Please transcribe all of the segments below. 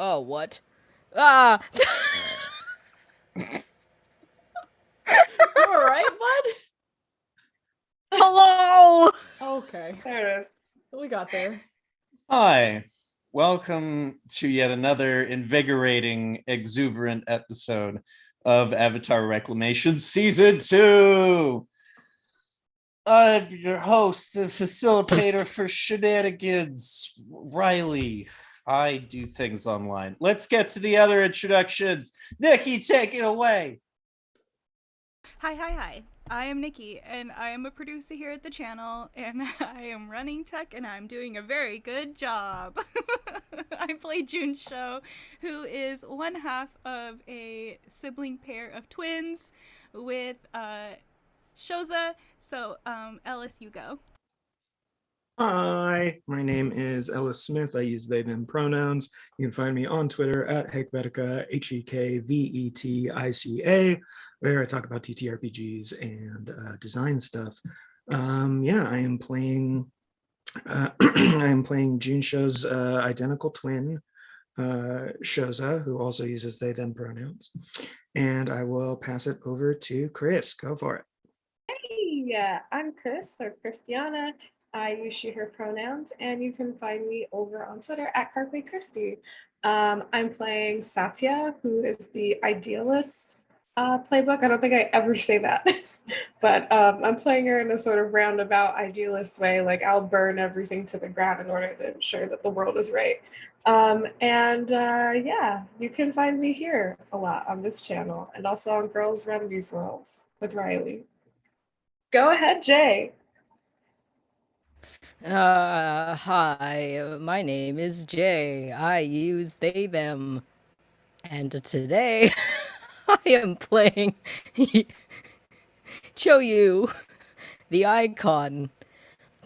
Oh, what? Ah! You all right, bud? Hello! Okay, There it is. we got there. Hi, welcome to yet another invigorating, exuberant episode of Avatar Reclamations Season 2. I'm your host, the facilitator for shenanigans, Riley. I do things online. Let's get to the other introductions. Nikki, take it away. Hi. I am Nikki, and I am a producer here at the channel, and I am running tech, and I'm doing a very good job. I play Junsho, who is one half of a sibling pair of twins with Shoza. So, Ellis, you go. Hi, my name is Ellis Smith. I use they, them pronouns. You can find me on Twitter at Hekvetica, Hekvetica, where I talk about TTRPGs and design stuff. I am playing I am playing Junsho's identical twin, Shoza, who also uses they, them pronouns. And I will pass it over to Chris. Go for it. Hey, I'm Chris, or Christiana. I use she, her pronouns, and you can find me over on Twitter at Carpe Christie. I'm playing Satya, who is the idealist playbook. I don't think I ever say that, but I'm playing her in a sort of roundabout idealist way. Like, I'll burn everything to the ground in order to ensure that the world is right. You can find me here a lot on this channel, and also on Girls Run These Worlds with Riley. Go ahead, Jay. Hi, my name is Jay. I use they, them. And today, I am playing Choyu, the icon,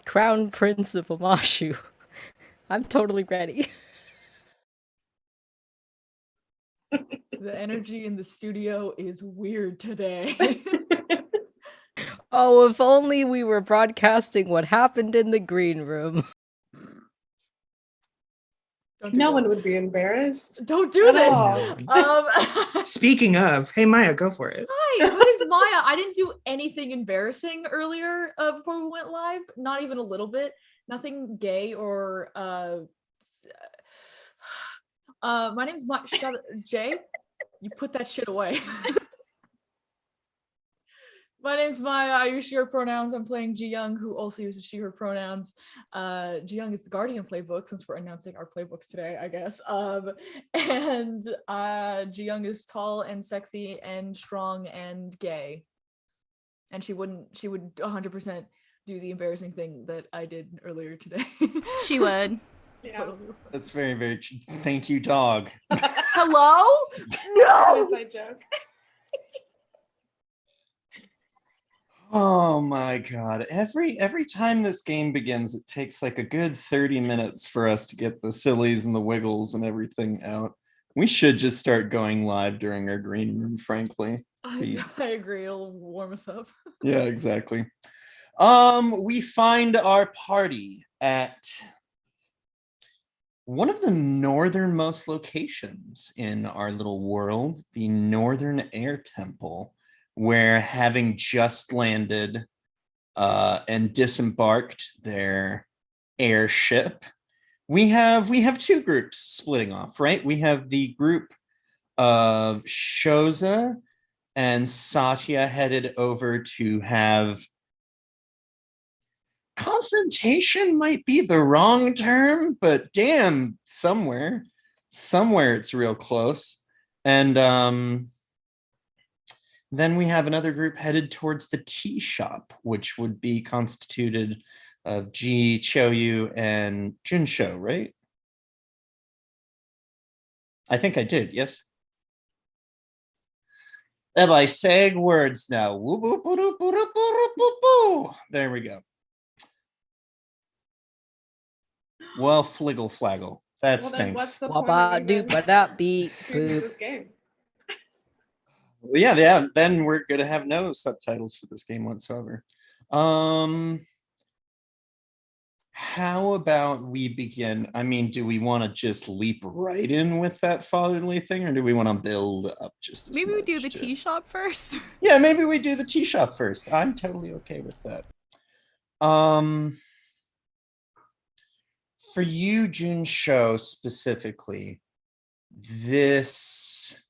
Crown Prince of Amashu. I'm totally ready. The energy in the studio is weird today. Oh, if only we were broadcasting what happened in the green room. No one would be embarrassed. Don't do this. Speaking of, hey Maya, go for it. Hi, my name's Maya. I didn't do anything embarrassing earlier before we went live. Not even a little bit. Nothing gay or my name's Maya. Shut up, Jay. You put that shit away. My name's Maya. I use she, her pronouns. I'm playing Ji Young, who also uses she, her pronouns. Ji Young is the Guardian playbook, since we're announcing our playbooks today, I guess. Ji Young is tall and sexy and strong and gay. And she would 100% do the embarrassing thing that I did earlier today. She would. Yeah. Totally. That's very, very. Thank you, dog. Hello? No! My joke. Oh my god. Every time this game begins, it takes like a good 30 minutes for us to get the sillies and the wiggles and everything out. We should just start going live during our green room, frankly. I agree. It'll warm us up. Yeah, exactly. We find our party at one of the northernmost locations in our little world, the Northern Air Temple, where, having just landed and disembarked their airship, we have two groups splitting off, right? We have the group of Shoza and Satya headed over to have confrontation, might be the wrong term, but damn, somewhere it's real close. And then we have another group headed towards the tea shop, which would be constituted of Ji, Choyu, and Junsho, right? I think I did, yes? Am I saying words now? There we go. Well, fliggle flaggle. That stinks. What's the point of Wabba even doop da beep choosing boop. this game? Well, yeah. Then we're gonna have no subtitles for this game whatsoever. how about we begin? I mean, do we want to just leap right in with that fatherly thing, or do we want to build up just a Maybe we do smidge the to- tea shop first. Yeah, maybe we do the tea shop first. I'm totally okay with that. For you, June Show specifically, this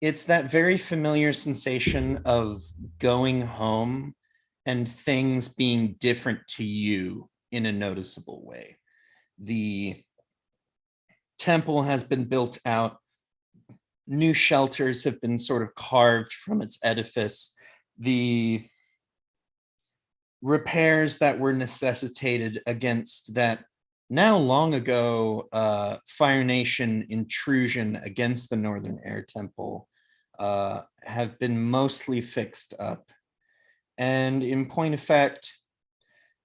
it's that very familiar sensation of going home and things being different to you in a noticeable way. The temple has been built out, new shelters have been sort of carved from its edifice. The repairs that were necessitated against that now long ago Fire Nation intrusion against the Northern Air Temple have been mostly fixed up. And in point of fact,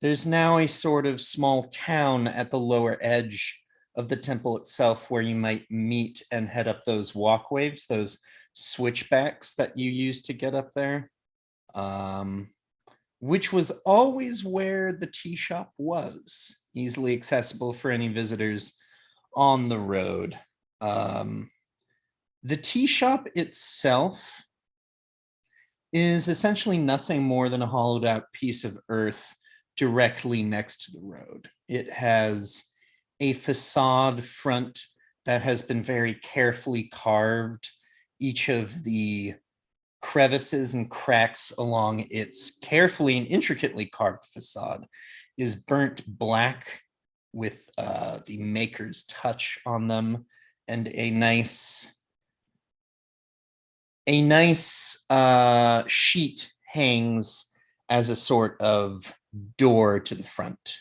there's now a sort of small town at the lower edge of the temple itself where you might meet and head up those walkways, those switchbacks that you use to get up there. Which was always where the tea shop was, easily accessible for any visitors on the road. The tea shop itself is essentially nothing more than a hollowed out piece of earth directly next to the road. It has a facade front that has been very carefully carved. Each of the crevices and cracks along its carefully and intricately carved facade is burnt black with the maker's touch on them, and a nice sheet hangs as a sort of door to the front.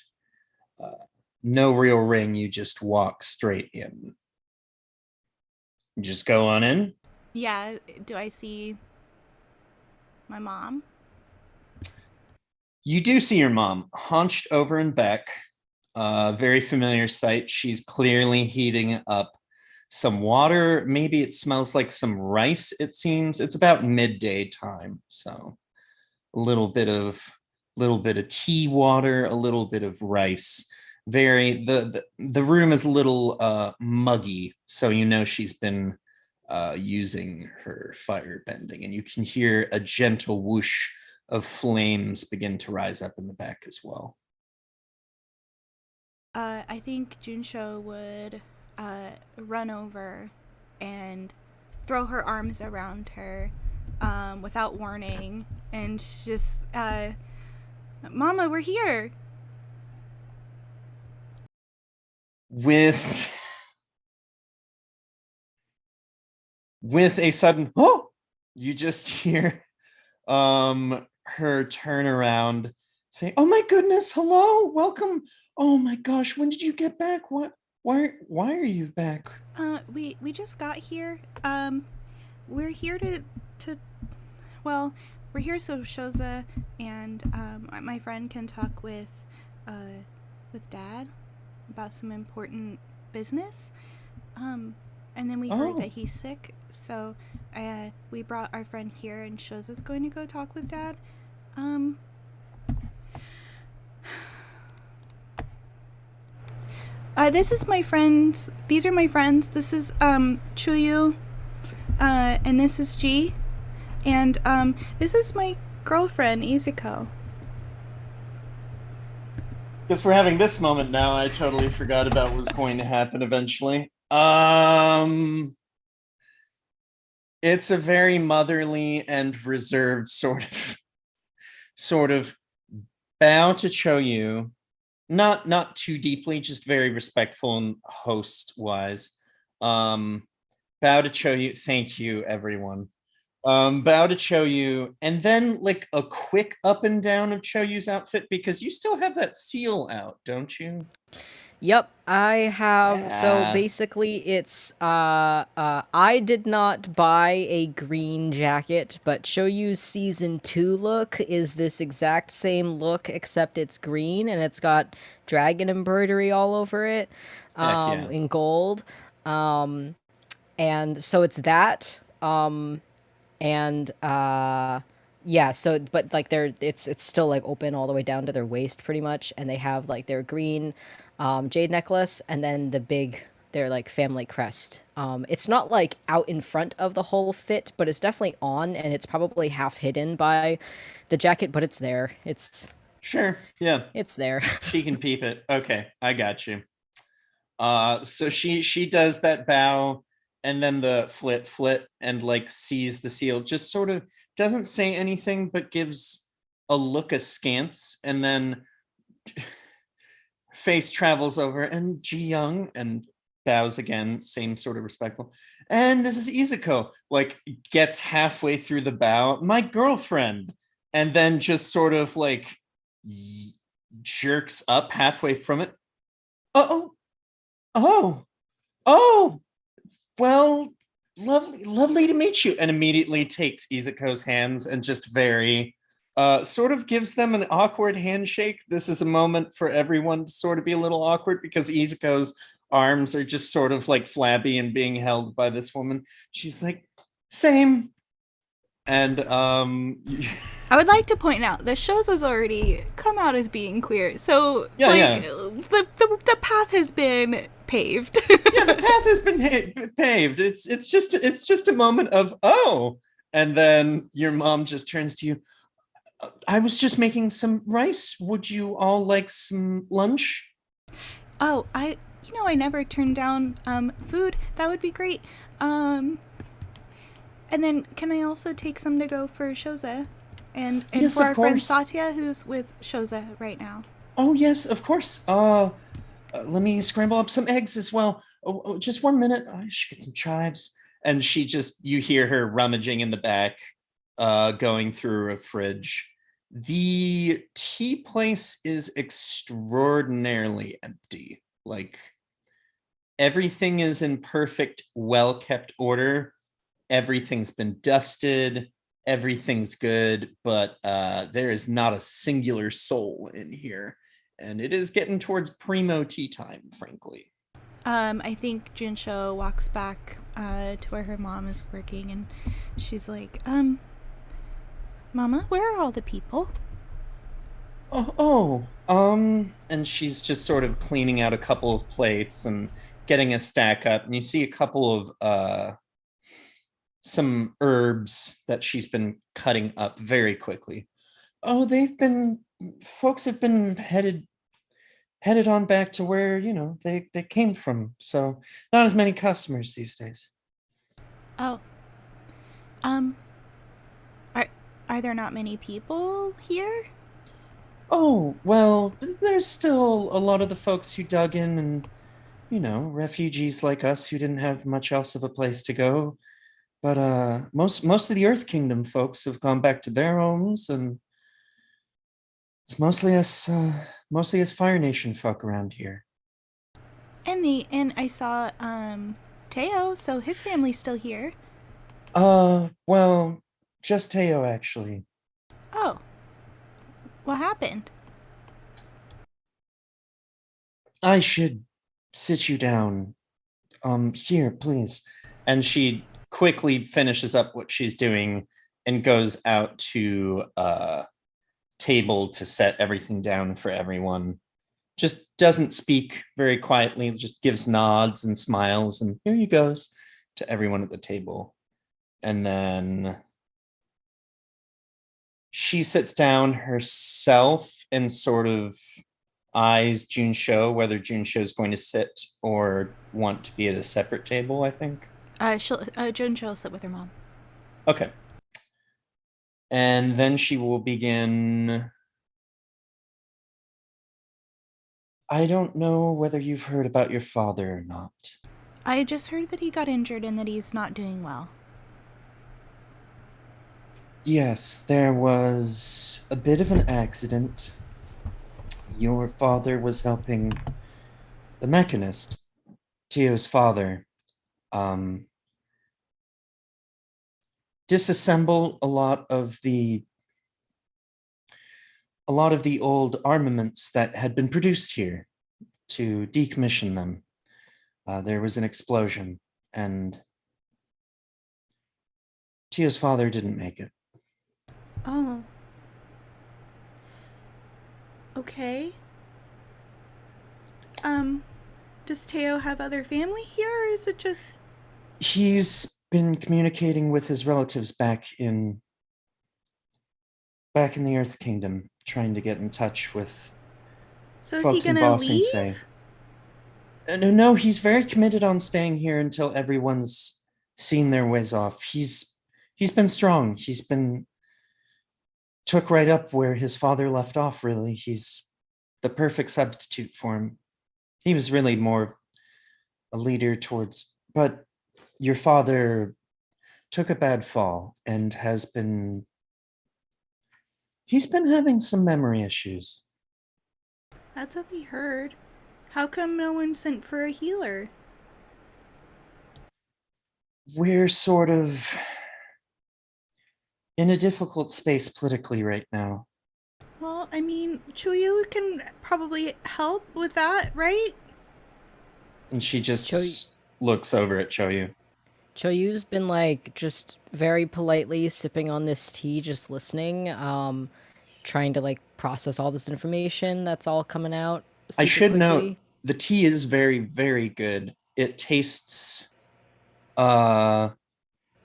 No real ring, you just walk straight in. Just go on in. Yeah, do I see my mom? You do see your mom hunched over in back. Very familiar sight. She's clearly heating up some water. Maybe it smells like some rice, it seems. It's about midday time. So a little bit of tea water, a little bit of rice. Very the room is a little muggy, so you know she's been using her fire bending, and you can hear a gentle whoosh of flames begin to rise up in the back as well. I think Junsho would run over and throw her arms around her without warning and just, Mama, we're here. With a sudden, oh, you just hear her turn around, say, "Oh my goodness, hello, welcome. Oh my gosh, when did you get back? What? Why are you back?" We just got here. We're here to well, we're here so Shoza and my friend can talk with Dad about some important business. And then we heard that he's sick, so we brought our friend here, and Shoza's going to go talk with Dad. This is my friends. These are my friends. This is Chuyu, and this is G, and this is my girlfriend Izuko. Because we're having this moment now, I totally forgot about what was going to happen eventually. It's a very motherly and reserved sort of bow to Choyu, not too deeply, just very respectful and host wise. Bow to Choyu. Thank you, everyone. Bow to Choyu, and then like a quick up and down of Choyu's outfit, because you still have that seal out, don't you? Yep, I have. So Yeah. basically, it's I did not buy a green jacket, but Shoyu's season 2 look is this exact same look, except it's green and it's got dragon embroidery all over it, Yeah. in gold. And so it's that. And Yeah, so but like it's still like open all the way down to their waist pretty much, and they have like their green jade necklace and then their like family crest. It's not like out in front of the whole fit, but it's definitely on, and it's probably half hidden by the jacket, but it's there. Sure. Yeah. It's there. She can peep it. Okay, I got you. So she does that bow and then the flit and like sees the seal, just sort of doesn't say anything but gives a look askance, and then face travels over and Ji Young and bows again, same sort of respectful. And this is Izuko, like gets halfway through the bow, my girlfriend, and then just sort of like jerks up halfway from it. Oh, oh, oh, well, lovely to meet you. And immediately takes Izuko's hands and just very sort of gives them an awkward handshake. This is a moment for everyone to sort of be a little awkward because Izuko's arms are just sort of like flabby and being held by this woman. She's like, same. And I would like to point out the shows has already come out as being queer, so Yeah, like yeah. The path has been paved. yeah, the path has been paved. It's just a moment of oh, and then your mom just turns to you. I was just making some rice. Would you all like some lunch? Oh, I never turned down food. That would be great. And then can I also take some to go for Shoza? And Yes, for of our friend course. Satya, who's with Shoza right now. Oh yes, of course. Let me scramble up some eggs as well. Oh, just 1 minute. I should get some chives. And she just you hear her rummaging in the back, going through a fridge. The tea place is extraordinarily empty. Like everything is in perfect, well-kept order. Everything's been dusted, everything's good, but there is not a singular soul in here, and it is getting towards primo tea time, frankly. I think Junsho walks back to where her mom is working, and she's like, Mama, where are all the people? And she's just sort of cleaning out a couple of plates and getting a stack up, and you see a couple of some herbs that she's been cutting up very quickly. Oh, folks have been headed on back to where, they came from. So not as many customers these days. Oh, um, are are there not many people here? Oh, well, there's still a lot of the folks who dug in and, refugees like us who didn't have much else of a place to go. But most of the Earth Kingdom folks have gone back to their homes, and it's mostly us Fire Nation folk around here. And I saw Teo, so his family's still here. Well, just Teo actually. Oh, what happened? I should sit you down. Here, please. And she quickly finishes up what she's doing and goes out to a table to set everything down for everyone. Just doesn't speak, very quietly, just gives nods and smiles, and here he goes to everyone at the table. And then she sits down herself and sort of eyes Junsho, whether Junsho is going to sit or want to be at a separate table, I think. Junsho will sit with her mom. Okay. And then she will begin. I don't know whether you've heard about your father or not. I just heard that he got injured and that he's not doing well. Yes, there was a bit of an accident. Your father was helping the mechanist, Teo's father, disassemble a lot of the old armaments that had been produced here to decommission them. There was an explosion, and Teo's father didn't make it. Oh. Okay. Does Teo have other family here, or is it just... He's been communicating with his relatives back in the Earth Kingdom, trying to get in touch with So is he folks in gonna Bossing Say. leave? No, he's very committed on staying here until everyone's seen their ways off. He's been strong. He's been took right up where his father left off, really. He's the perfect substitute for him. He was really more a leader towards, but your father took a bad fall and he's been having some memory issues. That's what we heard. How come no one sent for a healer? We're sort of in a difficult space politically right now. Well, I mean, Chuyu can probably help with that, right? And she just Cho- looks over at Choyu. Choyu's been like just very politely sipping on this tea, just listening, trying to like process all this information that's all coming out I super should note quickly. the tea is very, very good. It tastes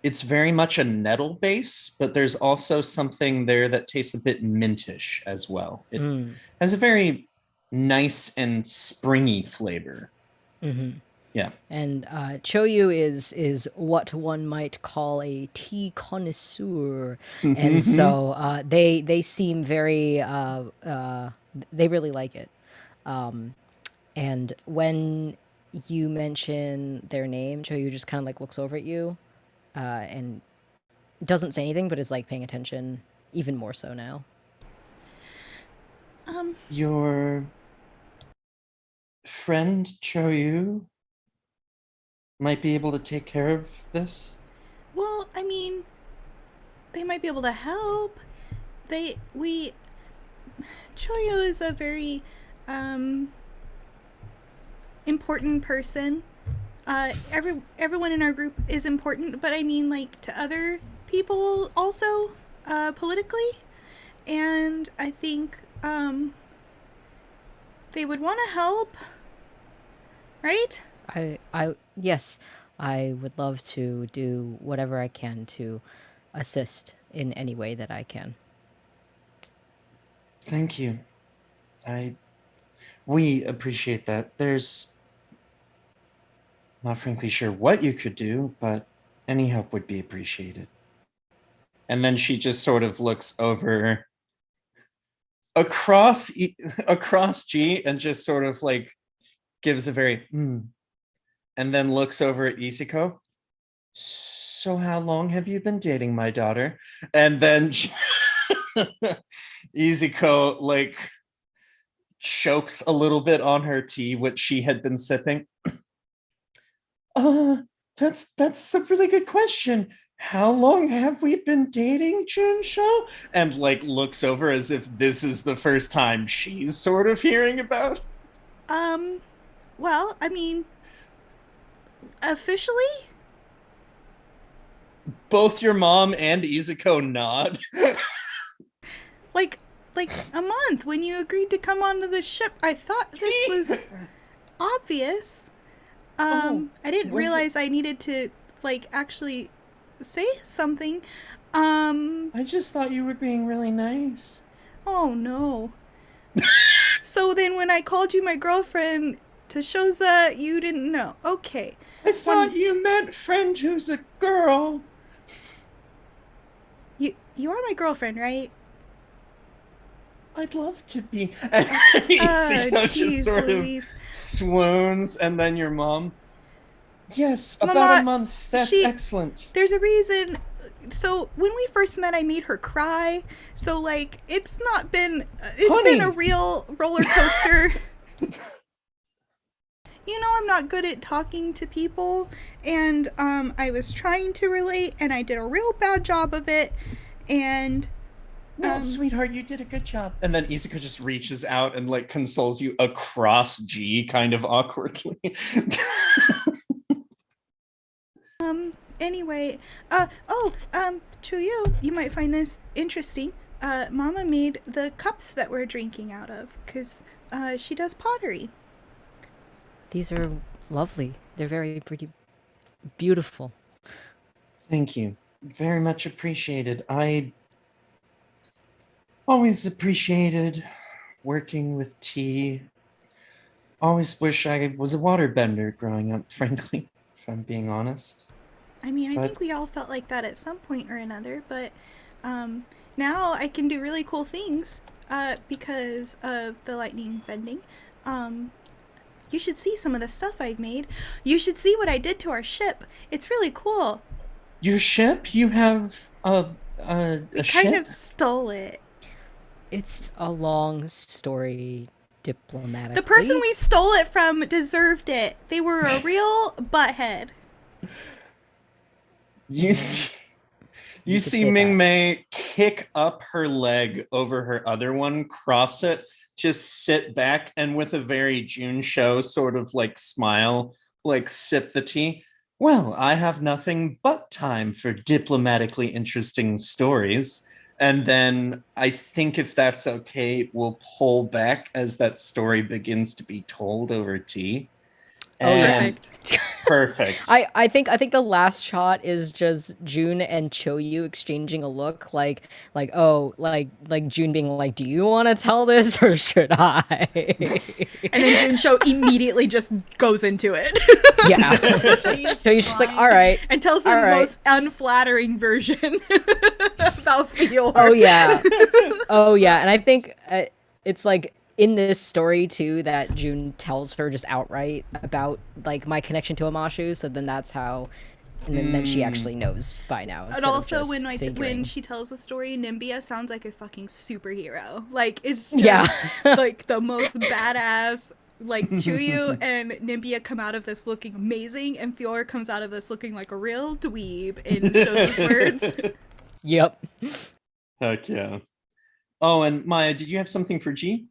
it's very much a nettle base, but there's also something there that tastes a bit mintish as well. It has a very nice and springy flavor. Yeah. And Choyu is what one might call a tea connoisseur, and so they seem very they really like it. And when you mention their name, Choyu just kind of like looks over at you, and doesn't say anything, but is like paying attention even more so now. Your friend Choyu might be able to take care of this. Well, I mean, they might be able to help. Choyo is a very, important person. Everyone in our group is important, but I mean, like, to other people also, politically. And I think, they would want to help, right? Yes, I would love to do whatever I can to assist in any way that I can. Thank you. We appreciate that. There's not frankly sure what you could do, but any help would be appreciated. And then she just sort of looks over across G and just sort of like gives a very and then looks over at Isiko. So how long have you been dating my daughter? And then Izuko like chokes a little bit on her tea, which she had been sipping. That's a really good question. How long have we been dating, Junsho? And like looks over as if this is the first time she's sort of hearing about. Well, I mean, officially? Both your mom and Izuko nod. Like a month when you agreed to come onto the ship. I thought this was obvious. I didn't realize I needed to like actually say something. I just thought you were being really nice. Oh no. So then when I called you my girlfriend to Shoza, you didn't know. Okay. I thought you meant friend who's a girl. You are my girlfriend, right? I'd love to be. Izuko just sort Louise. of swoons, and then your mom. Yes, about Mama, a month. That's excellent. There's a reason. So when we first met, I made her cry. So like, it's not been. It's been a real roller coaster. You know, I'm not good at talking to people, and I was trying to relate, and I did a real bad job of it. And no, sweetheart, you did a good job. And then Izuka just reaches out and like consoles you across G, kind of awkwardly. Anyway, Chuyu, you might find this interesting. Mama made the cups that we're drinking out of because she does pottery. These are lovely. They're very pretty, beautiful. Thank you. Very much appreciated. I always appreciated working with tea. Always wish I was a waterbender growing up, frankly, if I'm being honest. I mean, I But- think we all felt like that at some point or another, but now I can do really cool things because of the lightning bending. You should see some of the stuff I've made. You should see what I did to our ship. It's really cool. Your ship? You have a We ship? kind of stole it. It's a long story diplomatically. The person we stole it from deserved it. They were a real butthead. You see, you could see say Ming that. Mei kick up her leg over her other one, cross it, just sit back, and with a very June show sort of like smile, like sip the tea. Well, I have nothing but time for diplomatically interesting stories. And then I think if that's okay, we'll pull back as that story begins to be told over tea. Oh, yeah. Perfect. Perfect. I think the last shot is just June and Choyu exchanging a look like June being like, "Do you want to tell this or should I?" And then Junsho immediately just goes into it Yeah. She's So you're just like, trying- "All right." and tells the All right. most unflattering version about Fior. Oh yeah. Oh yeah, and I think it's like in this story too that June tells her just outright about like my connection to Amashu, so then that's how and then she actually knows by now. And instead of also, just when figuring. she tells the story, Nimbia sounds like a fucking superhero. Like, it's just Yeah. like the most badass. Like, Chuyu and Nimbia come out of this looking amazing, and Fior comes out of this looking like a real dweeb in Shows' words. Yep. Heck yeah. Oh, and Maya, did you have something for G?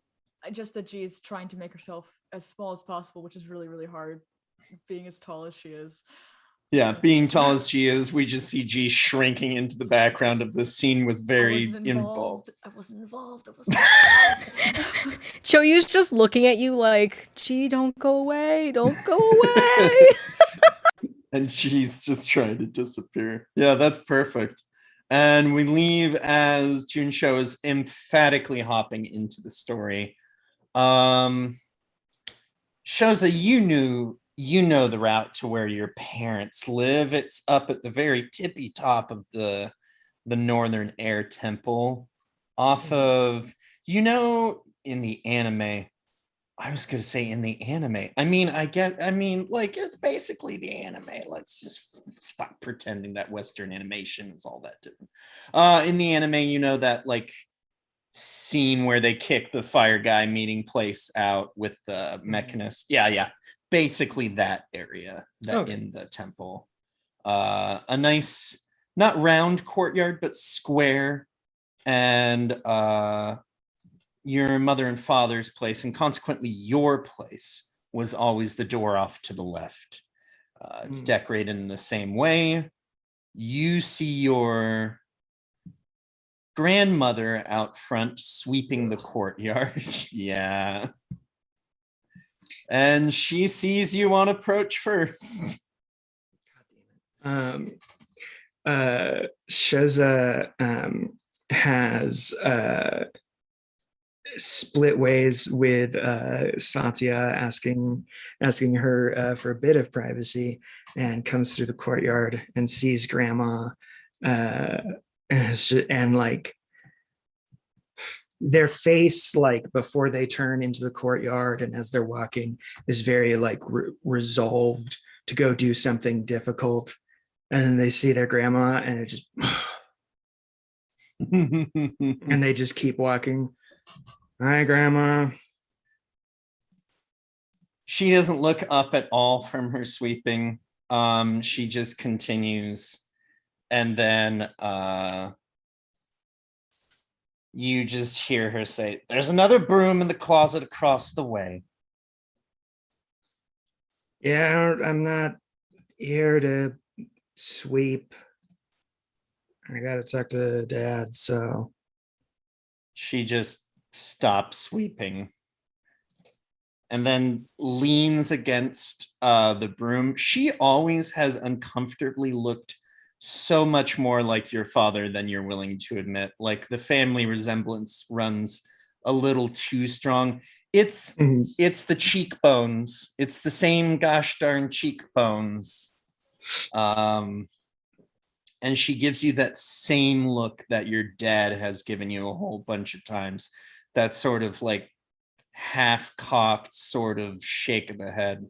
Just that G is trying to make herself as small as possible, which is really, really hard, being as tall as she is. Yeah, being tall as G is, we just see G shrinking into the background of this scene with I very wasn't involved. involved. I wasn't involved. I wasn't involved. Choyu's just looking at you like, "Gee, don't go away. Don't go away." And G's just trying to disappear. Yeah, that's perfect. And we leave as Junsho is emphatically hopping into the story. Shoza, you know the route to where your parents live. It's up at the very tippy top of the Northern Air Temple, off of in the anime. I was gonna say in the anime. I mean, like it's basically the anime. Let's just stop pretending that Western animation is all that different. In the anime, you know that like scene where they kick the fire guy meeting place out with the mechanist. Yeah. Basically that area in the temple. A nice, not round courtyard, but square, and your mother and father's place, and consequently your place, was always the door off to the left. It's decorated in the same way. You see your grandmother out front sweeping the courtyard. Yeah. And she sees you on approach first. Shoza has split ways with Satya, asking her for a bit of privacy, and comes through the courtyard and sees Grandma, and like their face, like before they turn into the courtyard and as they're walking, is very like resolved to go do something difficult, and then they see their grandma and it just and they just keep walking. Hi, Grandma. She doesn't look up at all from her sweeping. She just continues. And then you just hear her say, "There's another broom in the closet across the way." Yeah, I'm not here to sweep. I gotta talk to Dad. So She just stops sweeping and then leans against the broom. She always has uncomfortably looked so much more like your father than you're willing to admit. Like the family resemblance runs a little too strong. It's Mhm. it's the cheekbones. It's the same gosh darn cheekbones. And she gives you that same look that your dad has given you a whole bunch of times. That sort of like half cocked sort of shake of the head.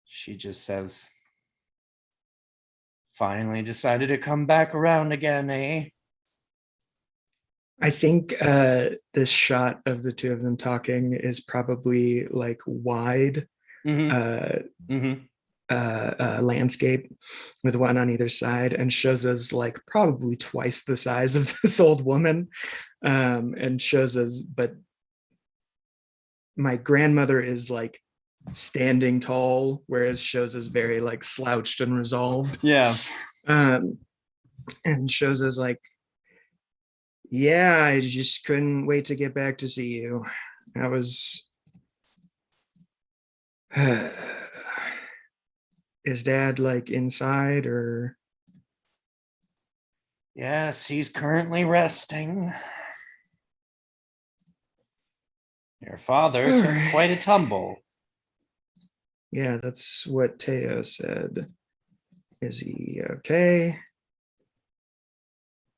She just says, finally decided to come back around again, eh? I think this shot of the two of them talking is probably like wide Mm-hmm. landscape with one on either side, and shows us like probably twice the size of this old woman, and shows us, but my grandmother is like standing tall, whereas shows us very like slouched and resolved. Yeah. And shows us like, yeah, I just couldn't wait to get back to see you. I was is Dad like inside or? Yes, he's currently resting. Your father took quite a tumble. Yeah, that's what Teo said. Is he okay?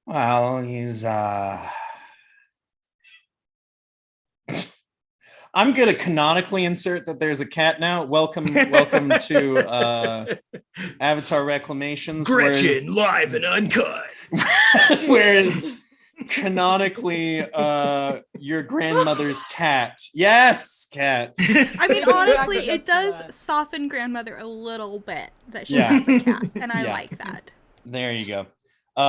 Well, he's I'm gonna canonically insert that there's a cat now. Welcome to Avatar Reclamations. Gretchen, live and uncut. Where canonically your grandmother's cat. Yes, cat. I mean, Maybe honestly, exactly it just does that. soften grandmother a little bit that she Yeah. has a cat, and I Yeah. like that. There you go.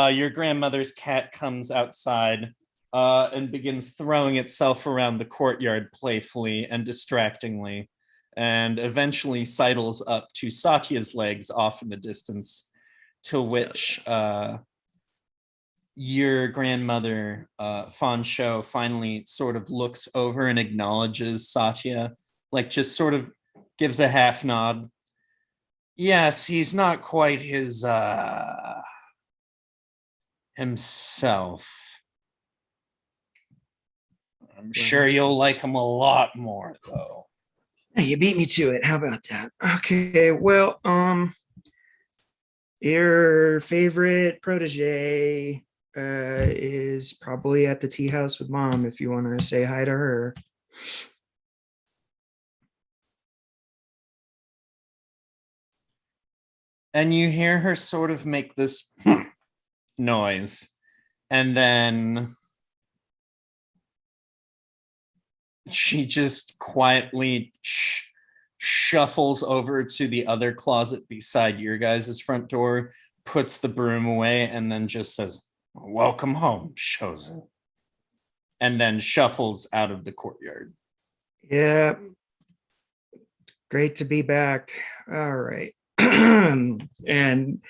Your grandmother's cat comes outside and begins throwing itself around the courtyard playfully and distractingly, and eventually sidles up to Satya's legs off in the distance, to which your grandmother, Fansho, finally sort of looks over and acknowledges Satya, like just sort of gives a half nod. Yes, he's not quite his himself. I'm sure you'll like him a lot more, though. Hey, you beat me to it. How about that? Okay, well, your favorite protege is probably at the tea house with Mom if you want to say hi to her. And you hear her sort of make this noise, and then she just quietly shuffles over to the other closet beside your guys' front door, puts the broom away, and then just says, "Welcome home, Chosen," and then shuffles out of the courtyard. Yeah, great to be back. All right. And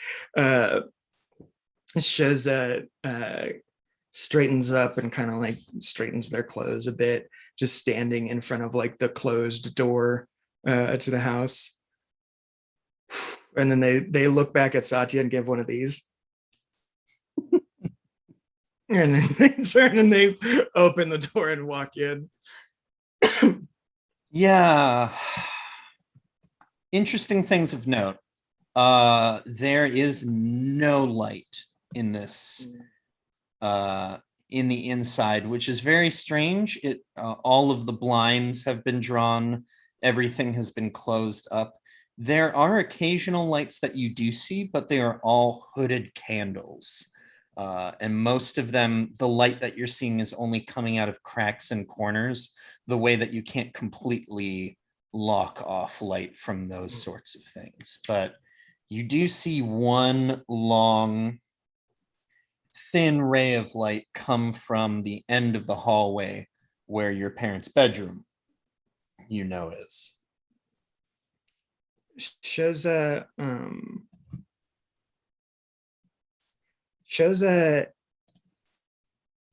shows straightens up and kind of like straightens their clothes a bit, just standing in front of like the closed door to the house. And then they look back at Satya and give one of these. And then they turn and they open the door and walk in. Yeah. Interesting things of note. There is no light in this in the inside, which is very strange. It all of the blinds have been drawn, everything has been closed up. There are occasional lights that you do see, but they are all hooded candles. And most of them, the light that you're seeing is only coming out of cracks and corners, the way that you can't completely lock off light from those sorts of things. But you do see one long, thin ray of light come from the end of the hallway where your parents' bedroom, is. Shoza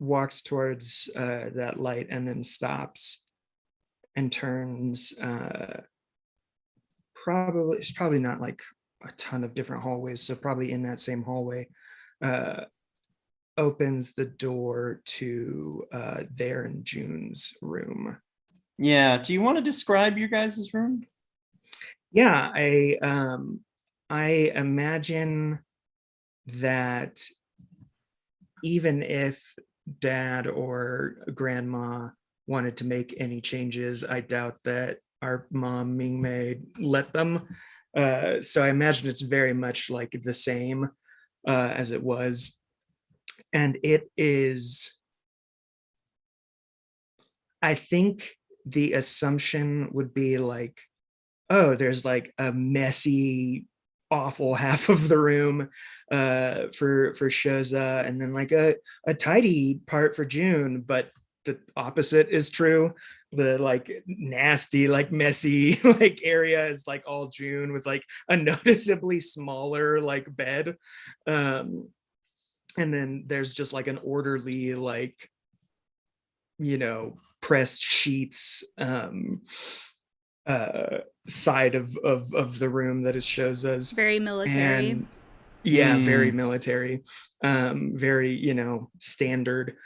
walks towards that light and then stops and turns. It's probably not like a ton of different hallways, so probably in that same hallway, opens the door to their and June's room. Yeah. Do you want to describe your guys' room? Yeah, I imagine that even if dad or grandma wanted to make any changes, I doubt that our mom Ming Mei let them. So I imagine it's very much like the same as it was. And it is, I think the assumption would be like, oh, there's like a messy, awful half of the room for Shoza, and then like a tidy part for June, but the opposite is true. The like nasty, like messy, like area is like all June with like a noticeably smaller like bed. And then there's just like an orderly, like, pressed sheets side of the room that it shows us. Very military. And yeah, very Mm. military, very, standard.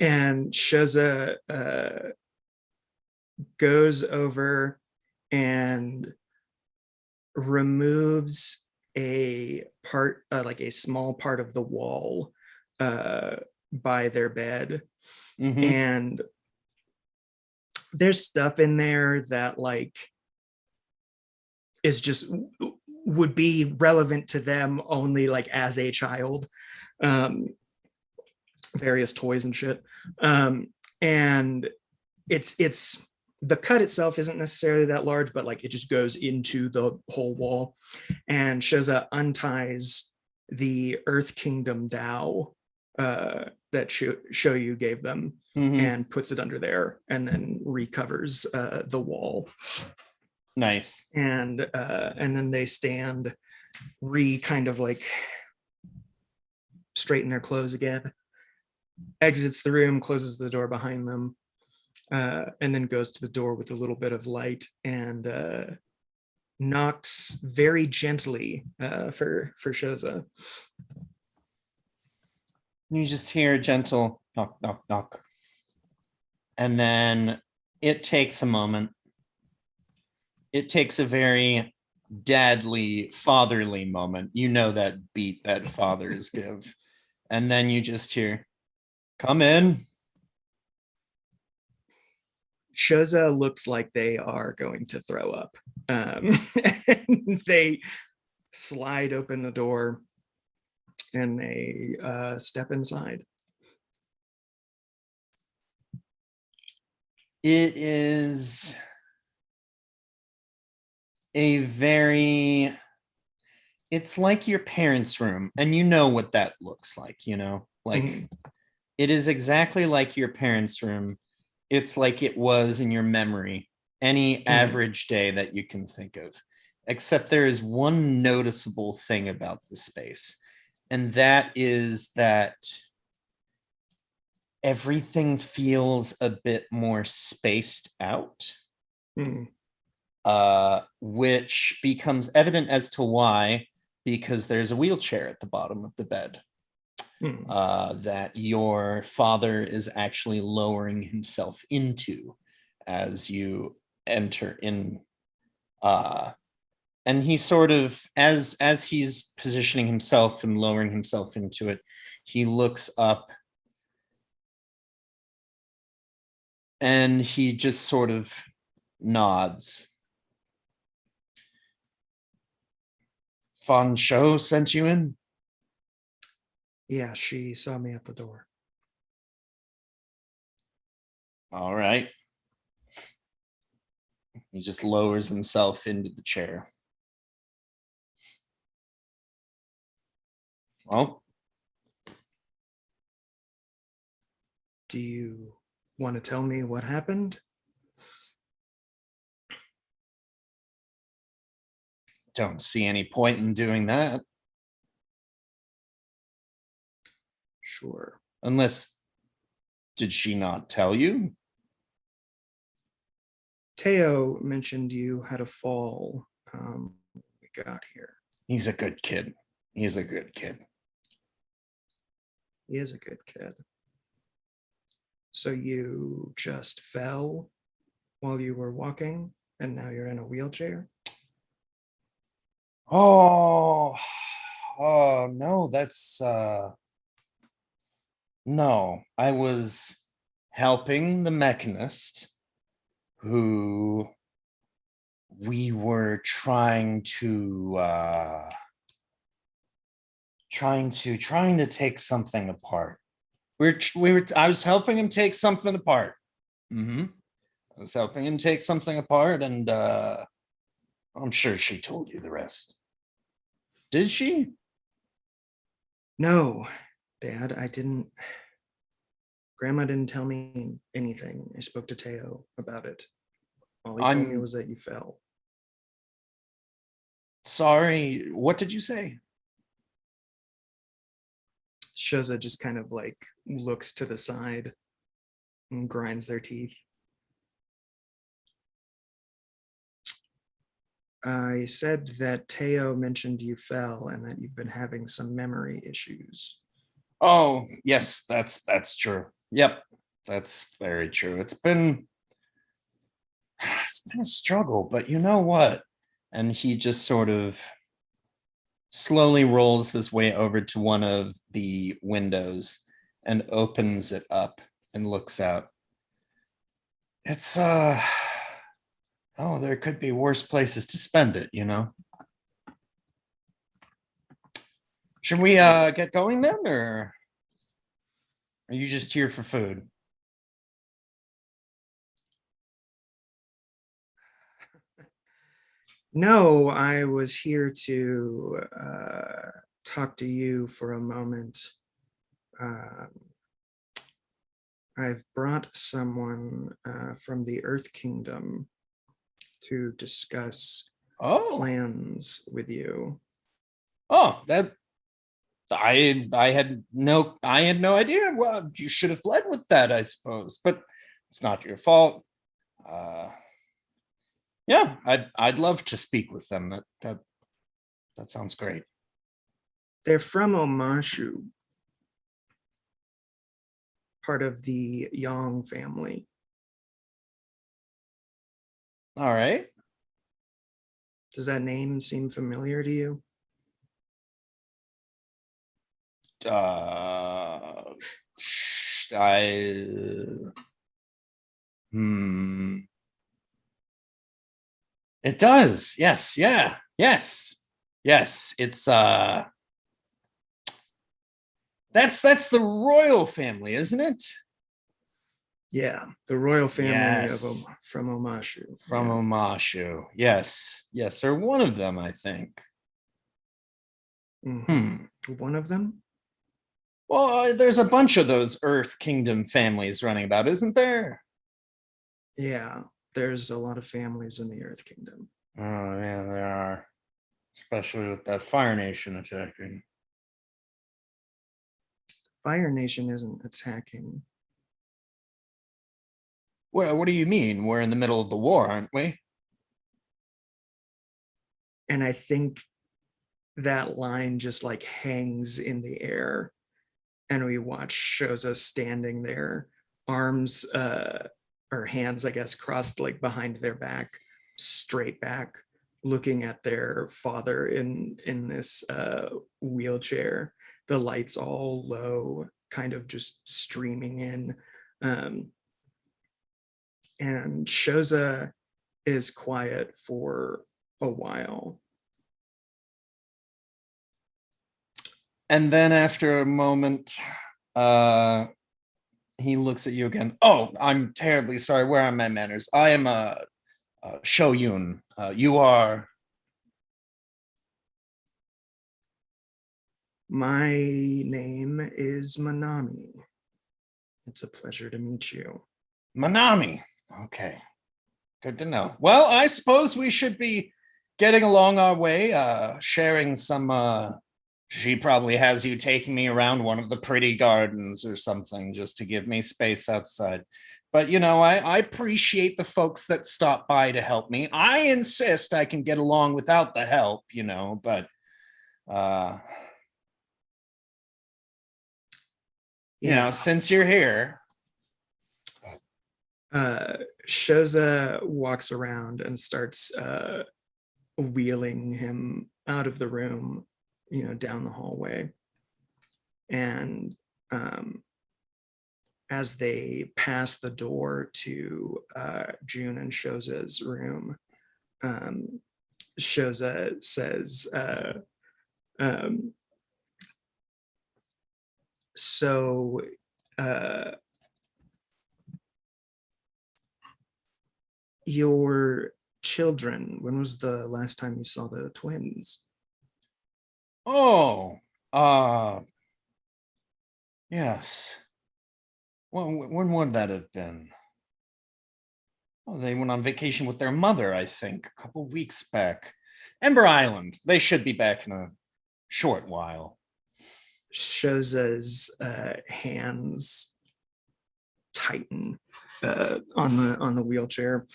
And Shoza goes over and removes a part, like a small part of the wall by their bed. Mhm. And there's stuff in there that like is just would be relevant to them only like as a child. Various toys and shit. And it's the cut itself isn't necessarily that large, but like it just goes into the whole wall. And Shoza unties the Earth Kingdom Dao that Shoyu gave them, Mhm. and puts it under there, and then recovers the wall. Nice. And then they stand, kind of like straighten their clothes again, exits the room, closes the door behind them, and then goes to the door with a little bit of light and knocks very gently for Shoza. You just hear a gentle knock, knock, knock. And then it takes a moment. It takes a very dadly, fatherly moment. You know that beat that fathers give. And then you just hear, come in. Shoza looks like they are going to throw up. And they slide open the door and they step inside. It is a very, it's like your parents' room, and you know what that looks like, like it is exactly like your parents' room. It's like it was in your memory, any average day that you can think of, except there is one noticeable thing about the space, and that is that everything feels a bit more spaced out. Which becomes evident as to why, because there's a wheelchair at the bottom of the bed that your father is actually lowering himself into as you enter in. And he sort of, as he's positioning himself and lowering himself into it, he looks up and he just sort of nods. Fan Shou sent you in? Yeah, she saw me at the door. All right. He just lowers himself into the chair. Well, do you want to tell me what happened? Don't see any point in doing that. Sure. Unless, did she not tell you? Teo mentioned you had a fall when we got here. He's a good kid. He's a good kid. He is a good kid. So you just fell while you were walking, and now you're in a wheelchair? Oh, oh no, that's no. I was helping the mechanist who we were trying to take something apart. I was helping him take something apart. I was helping him take something apart, and I'm sure she told you the rest. Did she? No, Dad, I didn't. Grandma didn't tell me anything. I spoke to Teo about it. All he told me was that you fell. Sorry, what did you say? Shoza just kind of like looks to the side and grinds their teeth. I said that Teo mentioned you fell and that you've been having some memory issues. Oh, yes, that's true. Yep, that's very true. It's been a struggle, but you know what? And he just sort of slowly rolls his way over to one of the windows and opens it up and looks out. It's oh, there could be worse places to spend it, you know. Should we get going then, or are you just here for food? No, I was here to talk to you for a moment. I've brought someone from the Earth Kingdom to discuss plans with you. Oh, that I had no idea. Well, you should have led with that, I suppose, but it's not your fault. Yeah, I'd love to speak with them. That sounds great. They're from Omashu, part of the Yang family. All right. Does that name seem familiar to you? It does. Yes. Yeah. Yes. Yes. It's that's the royal family, isn't it? Yeah, the royal family Yes. from Omashu. From yeah. Omashu. Yes. Yes, or one of them, I think. One of them? Well, there's a bunch of those Earth Kingdom families running about, isn't there? Yeah, there's a lot of families in the Earth Kingdom. Oh, yeah, there are. Especially with that Fire Nation attacking. Fire Nation isn't attacking. Well, what do you mean? We're in the middle of the war, aren't we? And I think that line just like hangs in the air. And we watch shows us standing there, arms or hands, I guess, crossed like behind their back, straight back, looking at their father in this wheelchair. The lights all low, kind of just streaming in. And Shoza is quiet for a while. And then after a moment, he looks at you again. Oh, I'm terribly sorry. Where are my manners? I am Shoyun. You are. My name is Manami. It's a pleasure to meet you. Manami. Okay. Good to know. Well, I suppose we should be getting along our way, sharing some She probably has you taking me around one of the pretty gardens or something just to give me space outside. But I appreciate the folks that stop by to help me. I insist I can get along without the help, but since you're here. Shoza walks around and starts wheeling him out of the room, down the hallway. And as they pass the door to June and Shoza's room, Shoza says, so your children, when was the last time you saw the twins? Oh, yes. Well, when would that have been? Oh, they went on vacation with their mother, I think, a couple weeks back. Ember Island. They should be back in a short while. Shoza's hands tighten on the wheelchair.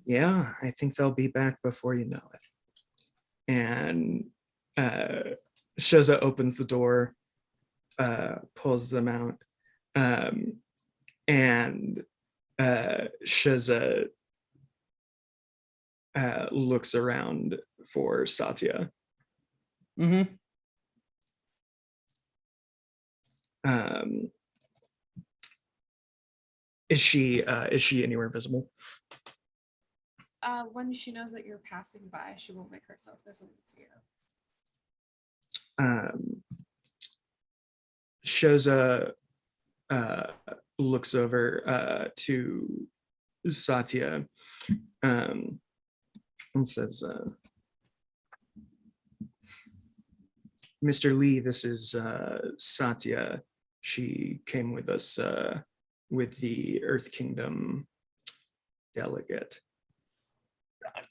Yeah, I think they'll be back before you know it. And Shoza opens the door, pulls them out, and Shoza looks around for Satya. Mm-hmm. Is she anywhere visible? When she knows that you're passing by, she won't make herself visible to you. Shoza looks over to Satya and says, Mr. Lee, this is Satya. She came with us with the Earth Kingdom delegate.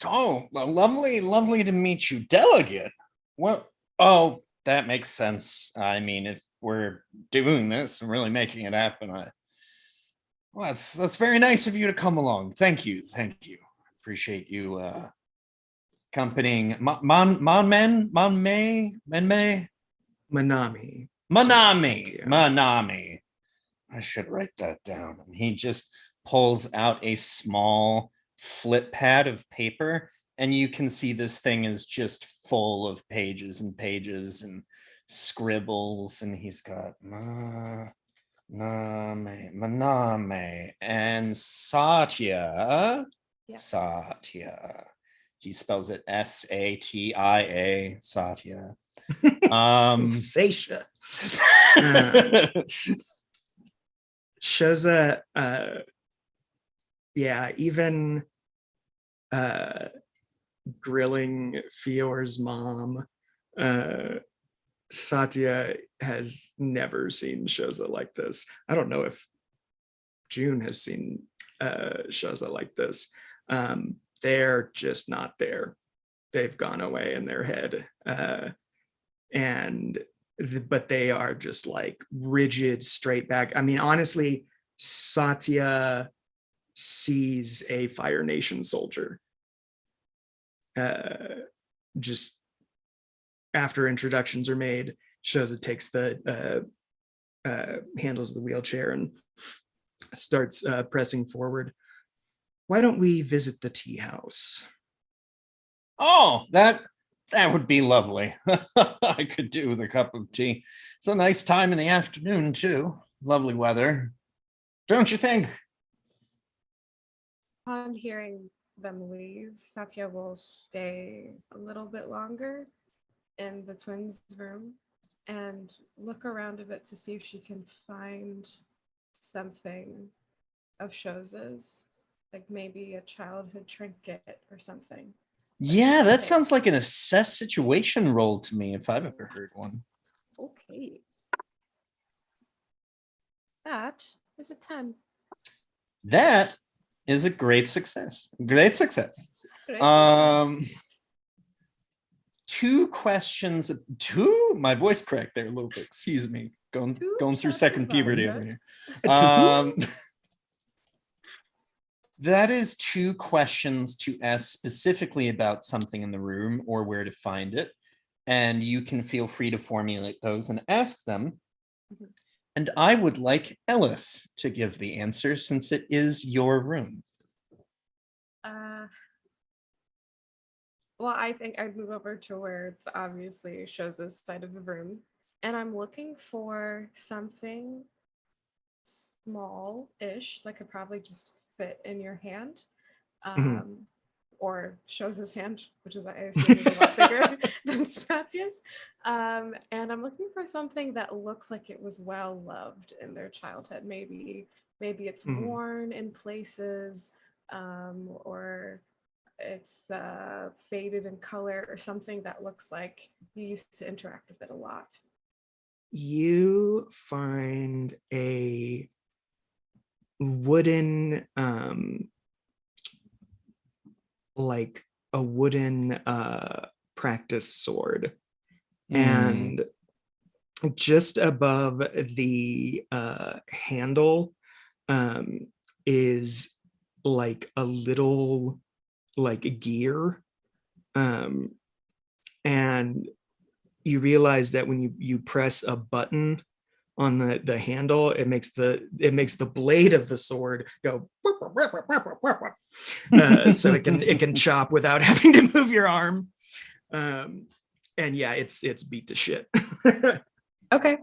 Oh, well, lovely to meet you. Delegate? Well, oh, that makes sense. I mean, if we're doing this and really making it happen, well, that's very nice of you to come along. Thank you. Appreciate you accompanying Manme. Manami. I should write that down. And he just pulls out a small flip pad of paper, and you can see this thing is just full of pages and pages and scribbles, and he's got Maname and Satya. Yeah. Satya. He spells it Satia, Satya. Sasha. Shoza, even grilling Fior's mom, Satya has never seen Shoza like this. I don't know if June has seen Shoza like this. They're just not there. They've gone away in their head. But they are just like rigid, straight back. I mean, honestly, Satya sees a Fire Nation soldier. Just after introductions are made, Shoza takes the handles of the wheelchair and starts pressing forward. Why don't we visit the tea house? Oh, that would be lovely. I could do with a cup of tea. It's a nice time in the afternoon, too. Lovely weather. Don't you think? Upon hearing them leave, Satya will stay a little bit longer in the twins' room and look around a bit to see if she can find something of Shoza's, like maybe a childhood trinket or something. Yeah, that sounds like an assess situation roll to me if I've ever heard one. Okay. That is a 10. That is a great success. Great success. Great. two questions. My voice cracked there a little bit. Excuse me. Going through shots second of puberty vodka. over here. To who? That is two questions to ask specifically about something in the room or where to find it. And you can feel free to formulate those and ask them. Mhm. And I would like Ellis to give the answer since it is your room. Well, I think I'd move over to where it's obviously shows this side of the room. And I'm looking for something small-ish that could probably just fit in your hand. Mhm. Or shows his hand, which is I assume is a lot bigger than Satya's. And I'm looking for something that looks like it was well loved in their childhood. Maybe it's Mhm. worn in places, or it's faded in color, or something that looks like you used to interact with it a lot. You find a wooden like a wooden practice sword, and just above the handle is like a little like gear, and you realize that when you press a button on the handle, it makes the blade of the sword go so it can chop without having to move your arm. And yeah, it's beat to shit. Okay.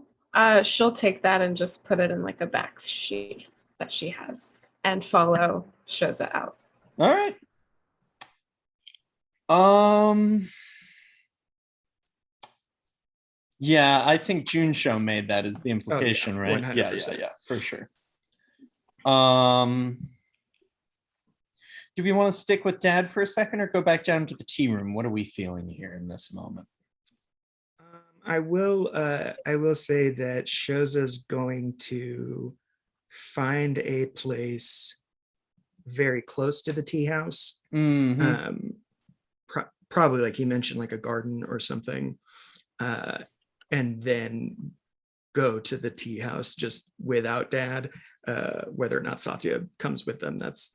She'll take that and just put it in like a back sheath that she has, and follow shows it out. All right. Yeah, I think June Show made that as the implication, right? 100%. Yeah, for sure. Do we want to stick with Dad for a second or go back down to the tea room? What are we feeling here in this moment? I will say that Shoza's going to find a place very close to the tea house. Mhm. Probably like he mentioned, like a garden or something, and then go to the tea house just without Dad. Whether or not Satya comes with them, that's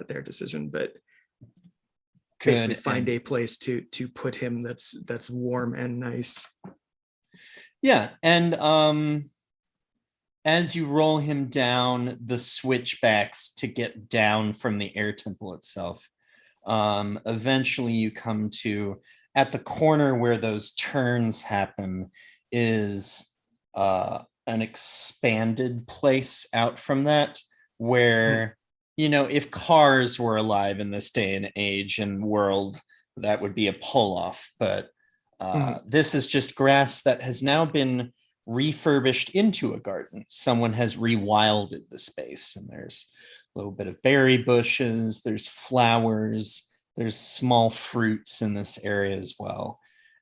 their decision. But basically, find a place to put him that's warm and nice. Yeah, and as you roll him down the switchbacks to get down from the air temple itself, eventually you come to, at the corner where those turns happen, is an expanded place out from that, where, you know, if cars were alive in this day and age and world, that would be a pull-off. But this is just grass that has now been refurbished into a garden. Someone has rewilded the space, and there's a little bit of berry bushes, there's flowers, there's small fruits in this area as well.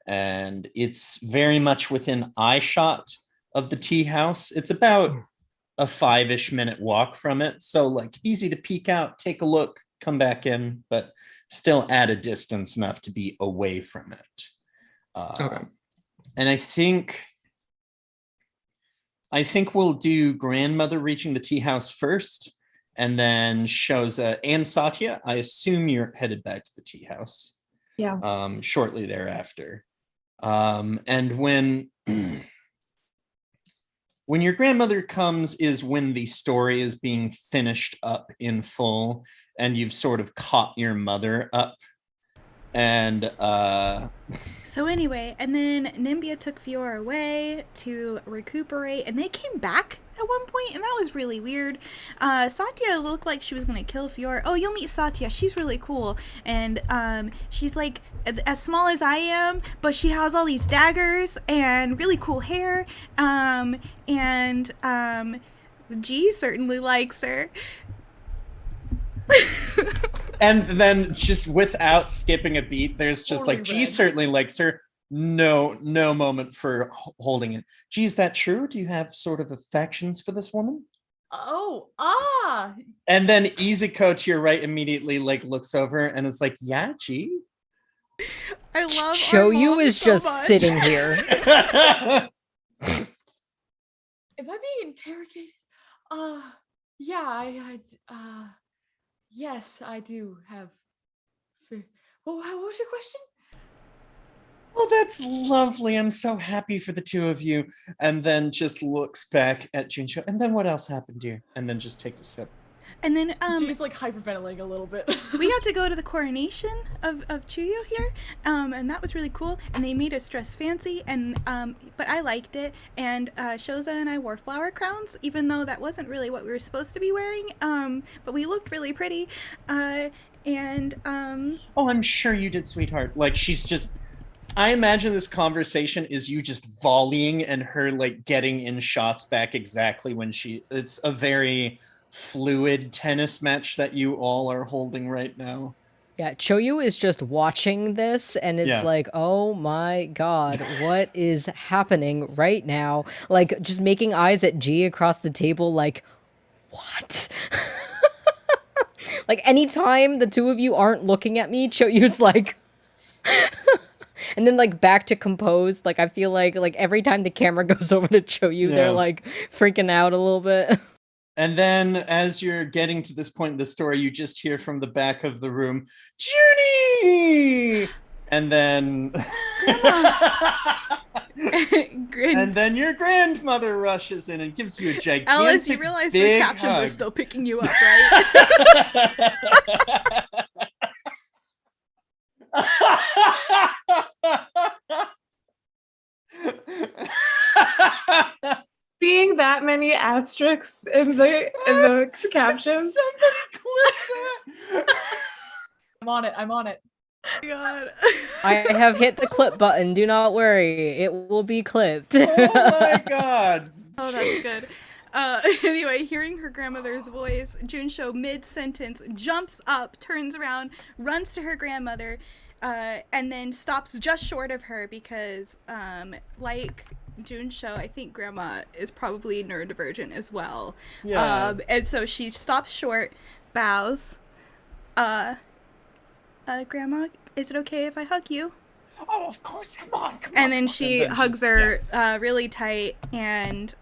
And it's very much within eye shot of the tea house. It's about a 5-ish minute walk from it. So like easy to peek out, take a look, come back in, but still at a distance enough to be away from it. Okay. And I think we'll do grandmother reaching the tea house first, and then Shoza and Satya. I assume you're headed back to the tea house. Yeah. Shortly thereafter. And when your grandmother comes is when the story is being finished up in full, and you've sort of caught your mother up. And so anyway, and then Nimbia took Fiora away to recuperate, and they came back at one point, and that was really weird. Satya looked like she was gonna kill Fiora. Oh, you'll meet Satya. She's really cool, and she's like as small as I am, but she has all these daggers and really cool hair. G certainly likes her. And then just without skipping a beat, there's just Totally like, G red. certainly likes her. No moment for holding it. G, is that true? Do you have sort of affections for this woman? Oh, And then Izuko to your right immediately like looks over and is like, yeah, G. I love our Shoyu mom is so just much. sitting here. Am I being interrogated? Yeah, yes, I do have. Well, what was your question? Oh, that's lovely. I'm so happy for the two of you. And then just looks back at Junsho. And then what else happened, dear? And then just takes a sip. And then She's like hyperventilating a little bit. we got to go to the coronation of Chuyo here, and that was really cool. And they made us dress fancy, and but I liked it. And Shoza and I wore flower crowns, even though that wasn't really what we were supposed to be wearing. But we looked really pretty. Oh, I'm sure you did, sweetheart. Like, she's just, I imagine this conversation is you just volleying and her like getting in shots back exactly when it's a very fluid tennis match that you all are holding right now. Yeah, Choyu is just watching this and is like, oh my god, what is happening right now? Like, just making eyes at G across the table, like, what? Like, anytime the two of you aren't looking at me, Choyu's like... And then, like, back to composed. Like, I feel like every time the camera goes over to Choyu, they're, like, freaking out a little bit. And then as you're getting to this point in the story, you just hear from the back of the room, Junie! And then... and then your grandmother rushes in and gives you a gigantic Alice, you realize the big captions hug. are still picking you up, right? Seeing that many asterisks in the captions. Somebody clip that. I'm on it. God. I have hit the clip button. Do not worry. It will be clipped. Oh my god. Oh, that's good. Anyway, hearing her grandmother's voice, Junsho mid-sentence jumps up, turns around, runs to her grandmother, and then stops just short of her because, like Junsho, I think grandma is probably neurodivergent as well. Yeah. And so she stops short, bows. Grandma, is it okay if I hug you? Oh, of course, come on. And then she hugs her really tight and,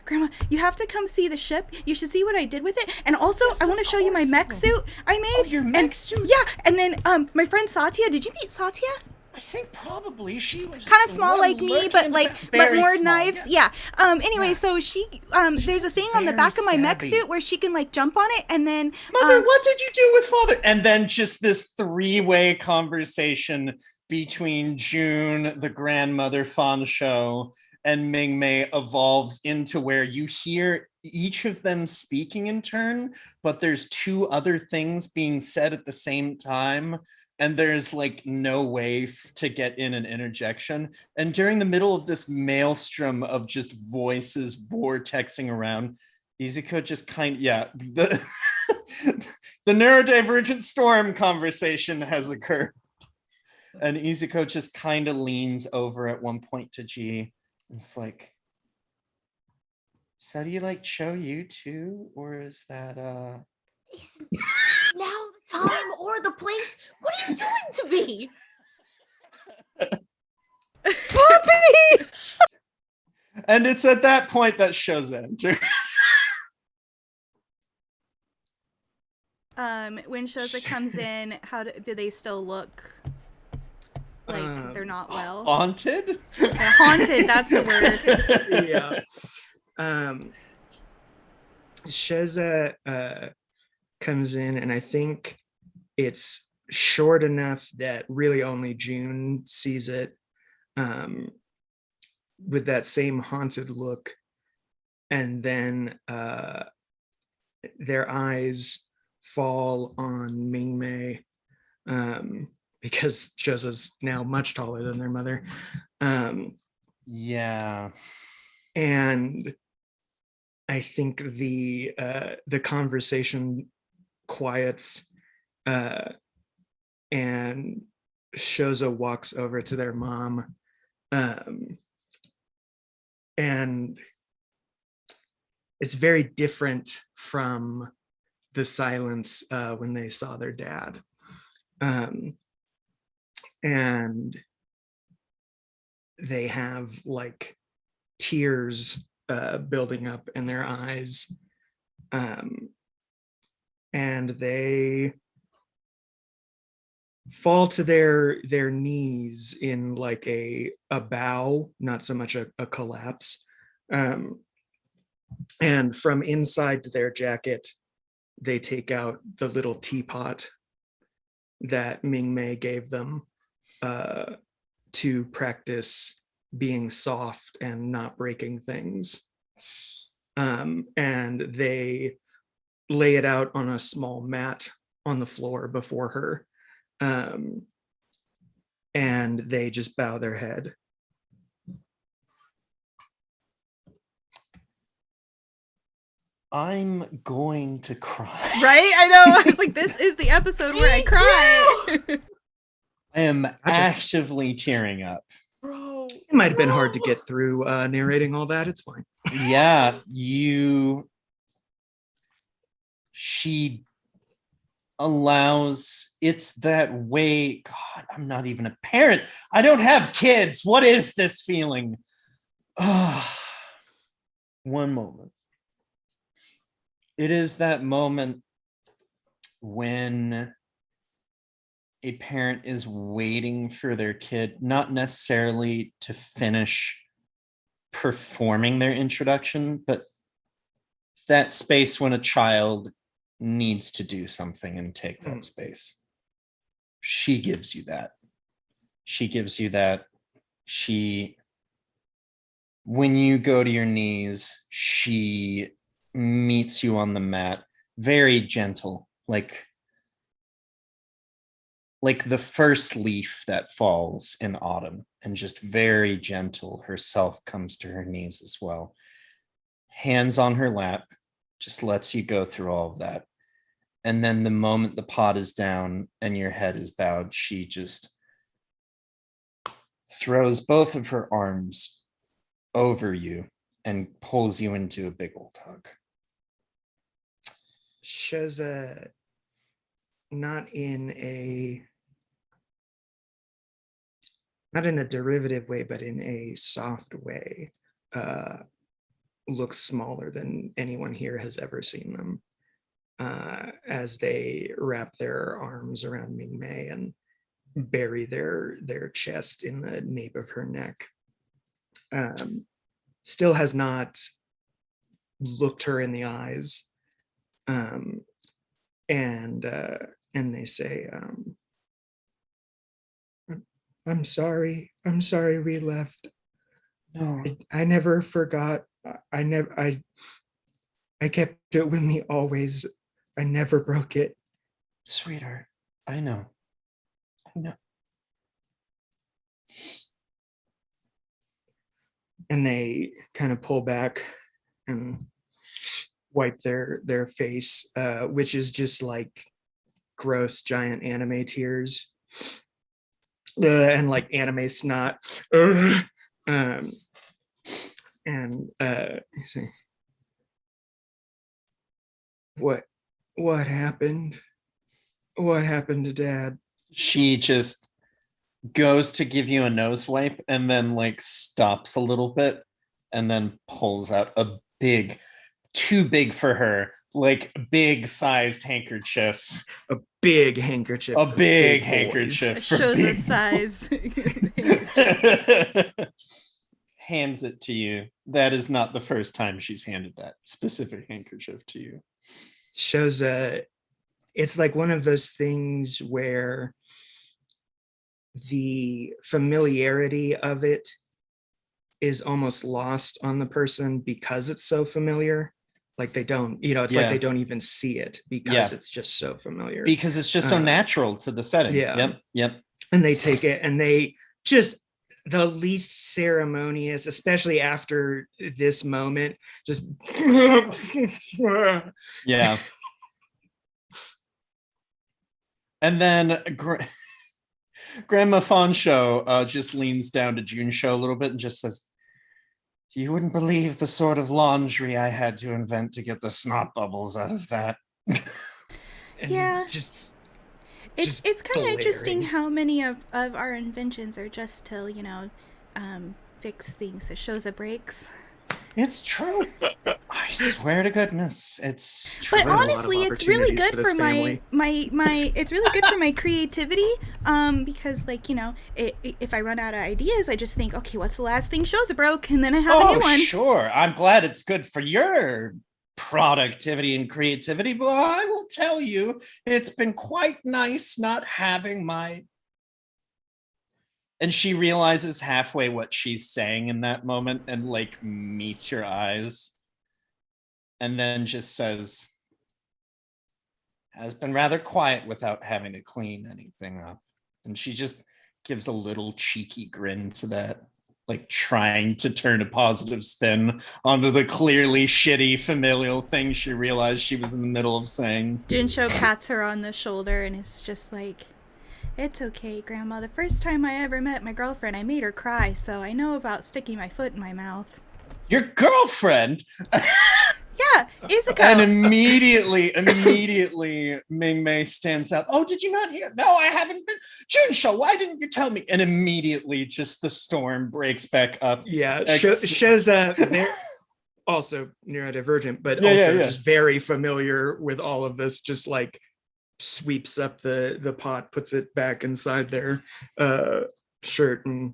Grandma, you have to come see the ship. You should see what I did with it. And also, Yes, I want to show you my mech suit I made. Oh, your mech suit? Yeah, and then my friend Satya, did you meet Satya? I think probably she was Kind of small like me, but more small, knives. yes. Yeah. Anyway, so she there's a thing on the back of my mech stabby. suit where she can like jump on it, and then Mother, what did you do with father? And then just this three-way conversation between June, the grandmother, Fansho, and Mingmei evolves into where you hear each of them speaking in turn, but there's two other things being said at the same time. And there's like no way to get in an interjection. And during the middle of this maelstrom of just voices vortexing around, Izuko just the neurodivergent storm conversation has occurred. And Izuko just kind of leans over at one point to G. It's like, so do you like Choyu too? Or is that Isn't now the time or the place? What are you doing to me? Puppy! And it's at that point that shows enters. When Shoza comes in, how do they still look like they're not well? Haunted? Yeah, haunted, that's the word. Yeah. Sheza comes in, and I think it's short enough that really only June sees it, with that same haunted look, and then their eyes fall on Mingmei, because Shoza's now much taller than their mother. Yeah. And I think the conversation quiets, and Shoza walks over to their mom, and it's very different from the silence when they saw their dad. and they have like tears building up in their eyes, and they fall to their knees in like a bow, not so much a collapse. And from inside their jacket, they take out the little teapot that Ming Mei gave them to practice being soft and not breaking things. And they lay it out on a small mat on the floor before her. And they just bow their head. I'm going to cry. Right? I know. I was like, this is the episode where I cry. I am actively tearing up. Bro. It might have been hard to get through narrating all that. It's fine. Yeah, she allows, it's that way. God, I'm not even a parent. I don't have kids. What is this feeling? One moment. It is that moment when a parent is waiting for their kid, not necessarily to finish performing their introduction, but that space when a child needs to do something and take that space. She gives you that. She gives you that. When you go to your knees, she meets you on the mat, very gentle, like the first leaf that falls in autumn, and just very gentle. Herself comes to her knees as well. Hands on her lap, just lets you go through all of that. And then the moment the pot is down and your head is bowed, she just throws both of her arms over you and pulls you into a big old hug. Shows not in a derivative way, but in a soft way, looks smaller than anyone here has ever seen them, as they wrap their arms around Ming Mei and bury their chest in the nape of her neck. Still has not looked her in the eyes, and they say, I'm sorry we left. No, I never forgot. I kept it with me always. I never broke it. sweetheart, I know. And they kind of pull back and wipe their face, which is just like gross giant anime tears, and like anime snot. And you say, what happened? What happened to Dad? She just goes to give you a nose wipe and then like stops a little bit and then pulls out a big, too big for her, like big sized handkerchief. A big handkerchief. A for big big handkerchief. It for shows the big size. Hands it to you. That is not the first time she's handed that specific handkerchief to you. Shows it's like one of those things where the familiarity of it is almost lost on the person because it's so familiar. Like they don't, it's like they don't even see it because it's just so familiar. Because it's just so natural to the setting. Yeah. Yep. And they take it and they just, the least ceremonious, especially after this moment, just yeah. And then Grandma Fansho just leans down to Junsho a little bit and just says, "You wouldn't believe the sort of laundry I had to invent to get the snot bubbles out of that." And Yeah. just It's kind of interesting glaring. how many of our inventions are just to, fix things. It shows it breaks. It's true. I swear to goodness, it's But Been a true. lot of honestly, it's really opportunities for good this for family. my it's really good for my creativity. Because like if I run out of ideas, I just think, okay, what's the last thing shows it broke, and then I have a new Oh, one. sure. I'm glad it's good for your productivity and creativity, but I will tell you, it's been quite nice not having my. And she realizes halfway what she's saying in that moment and like meets your eyes and then just says, has been rather quiet without having to clean anything up. And she just gives a little cheeky grin to that, like trying to turn a positive spin onto the clearly shitty familial thing she realized she was in the middle of saying. Junsho pats her on the shoulder and is just like, it's okay, Grandma. The first time I ever met my girlfriend, I made her cry, so I know about sticking my foot in my mouth. Your girlfriend? Yeah, Izuko. And immediately, Ming Mei stands up. Oh, did you not hear? No, I haven't been. Junsho, why didn't you tell me? And immediately, just the storm breaks back up. Yeah, Sheza, very also neurodivergent, but also just very familiar with all of this. Just like sweeps up the pot, puts it back inside their shirt, and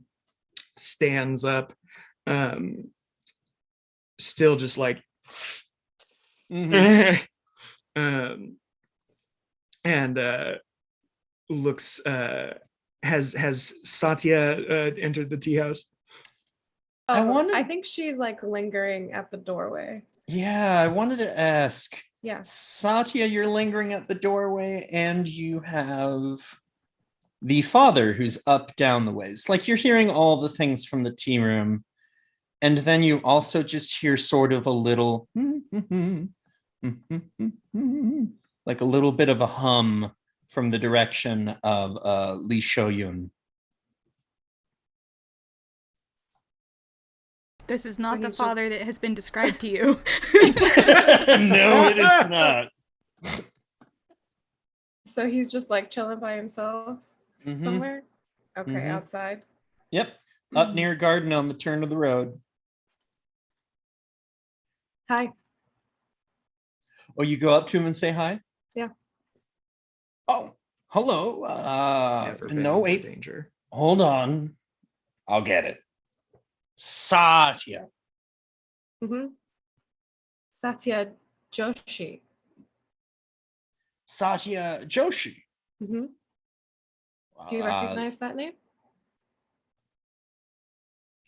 stands up. Still just like. Mhm. And looks has Satya entered the tea house? I Oh, wanted- I think she's like lingering at the doorway. Yeah, I wanted to ask. Yeah. Satya, you're lingering at the doorway, and you have the father who's up down the ways. Like you're hearing all the things from the tea room, and then you also just hear sort of a little like a little bit of a hum from the direction of Li Shoyun. This is not So the he's father that has been described to you. No, it is not. So he's just like chilling by himself somewhere? Okay, Mhm. outside. Yep, up near garden on the turn of the road. Hi. Oh, you go up to him and say hi? Yeah. Oh, hello. Never been No, in more wait. danger. Hold on. I'll get it. Satya. Mm-hmm. Satya Joshi. Satya Joshi. Mm-hmm. Do you recognize that name?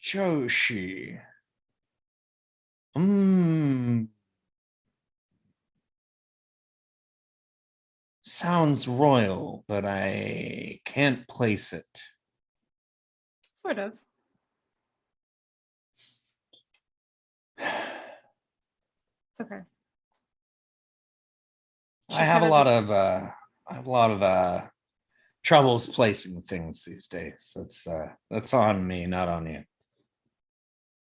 Joshi. Sounds royal, but I can't place it. Sort of. It's okay. I have a lot of troubles placing things these days. That's on me, not on you.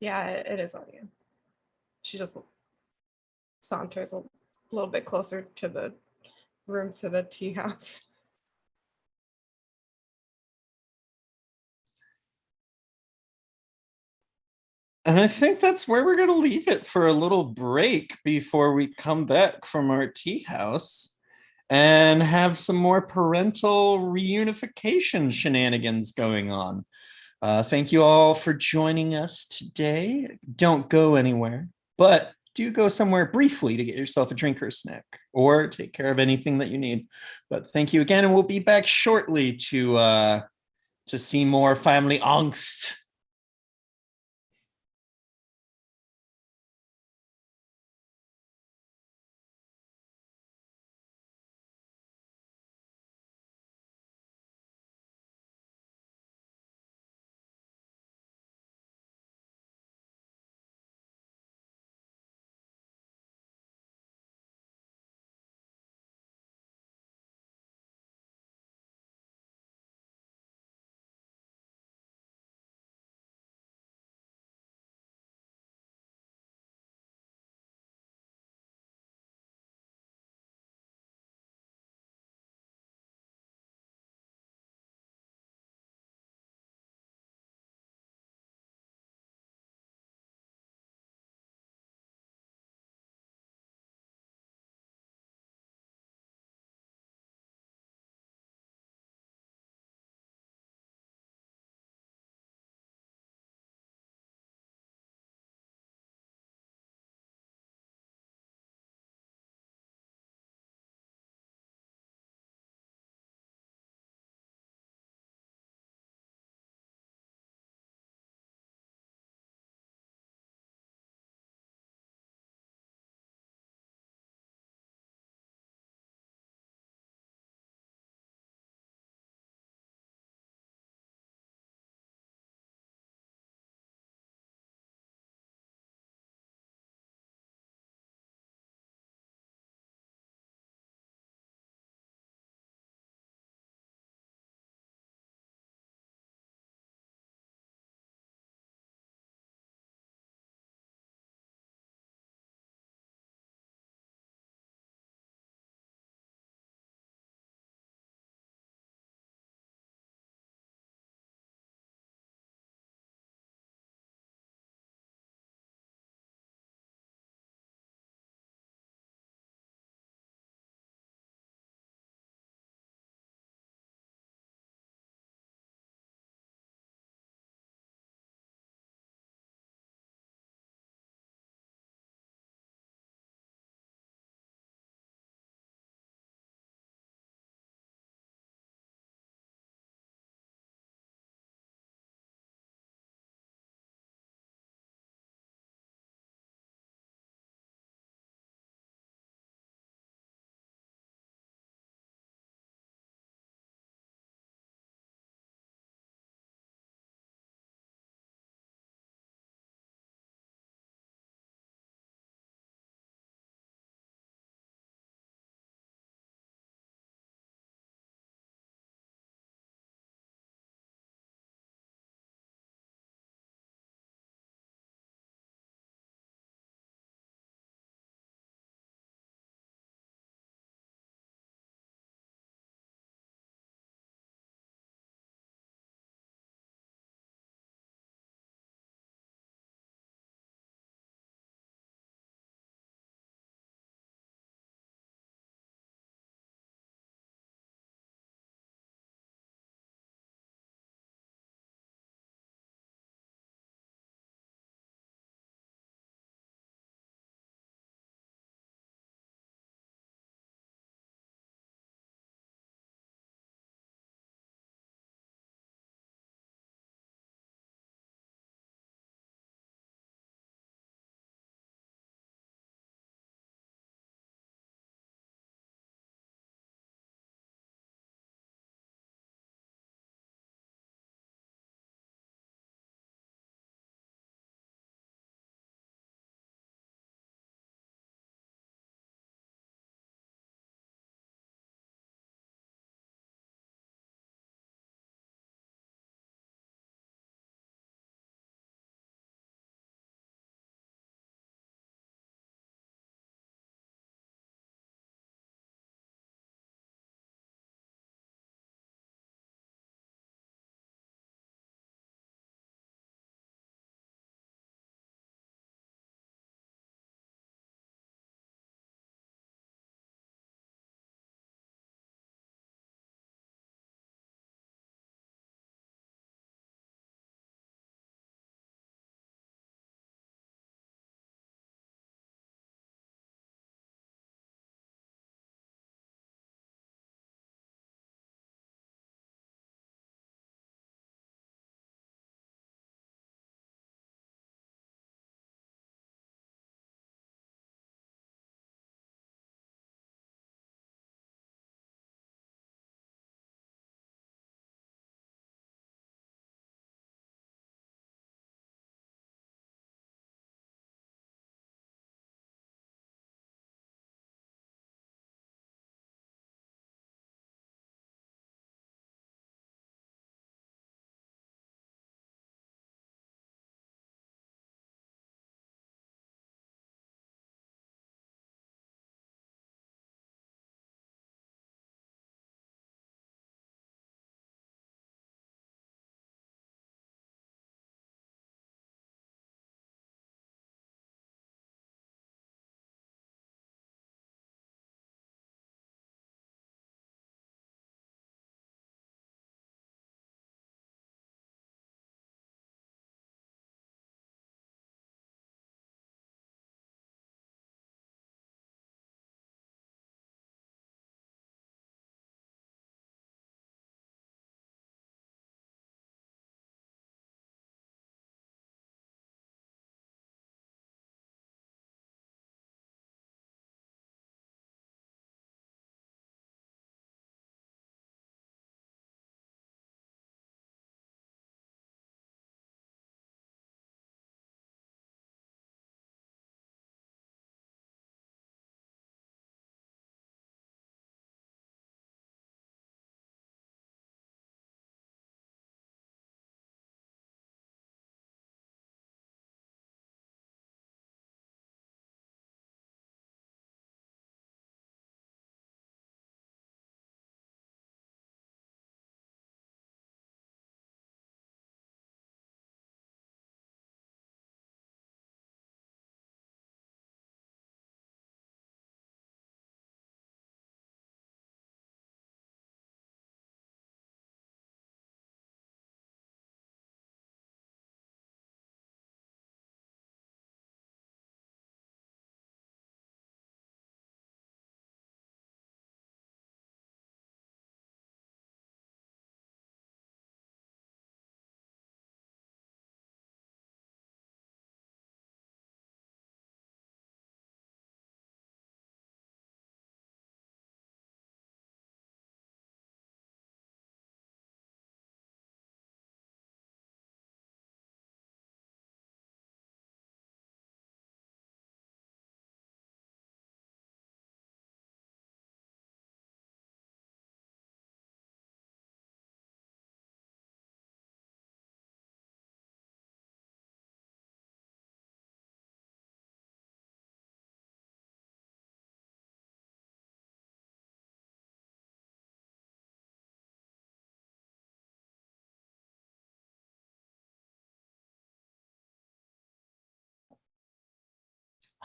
Yeah, it is on you. She just saunters a little bit closer to the room to the tea house. And I think that's where we're going to leave it for a little break before we come back from our tea house and have some more parental reunification shenanigans going on. Thank you all for joining us today. Don't go anywhere, but do go somewhere briefly to get yourself a drink or a snack or take care of anything that you need. But thank you again, and we'll be back shortly to see more family angst.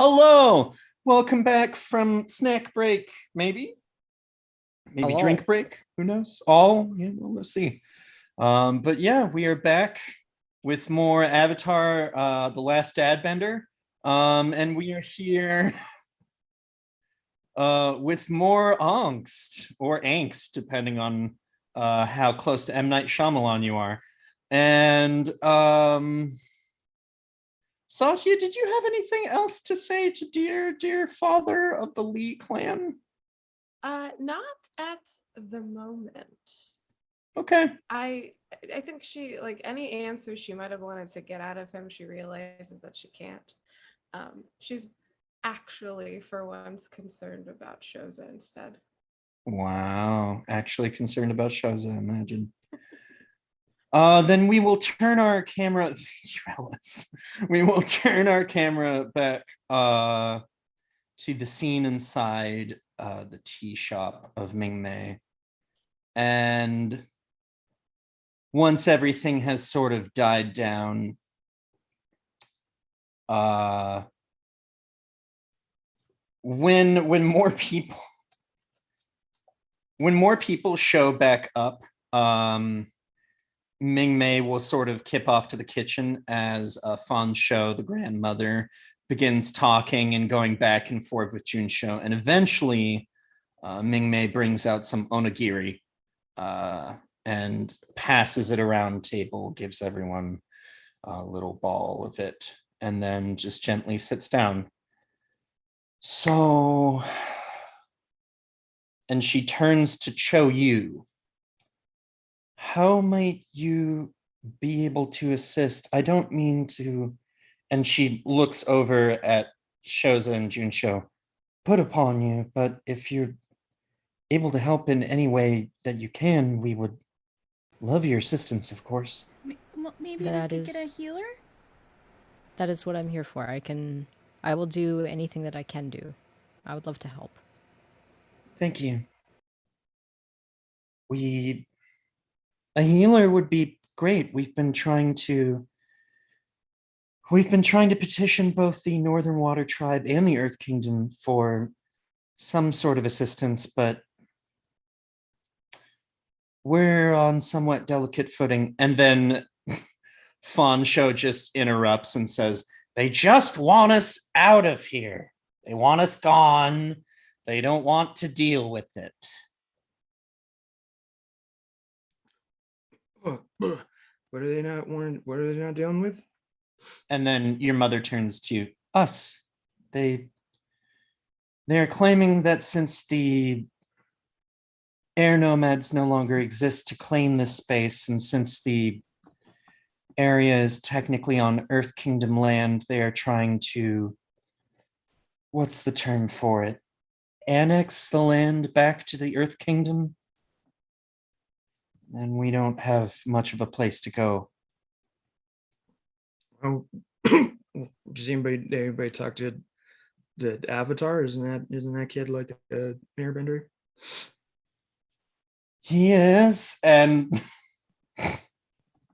Hello. Welcome back from snack break, maybe Hello. drink break. Who knows? All, yeah, we'll see. But yeah, we are back with more Avatar, The Last Airbender. And we are here with more angst or angst, depending on how close to M. Night Shyamalan you are. And Satya, did you have anything else to say to dear father of the Lee clan? Not at the moment. Okay. I think she, like, any answers she might have wanted to get out of him, she realizes that she can't. She's actually for once concerned about Shoza instead. Wow. Actually concerned about shows, I imagine. Then we will turn our camera. Thank you, Alice. We will turn our camera back to the scene inside the tea shop of Ming Mei. And once everything has sort of died down, when more people show back up, Ming Mei will sort of kip off to the kitchen as Fan Shou, the grandmother, begins talking and going back and forth with Junsho. And eventually, Ming Mei brings out some onigiri and passes it around table, gives everyone a little ball of it, and then just gently sits down. So, and she turns to Cho Yu. How might you be able to assist? I don't mean to. And she looks over at Shoza and Junsho. Put upon you, but if you're able to help in any way that you can, we would love your assistance, of course. Maybe That we could get a is- healer? That is what I'm here for. I will do anything that I can do. I would love to help. Thank you. A healer would be great. We've been trying to petition both the Northern Water Tribe and the Earth Kingdom for some sort of assistance, but we're on somewhat delicate footing. And then Fan Shou just interrupts and says, they just want us out of here. They want us gone. They don't want to deal with it. What are they not wanting? What are they not dealing with? And then your mother turns to us. They're claiming that since the air nomads no longer exist to claim this space, and since the area is technically on Earth Kingdom land, they are trying to, what's the term for it? Annex the land back to the Earth Kingdom. And we don't have much of a place to go. Oh, does anybody talk to the Avatar? Isn't that kid like a airbender? He is, and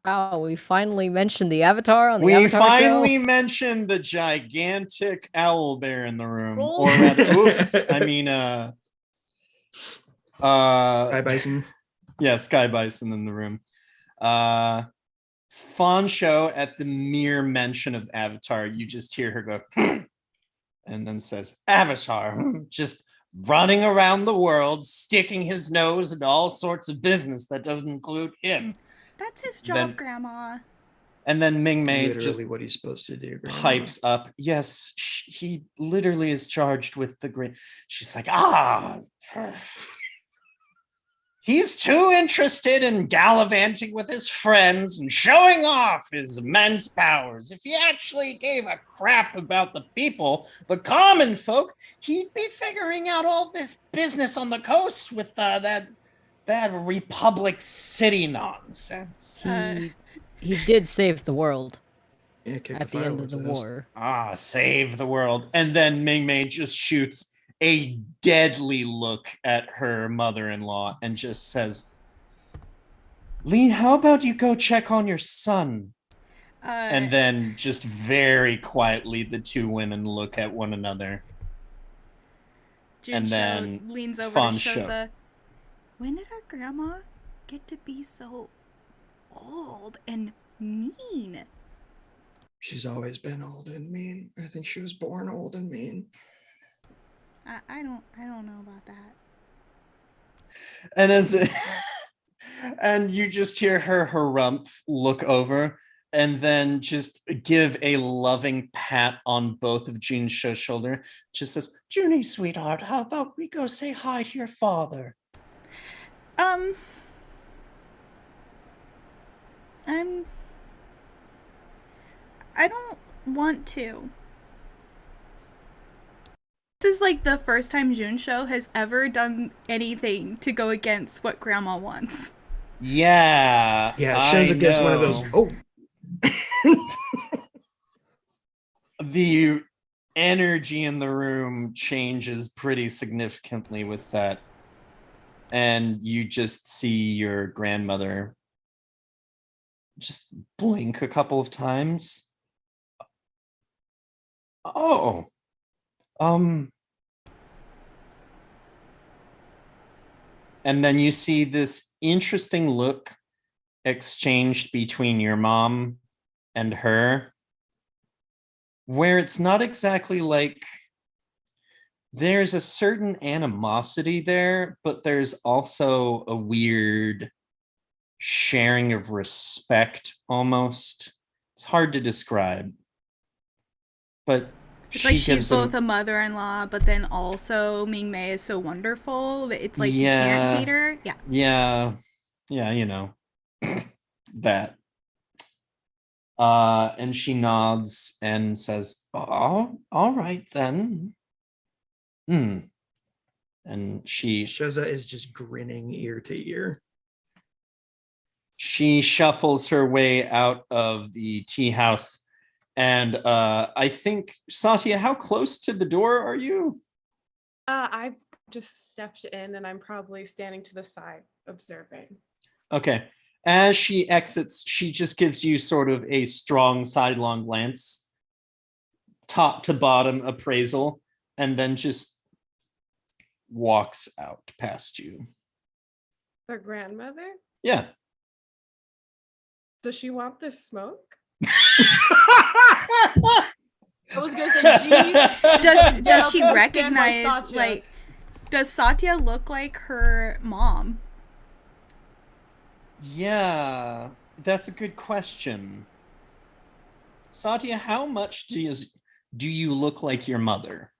Wow, we finally mentioned the Avatar on the we Avatar finally show. mentioned the gigantic owl bear in the room. Roll. Or rather, oops, I mean Hi, Bison. yeah, Sky Bison in the room. Fan Shou, at the mere mention of Avatar, you just hear her go, and then says, Avatar, just running around the world, sticking his nose into all sorts of business that doesn't include him. That's his job, Then- Grandma. And then Ming Mei Literally just what he's supposed to do. Grandma. pipes up. Yes, he literally is charged with the great. She's like, he's too interested in gallivanting with his friends and showing off his immense powers. If he actually gave a crap about the people, the common folk, he'd be figuring out all this business on the coast with that Republic City nonsense. He did save the world Yeah, kick at the end of fireworks the at us. war. Save the world. And then Ming Mei just shoots a deadly look at her mother-in-law and just says, Lee, how about you go check on your son? And then just very quietly, the two women look at one another. And Junsho then leans over to Fawn shook. Shoza. When did our grandma get to be so old and mean? She's always been old and mean. I think she was born old and mean. I don't know about that. And and you just hear her harumph look over and then just give a loving pat on both of Junsho's shoulder. Just says, Junie, sweetheart, how about we go say hi to your father? I don't want to. This is like the first time Junsho has ever done anything to go against what Grandma wants. Yeah. Yeah, Shoza gives one of those, oh. The energy in the room changes pretty significantly with that. And you just see your grandmother just blink a couple of times. Oh, and then you see this interesting look exchanged between your mom and her, where it's not exactly like there's a certain animosity there, but there's also a weird sharing of respect almost. It's hard to describe. But it's like she's both a mother-in-law, but then also Ming Mei is so wonderful that it's like you can't hate her. Yeah, you know. That. And she nods and says, oh, all right then. And Shoza is just grinning ear to ear. She shuffles her way out of the tea house. And I think, Satya, how close to the door are you? I've just stepped in and I'm probably standing to the side observing. Okay. As she exits, she just gives you sort of a strong sidelong glance, top to bottom appraisal, and then just walks out past you. Her grandmother? Yeah. Does she want this smoke? I was gonna say, geez. Does she recognize, like, does Satya look like her mom? Yeah, that's a good question. Satya, how much do you look like your mother?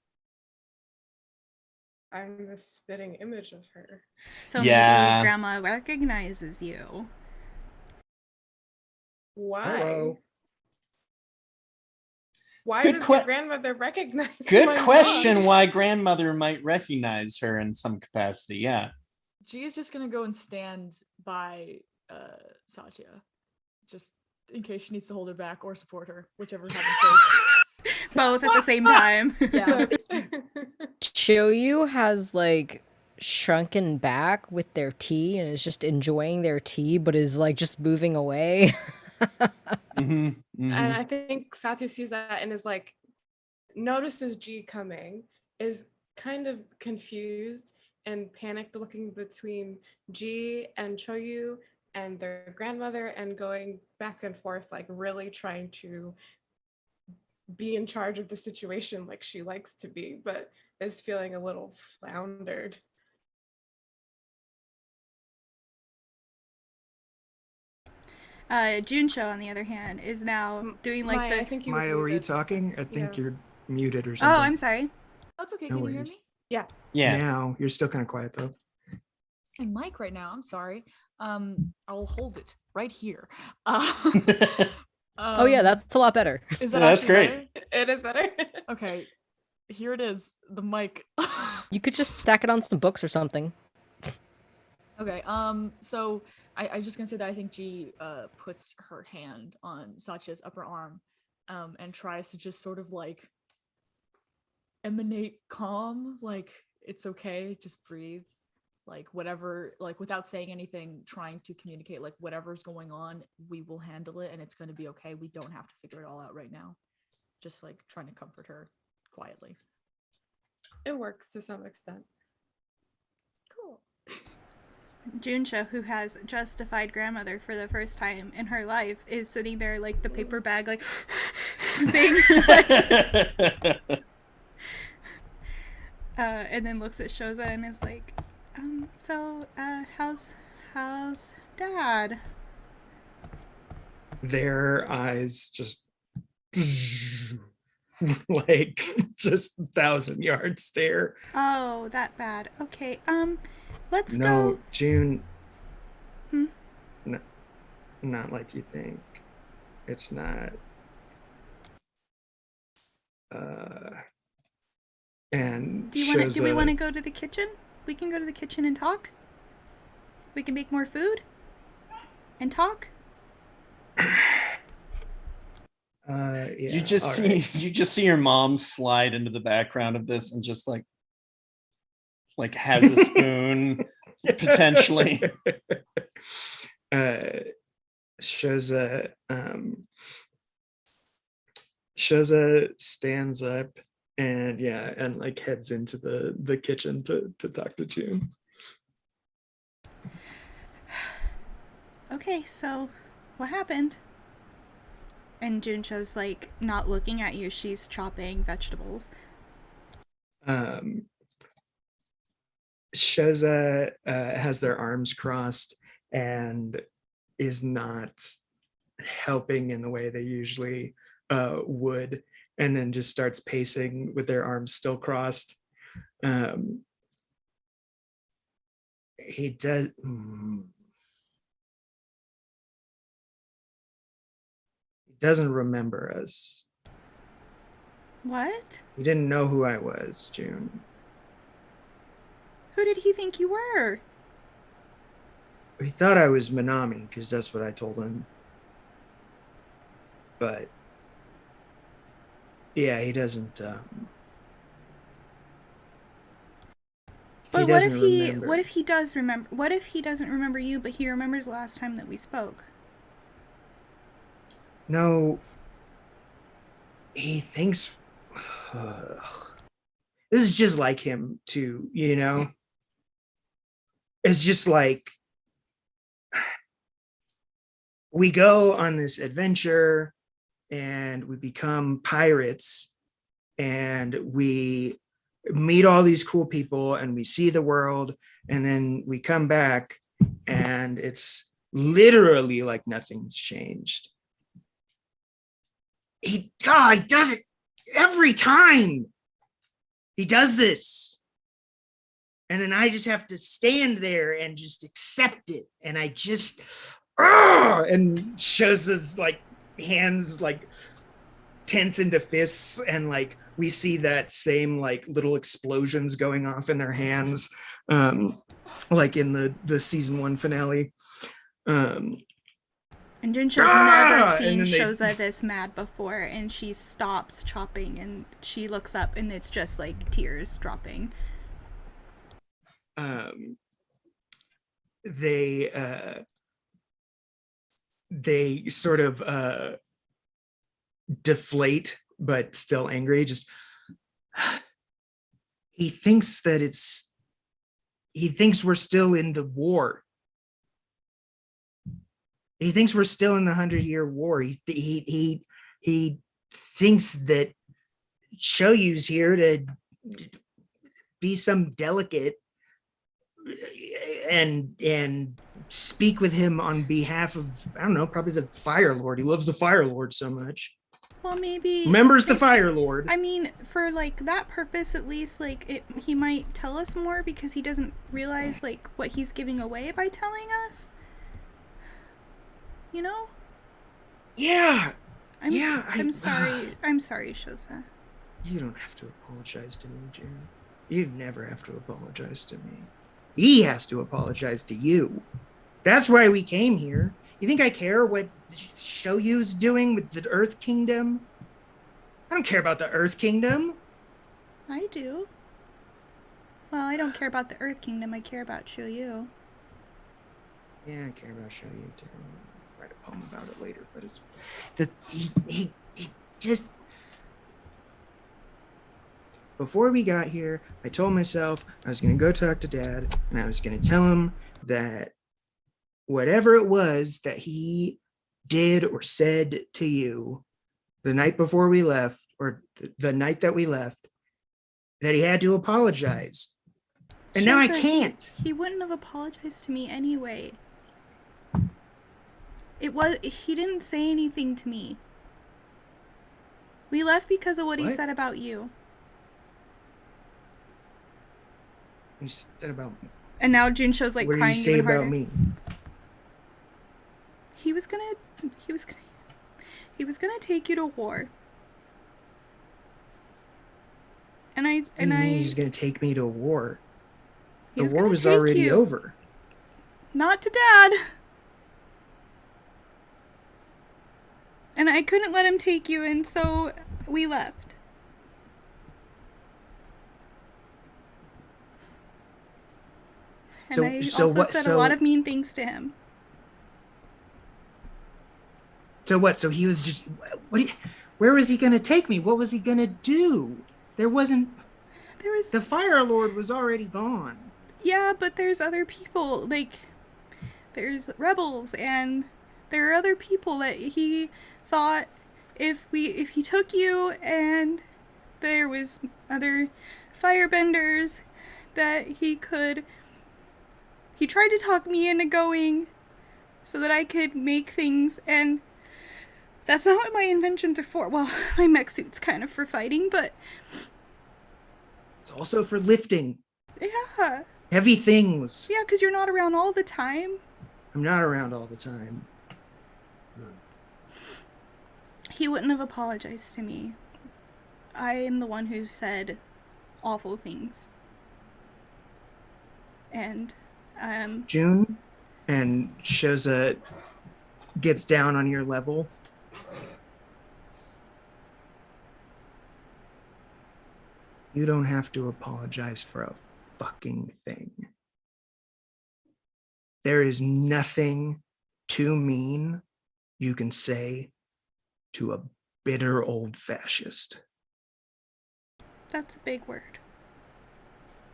I'm the spitting image of her. So maybe Grandma recognizes you. Why? Hello. Why does your grandmother recognize Good question mom? Why grandmother might recognize her in some capacity, yeah. G is just gonna go and stand by Satya, just in case she needs to hold her back or support her, whichever happens first. Both at the same time. Yeah. Shoyu has like shrunken back with their tea and is just enjoying their tea, but is like just moving away. And I think Satya sees that and is like, notices G coming, is kind of confused and panicked, looking between G and Choyu and their grandmother and going back and forth, like really trying to be in charge of the situation like she likes to be, but is feeling a little floundered. Junsho, on the other hand, is now doing like Maya, I think Maya, were you talking? I think you're muted or something. Oh, I'm sorry. That's okay. No Can worries. you hear me? Yeah. Yeah. Now you're still kind of quiet though. My mic right now. I'm sorry. I'll hold it right here. Oh yeah, that's a lot better. Is that that's great? Better? It is better. Okay, here it is. The mic. You could just stack it on some books or something. Okay. So I just gonna say that I think G puts her hand on Satya's upper arm, and tries to just sort of like emanate calm, like it's okay, just breathe. like whatever, like without saying anything, trying to communicate like whatever's going on, we will handle it and it's going to be okay. We don't have to figure it all out right now. Just like trying to comfort her quietly. It works to some extent. Cool. Junsha, who has justified grandmother for the first time in her life, is sitting there like the paper bag, like thing, and then looks at Shoza and is like, how's Dad? Their eyes just like just 1,000-yard stare. Oh, that bad. Okay, let's No, go. June. Hmm? No, not like you think. It's not. And Do we want to go to the kitchen? We can go to the kitchen and talk. We can make more food and talk. Yeah, you just all see right. you just see your mom slide into the background of this and just like has a spoon potentially. Shoza stands up and like heads into the kitchen to talk to June. Okay, so what happened? And Junsha's like not looking at you, she's chopping vegetables. Shoza has their arms crossed and is not helping in the way they usually would, and then just starts pacing with their arms still crossed. He does. He doesn't remember us. What? He didn't know who I was, June. Who did he think you were? He thought I was Minami because that's what I told him. But yeah, he doesn't. But what if he does remember? What if he doesn't remember you, but he remembers the last time that we spoke? No, he thinks this is just like him too, you know? It's just like we go on this adventure and we become pirates and we meet all these cool people and we see the world, and then we come back and it's literally like nothing's changed. He does it every time. He does this. And then I just have to stand there and just accept it. And I just, and shows his like hands like tense into fists, and like we see that same like little explosions going off in their hands, like in the season 1 finale. And Junsha's never seen and then Shoza this mad before, and she stops chopping and she looks up and it's just like tears dropping. They sort of deflate, but still angry. Just he thinks we're still in the war. He thinks we're still in the 100-Year War. He thinks that Shoyu's here to be some delicate and speak with him on behalf of, I don't know, probably the Fire Lord. He loves the Fire Lord so much. Well, maybe remembers the Fire Lord. I mean, for like that purpose, at least, like he might tell us more because he doesn't realize like what he's giving away by telling us. You know? Yeah. I'm sorry. I'm sorry, Shoza. You don't have to apologize to me, June. You never have to apologize to me. He has to apologize to you. That's why we came here. You think I care what Shoyu's doing with the Earth Kingdom? I don't care about the Earth Kingdom. I do. Well, I don't care about the Earth Kingdom. I care about Shiryu. Yeah, I care about Shiryu too. I'll write a poem about it later, but it's the he just before we got here, I told myself I was gonna go talk to Dad and I was gonna tell him that whatever it was that he did or said to you the night before we left, or the night that we left, that he had to apologize. And now I Sure, can't. He wouldn't have apologized to me anyway. He didn't say anything to me. We left because of what he What? said about you. You said about me. And now Junsho's like What did you crying say even about harder. me? He was gonna take you to war. And What do you mean he's gonna take me to a war? He The was war gonna was take already you. over. Not to Dad. And I couldn't let him take you, and so we left. And I also said a lot of mean things to him. So what? So he was just where was he gonna take me? What was he gonna do? There was the Fire Lord was already gone. Yeah, but there's other people, like there's rebels, and there are other people that he thought if he took you, and there was other firebenders that he tried to talk me into going so that I could make things, and that's not what my inventions are for. Well, my mech suit's kind of for fighting, but it's also for lifting. Yeah. Heavy things. Yeah, because you're not around all the time. I'm not around all the time. He wouldn't have apologized to me. I am the one who said awful things. And, June, and Shoza gets down on your level. You don't have to apologize for a fucking thing. There is nothing too mean you can say to a bitter old fascist. That's a big word.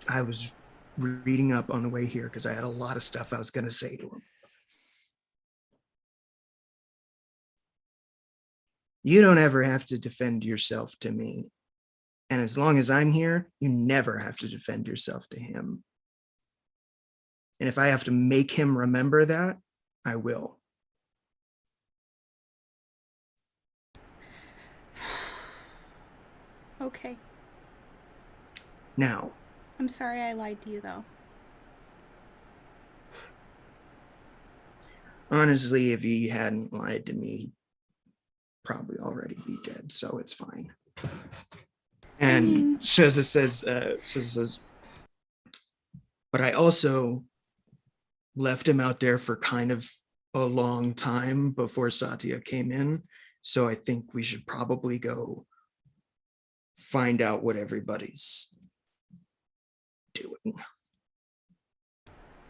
I was reading up on the way here because I had a lot of stuff I was going to say to him. You don't ever have to defend yourself to me. And as long as I'm here, you never have to defend yourself to him. And if I have to make him remember that, I will. Okay. Now. I'm sorry I lied to you, though. Honestly, if he hadn't lied to me, he'd probably already be dead, so it's fine. And Shoza says, but I also left him out there for kind of a long time before Satya came in. So I think we should probably go find out what everybody's doing.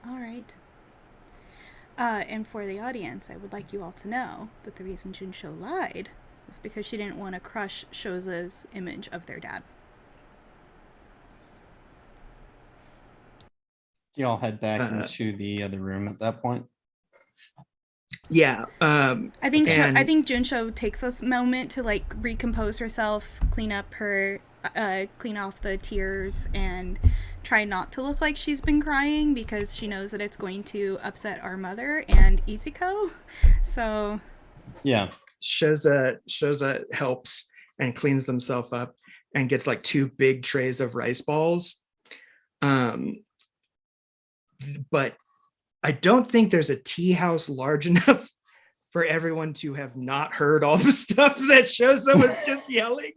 All right. And for the audience, I would like you all to know that the reason Junsho lied was because she didn't want to crush Shoza's image of their dad. You all head back into the other room at that point. Yeah. I think Junsho takes this moment to like recompose herself, clean off the tears, and try not to look like she's been crying because she knows that it's going to upset our mother and Isiko. So yeah, Shoza helps and cleans themselves up and gets like 2 big trays of rice balls. But I don't think there's a tea house large enough for everyone to have not heard all the stuff that Shoza was just yelling.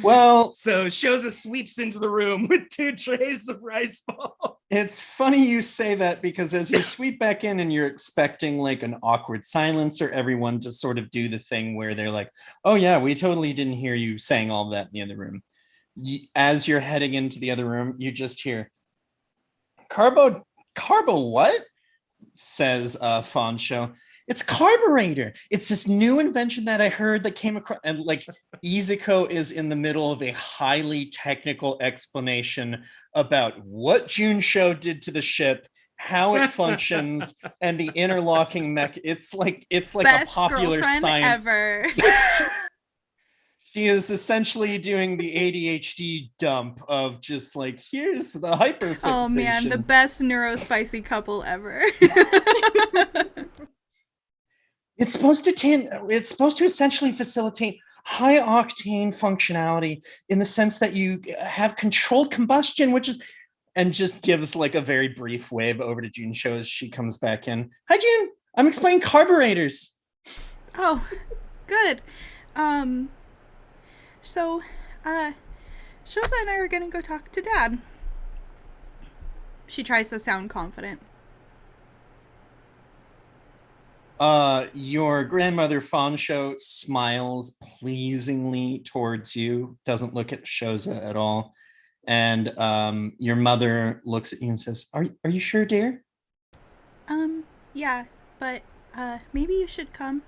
Well, so Shoza sweeps into the room with 2 trays of rice balls. It's funny you say that because as you sweep back in and you're expecting like an awkward silence or everyone to sort of do the thing where they're like, oh yeah, we totally didn't hear you saying all that in the other room. As you're heading into the other room, you just hear, Carbo what? Says Fansho. It's carburetor. It's this new invention that I heard that came across, and like Izuko is in the middle of a highly technical explanation about what Junsho did to the ship, how it functions, and the interlocking mech. It's like Best a popular girlfriend science. ever. She is essentially doing the ADHD dump of just like, here's the hyperfixation. Oh man, the best neurospicy couple ever. It's supposed to essentially facilitate high octane functionality in the sense that you have controlled combustion, which is, and just gives like a very brief wave over to Junsho as she comes back in. Hi, June. I'm explaining carburetors. Oh, good. So, Shosa and I are gonna go talk to Dad. She tries to sound confident. Your grandmother Fansho smiles pleasingly towards you, doesn't look at Shosa at all. And your mother looks at you and says, Are you sure, dear? Yeah, but maybe you should come.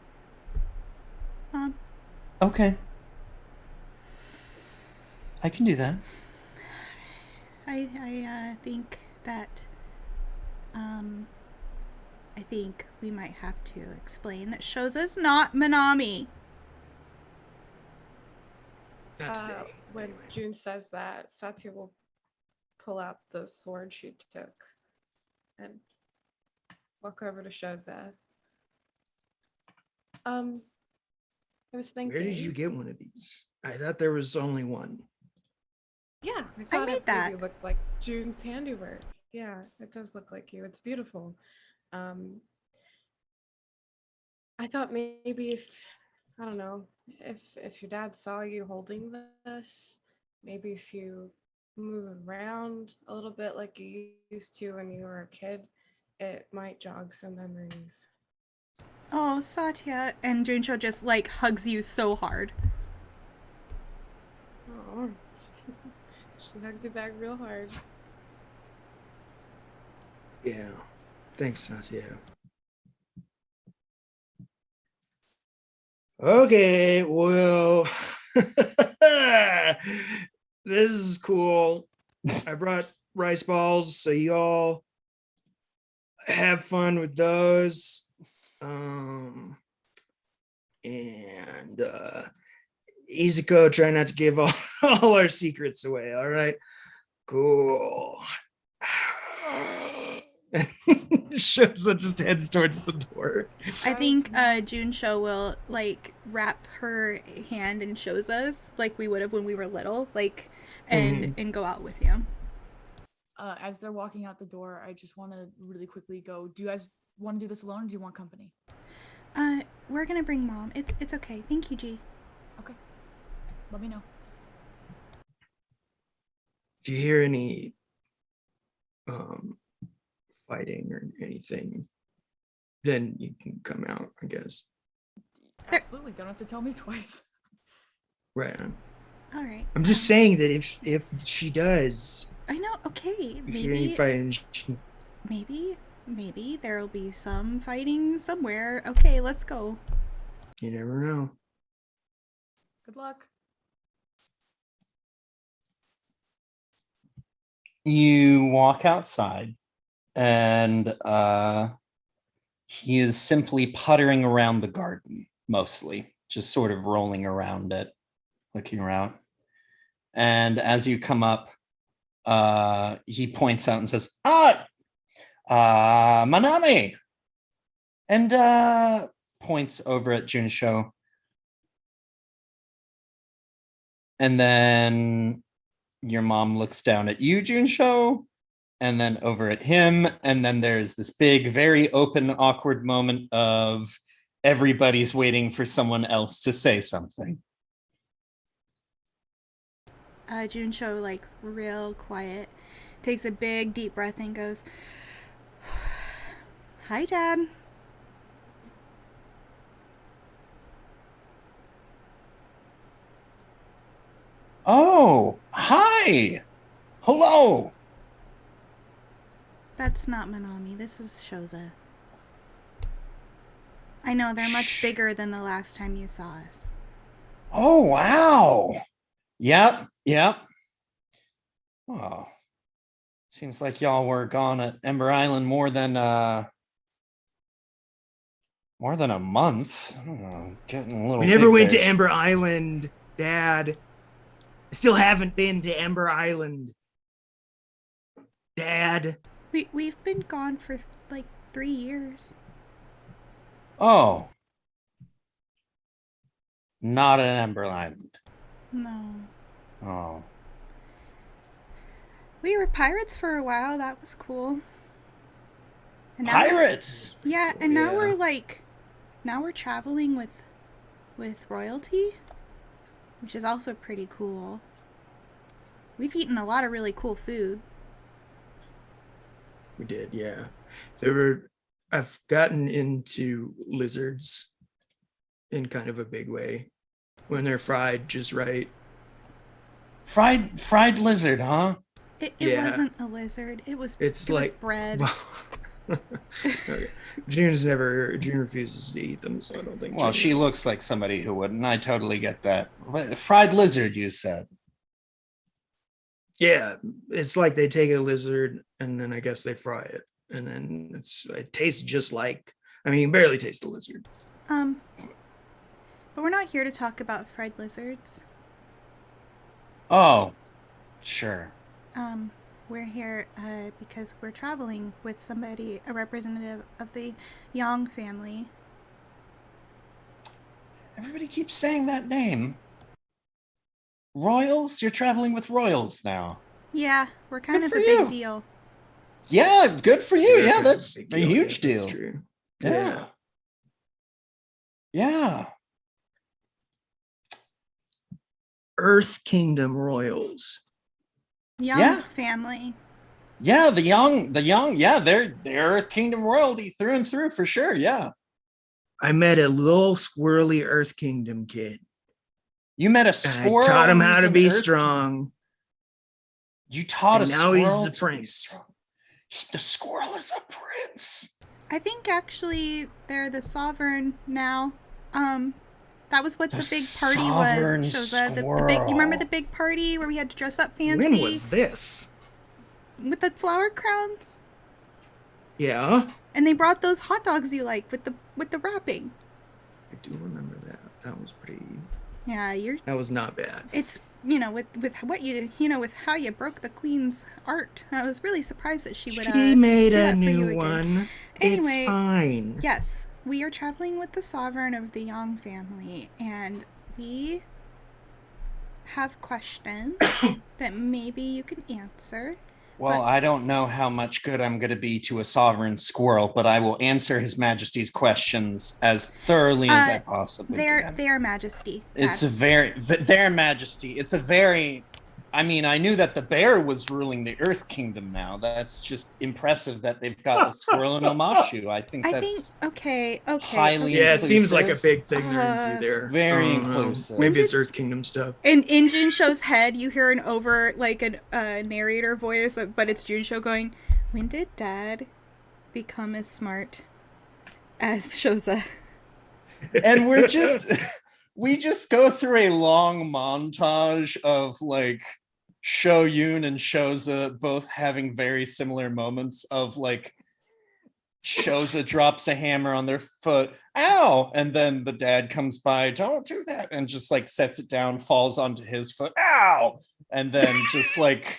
Okay. I can do that. I think that I think we might have to explain that Shosa's not Manami. Not today. When anyway. June says that, Satya will pull out the sword she took and walk over to Shoza. I was thinking. Where did you get one of these? I thought there was only one. Yeah, I thought made it that. maybe looked like June's handiwork. Yeah, it does look like you. It's beautiful. I thought maybe if I don't know if your dad saw you holding this, maybe if you move around a little bit like you used to when you were a kid, it might jog some memories. Oh, Satya. And Junsho just like hugs you so hard. Oh, she hugs you back real hard. Yeah. Thanks, Satya. Okay, well, this is cool. I brought rice balls, so y'all have fun with those. And Izuko, try not to give all our secrets away. All right, cool. Shosa just heads towards the door. I think Junsho will like wrap her hand in Shosa's like we would have when we were little, like and go out with you. As they're walking out the door, I just want to really quickly go. Do you guys want to do this alone, or do you want company? We're gonna bring Mom. It's okay. Thank you, G. Okay, let me know. If you hear any fighting or anything, then you can come out, I guess. Absolutely, don't have to tell me twice. Right on. All right. I'm just saying that if she does I know. Okay. hear any Maybe. fighting, Maybe there'll be some fighting somewhere. Okay, let's go. you never know. Good luck. You walk outside, and he is simply puttering around the garden, mostly, just sort of rolling around it, looking around. And as you come up, he points out and says, Manami! And points over at Junsho. And then your mom looks down at you, Junsho, and then over at him. And then there's this big, very open, awkward moment of everybody's waiting for someone else to say something. Junsho, like, real quiet, takes a big, deep breath and goes, Hi, Dad. Oh, hi! Hello! That's not Manami. This is Shoza. I know, they're much bigger than the last time you saw us. Oh, wow. Yep. Oh, seems like y'all were gone at Ember Island more than a month. I don't know, getting a little. We never big went to there. Ember Island, Dad. I still haven't been to Ember Island. Dad. We've been gone for like 3 years. Oh, not at Ember Island. No. Oh, We were pirates for a while. That was cool. And now pirates. Yeah, and now Yeah. now we're traveling with royalty, which is also pretty cool. We've eaten a lot of really cool food. We did, yeah. I've gotten into lizards in kind of a big way when they're fried just right. Fried lizard, huh? It Yeah. wasn't a lizard. It was bread. Okay. June refuses to eat them, so I don't think. Well, she looks like somebody who wouldn't. I totally get that. Fried lizard, you said. Yeah, it's like they take a lizard and then I guess they fry it, and then it tastes just like. I mean, you can barely taste the lizard. But we're not here to talk about fried lizards. Oh, sure. We're here because we're traveling with somebody, a representative of the Yang family. Everybody keeps saying that name. Royals? You're traveling with royals now. Yeah, we're kind Good of for a you. big deal. Yeah, good for you. Yeah, that's Big a deal. huge Yeah, that's deal. true. Yeah. Yeah. Earth Kingdom royals. Yang Yeah. family. Yeah, the young, yeah, they're Kingdom royalty through and through for sure. Yeah. I met a little squirrely Earth Kingdom kid. You met a And squirrel. I taught him how who's to an be Earth- strong. You taught And a now squirrel. he's the to be prince. strong. The squirrel is a prince. I think actually they're the sovereign now. That was what the big party sovereign was. Shoza, the big. You remember the big party where we had to dress up fancy? When was this? With the flower crowns? Yeah, And they brought those hot dogs you like with the wrapping. I do remember that. That was pretty. Yeah, That was not bad. it's with what with how you broke the queen's art. I was really surprised that she would She made do a that for you new again. one. Anyway, It's fine. Yes, we are traveling with the sovereign of the Yang family, and we have questions that maybe you can answer. Well, I don't know how much good I'm going to be to a sovereign squirrel, but I will answer His Majesty's questions as thoroughly as I possibly can. Their Majesty. It's a their Majesty. It's a very. I mean, I knew that the bear was ruling the Earth Kingdom now. That's just impressive that they've got the squirrel in Omashu. I think that's okay. highly Yeah, it seems like a inclusive. big thing they're into there. Very I don't know. inclusive. Maybe it's Earth Kingdom stuff. In Junsho's head, you hear an narrator voice, but it's Junsho going, "When did Dad become as smart as Shoza?" And we just go through a long montage of like Shoyun and Shoza both having very similar moments of like Shoza drops a hammer on their foot, ow, and then the dad comes by, don't do that, and just like sets it down, falls onto his foot, ow, and then just like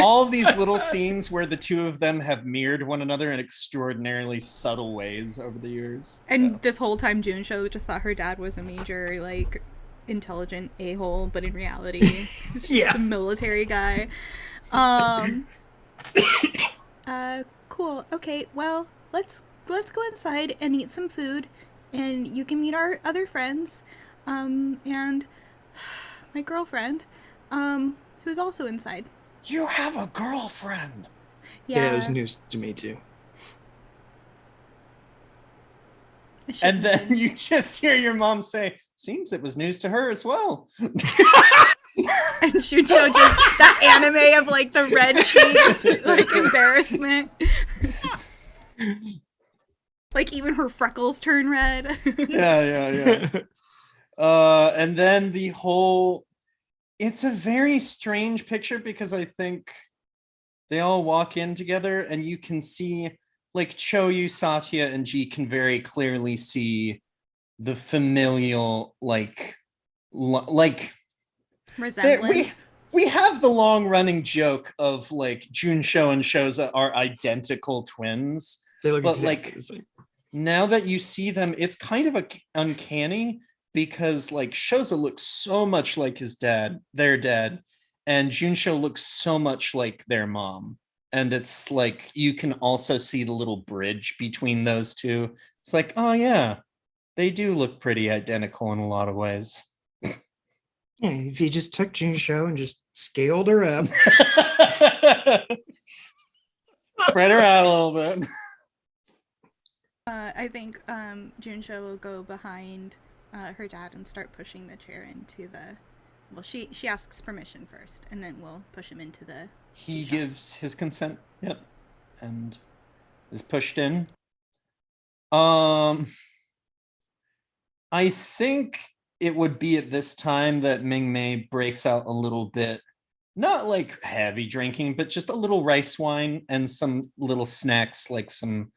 all of these little scenes where the two of them have mirrored one another in extraordinarily subtle ways over the years. And this whole time, Junsho just thought her dad was a major, like, intelligent a-hole, but in reality, he's just a military guy. Cool. Okay, well, let's go inside and eat some food, and you can meet our other friends, and my girlfriend, who's also inside. You have a girlfriend. Yeah, it was news to me too. And then you just hear your mom say, seems it was news to her as well. And Juncho just that anime of like the red cheeks, like embarrassment. Like even her freckles turn red. Yeah. And then it's a very strange picture because I think they all walk in together and you can see like Choyu, Satya, and Ji can very clearly see the familial Resemblance. we have the long running joke of like Junsho and Shoza are identical twins. They look But, exactly like, the same. now that you see them, it's kind of uncanny because like Shoza looks so much like their dad, and Junsho looks so much like their mom. And it's like you can also see the little bridge between those two. It's like, oh yeah, they do look pretty identical in a lot of ways. Yeah, if you just took Junsho and just scaled her up. Spread her out a little bit. I think Junsho will go behind her dad and start pushing the chair into the. Well, she asks permission first, and then we'll push him into the. He gives his consent. Yep, and is pushed in. I think it would be at this time that Ming Mei breaks out a little bit, not like heavy drinking, but just a little rice wine and some little snacks like some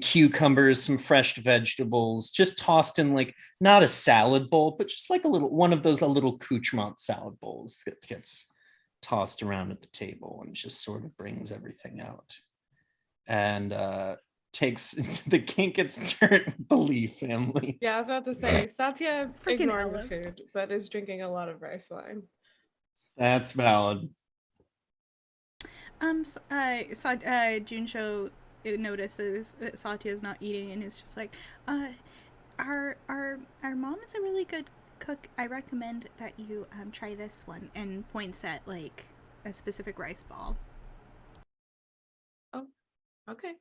cucumbers, some fresh vegetables, just tossed in like not a salad bowl, but just like a little accoutrement salad bowls that gets tossed around at the table and just sort of brings everything out. And takes the kink gets turned with the Lee family. Yeah, I was about to say Satya Freaking ignored the Ellis. food, but is drinking a lot of rice wine. That's valid. Junsho notices that Satya is not eating and is just like, our mom is a really good cook. I recommend that you try this one, and points at like a specific rice ball. Oh, okay.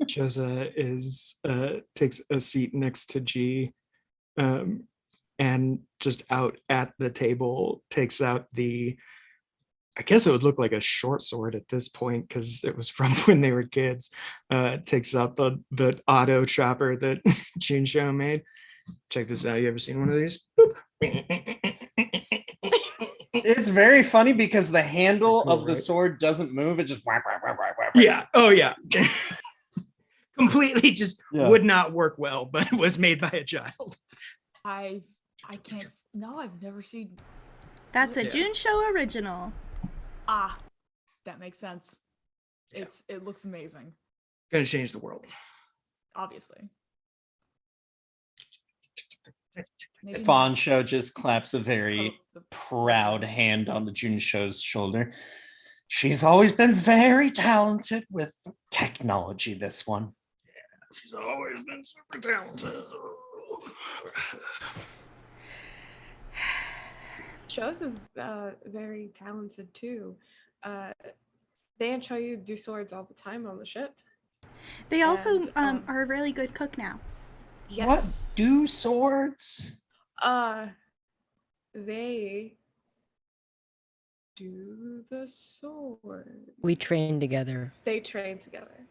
Shoza takes a seat next to G, and just out at the table takes out I guess it would look like a short sword at this point because it was from when they were kids. Takes out the auto chopper that Junsho made. Check this out. You ever seen one of these? It's very funny because the handle Cool, of the right? sword doesn't move. It just whack, whack, whack, whack, whack. Yeah. Oh yeah. Completely just Yeah. would not work well, but was made by a child. I can't. No, I've never seen. That's a Yeah. Junsho original. Ah, that makes sense. It looks amazing. Gonna change the world. Obviously. Maybe Fawn not. Show just claps a very The- proud hand on the Junshow's shoulder. She's always been very talented with technology, this one. She's always been super talented. Shows is very talented too. They and Choyu do swords all the time on the ship. They also And, are a really good cook now. What do swords? They do the sword. We train together. They train together.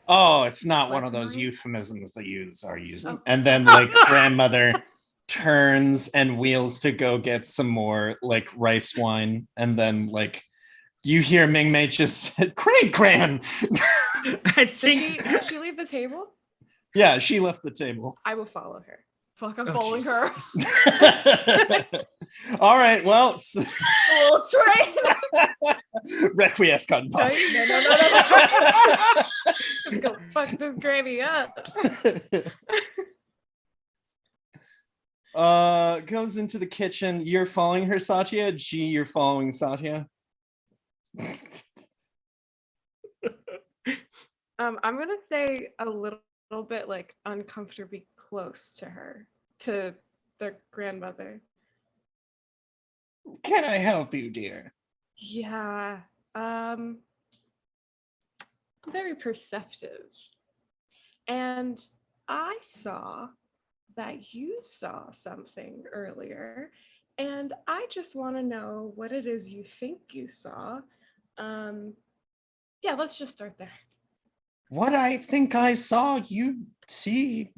Oh, it's not one of Weaponry? those euphemisms the youths are using. Oh. And then like grandmother turns and wheels to go get some more like rice wine. And then like you hear Ming Mei just said, Craig Gran. I think Did she leave the table? Yeah, she left the table. I will follow her. Fuck, I'm Oh, following Jesus. her. All right, well, Little train. Requiescat. Let's go fuck this gravy up. Goes into the kitchen. You're following her, Satya. G, you're following Satya. I'm gonna stay a little bit like uncomfortably close to her, to their grandmother. Can I help you, dear? Yeah. Very perceptive. And I saw that you saw something earlier, and I just want to know what it is you think you saw. Yeah, let's just start there. What I think I saw, you see.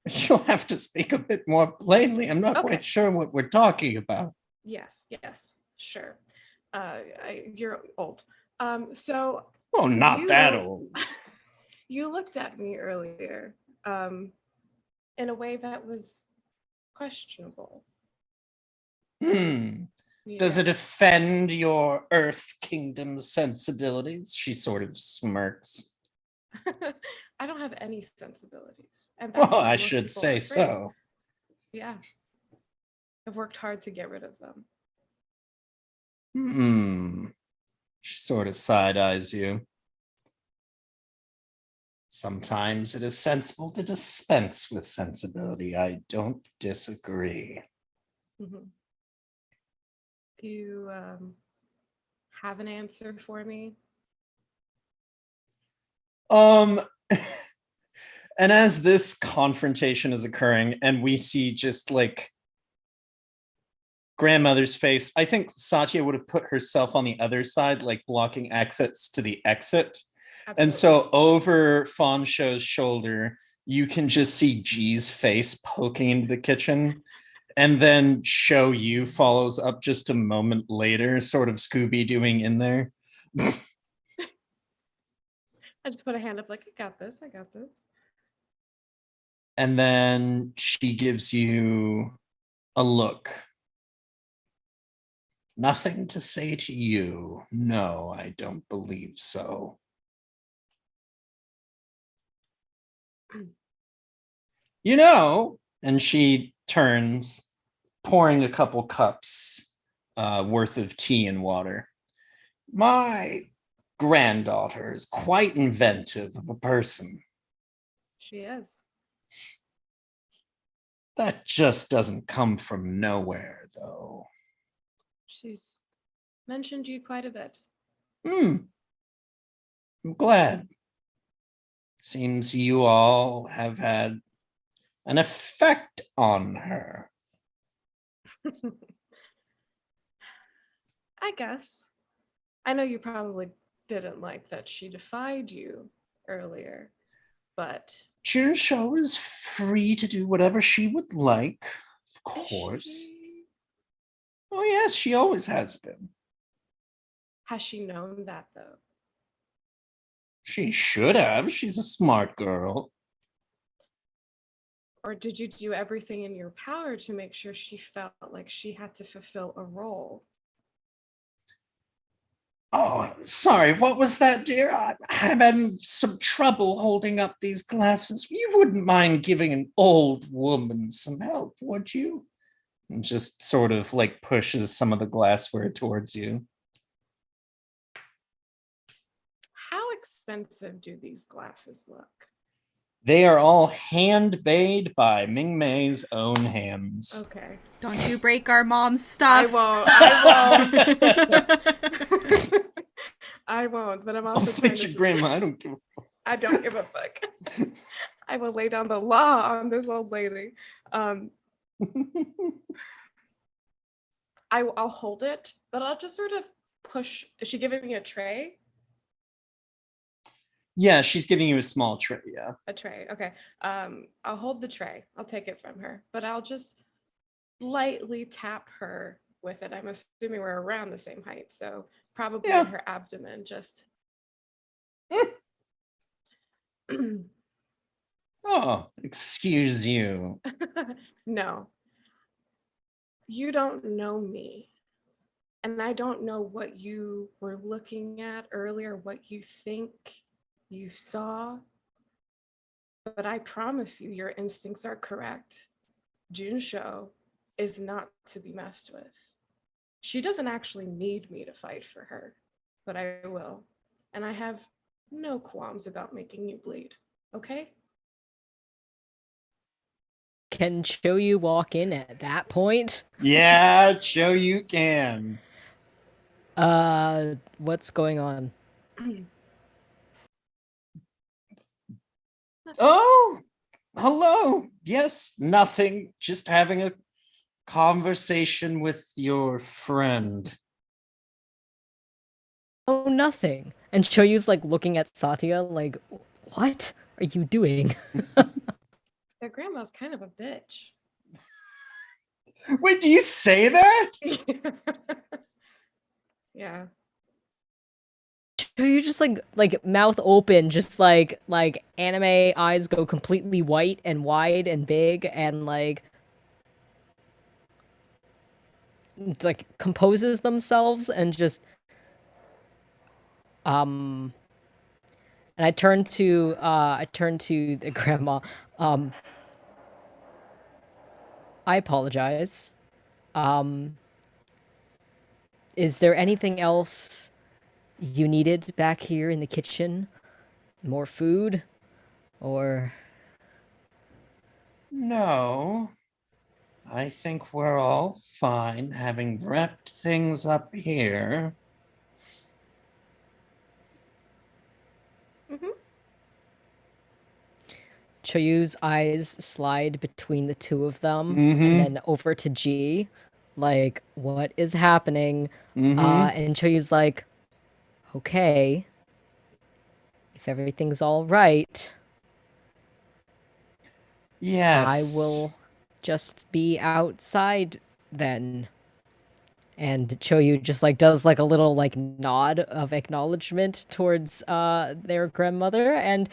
You'll have to speak a bit more plainly. I'm not Okay. quite sure what we're talking about. Yes, yes, sure. You're old. So Oh, not that you old. you looked at me earlier, um, in a way that was questionable. Hmm. Does Yeah. it offend your Earth Kingdom sensibilities? She sort of smirks. I don't have any sensibilities, and that's Well, why I most should people are say afraid. so. Yeah, I've worked hard to get rid of them. Hmm. She sort of side eyes you. Sometimes it is sensible to dispense with sensibility. I don't disagree. Mhm. Do you have an answer for me? Um, and as this confrontation is occurring, and we see just like grandmother's face, I think Satya would have put herself on the other side, like blocking access to the exit. And Absolutely. so over Fawn Show's shoulder, you can just see G's face poking into the kitchen. And then Show You follows up just a moment later, sort of Scooby Dooing in there. I just put a hand up, like, I got this. I got this. And then she gives you a look. Nothing to say to you. No, I don't believe so. You know, and she turns, pouring a couple cups worth of tea and water. My granddaughter is quite inventive of a person. She is. That just doesn't come from nowhere, though. She's mentioned you quite a bit. I'm glad. Seems you all have had an effect on her. I guess. I know you probably didn't like that she defied you earlier, but Jinsho is free to do whatever she would like, of is course. she? Oh, yes, she always has been. Has she known that though? She should have. She's a smart girl. Or did you do everything in your power to make sure she felt like she had to fulfill a role? Oh, sorry, what was that, dear? I'm having some trouble holding up these glasses. You wouldn't mind giving an old woman some help, would you? And just sort of like pushes some of the glassware towards you. How expensive do these glasses look? They are all hand made by Ming Mei's own hands. Okay. Don't you break our mom's stuff. I won't. I won't. I won't. But I'm I'll also trying fix your to. grandma. I don't give a fuck. I don't give a fuck. I will lay down the law on this old lady. I'll hold it, but I'll just sort of push. Is she giving me a tray? Yeah, she's giving you a small tray. Yeah. A tray. Okay. I'll hold the tray. I'll take it from her, but I'll just lightly tap her with it. I'm assuming we're around the same height, so probably Yeah. in her abdomen. Just. Oh, excuse you. No, you don't know me. And I don't know what you were looking at earlier, what you think you saw, but I promise you, your instincts are correct. Junsho is not to be messed with. She doesn't actually need me to fight for her, but I will. And I have no qualms about making you bleed, okay? Can Shoyu walk in at that point? Yeah, Joe, you can. What's going on? Oh, Hello. Yes, nothing. Just having a conversation with your friend. Oh, nothing. And Choyu's like looking at Satya like, what are you doing? Their grandma's kind of a bitch. Wait, do you say that? Yeah. Choyu just like mouth open, just like anime eyes go completely white and wide and big and like composes themselves and just and I turn to the grandma. Um I apologize. Is there anything else you needed back here in the kitchen? More food? Or No. I think we're all fine having wrapped things up here. Hmm. Choyu's eyes slide between the two of them and Mm-hmm. then over to G. Like, what is happening? Mm-hmm. And Choyu's like, okay, if everything's all right, I Yes. will just be outside then. And Choyu just like does like a little like nod of acknowledgement towards their grandmother and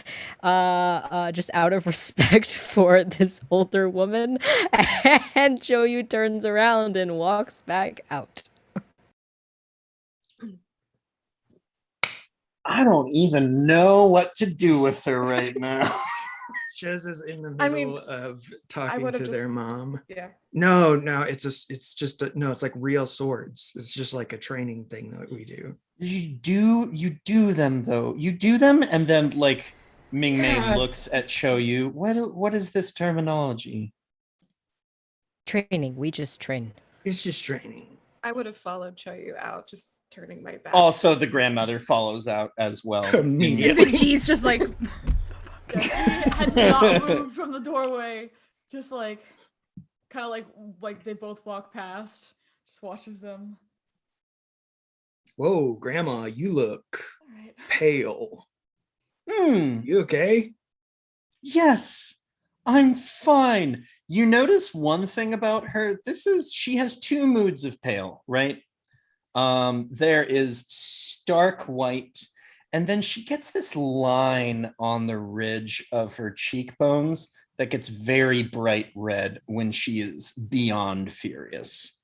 just out of respect for this older woman and Choyu turns around and walks back out. I don't even know what to do with her right now. Shez is in the I middle mean, of talking would've to their just- mom. Yeah. No, no, it's like real swords. It's just like a training thing that we do. You do them though. You do them and then like Ming Mei Yeah. looks at Shoyu. What is this terminology? Training, we just train. It's just training. I would have followed Choyu out, just turning my back. Also, the grandmother follows out as well. Immediately. And G's just like, Yeah, he has not moved from the doorway. Just like, kind of like they both walk past. Just watches them. Whoa, grandma, you look All right. pale. Hmm. You okay? Yes, I'm fine. You notice one thing about her. She has two moods of pale, right? There is stark white, and then she gets this line on the ridge of her cheekbones that gets very bright red when she is beyond furious.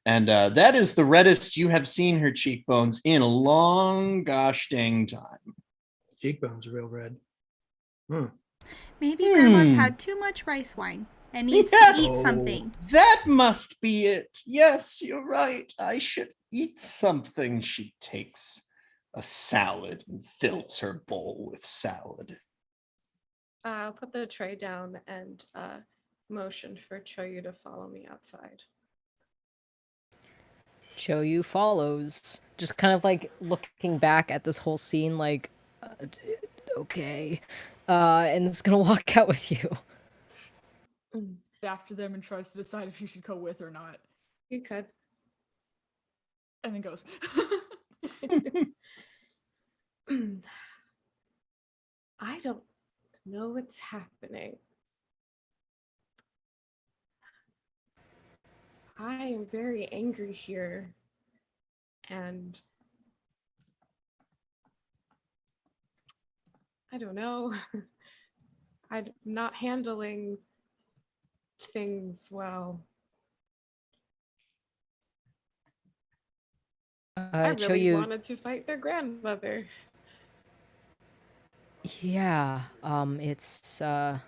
And that is the reddest you have seen her cheekbones in a long gosh dang time. Cheekbones are real red. Huh. maybe grandma's had too much rice wine and needs to eat Oh. something. That must be it. Yes, you're right. I should eat something. She takes a salad and fills her bowl with salad. I'll put the tray down and motion for Choyu to follow me outside. Choyu follows, just kind of like looking back at this whole scene like, okay, and is gonna walk out with you. After them and tries to decide if you should go with or not. You could. And then goes. I don't know what's happening. I am very angry here. And I don't know. I'm not handling things well. I really Choyu, wanted to fight their grandmother. yeah, it's I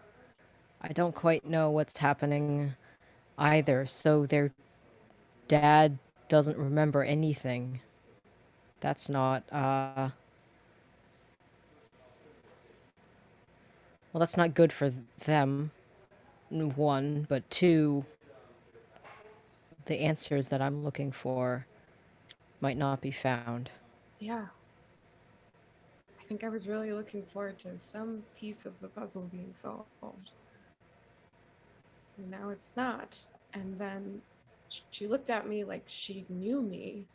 don't quite know what's happening either. So their dad doesn't remember anything. That's not well, that's not good for them. One, but two, the answers that I'm looking for might not be found. Yeah. I think I was really looking forward to some piece of the puzzle being solved. and now it's not. And then she looked at me like she knew me.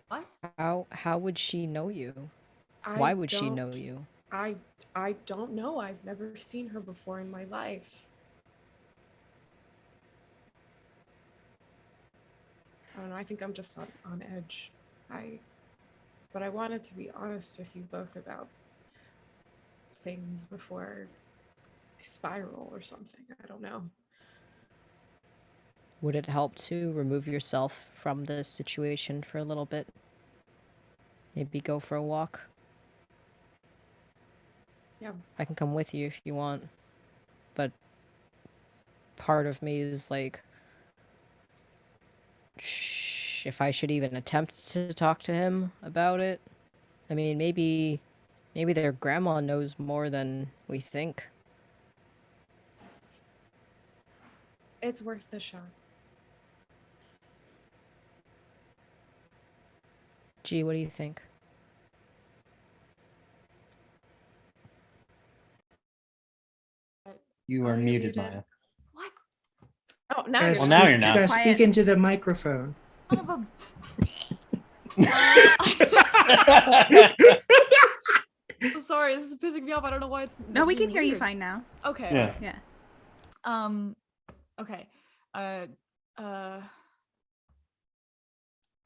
What? How would she know you? I Why would she don't- know you? I don't know. I've never seen her before in my life. I don't know. I think I'm just on edge. But I wanted to be honest with you both about things before I spiral or something. I don't know. Would it help to remove yourself from the situation for a little bit? Maybe go for a walk? Yeah. I can come with you if you want. But part of me is like, if I should even attempt to talk to him about it. I mean, maybe their grandma knows more than we think. It's worth the shot. Gee, what do you think? You Oh, are you're muted, muted. Maya. What? Oh, now Guys, you're Well, now speak- you're not. guys, Quiet. speak into the microphone. Son of a. I'm sorry, this is pissing me off. I don't know why it's. No, we being can hear you weird. fine now. Okay. Yeah. Okay. Yeah. Okay.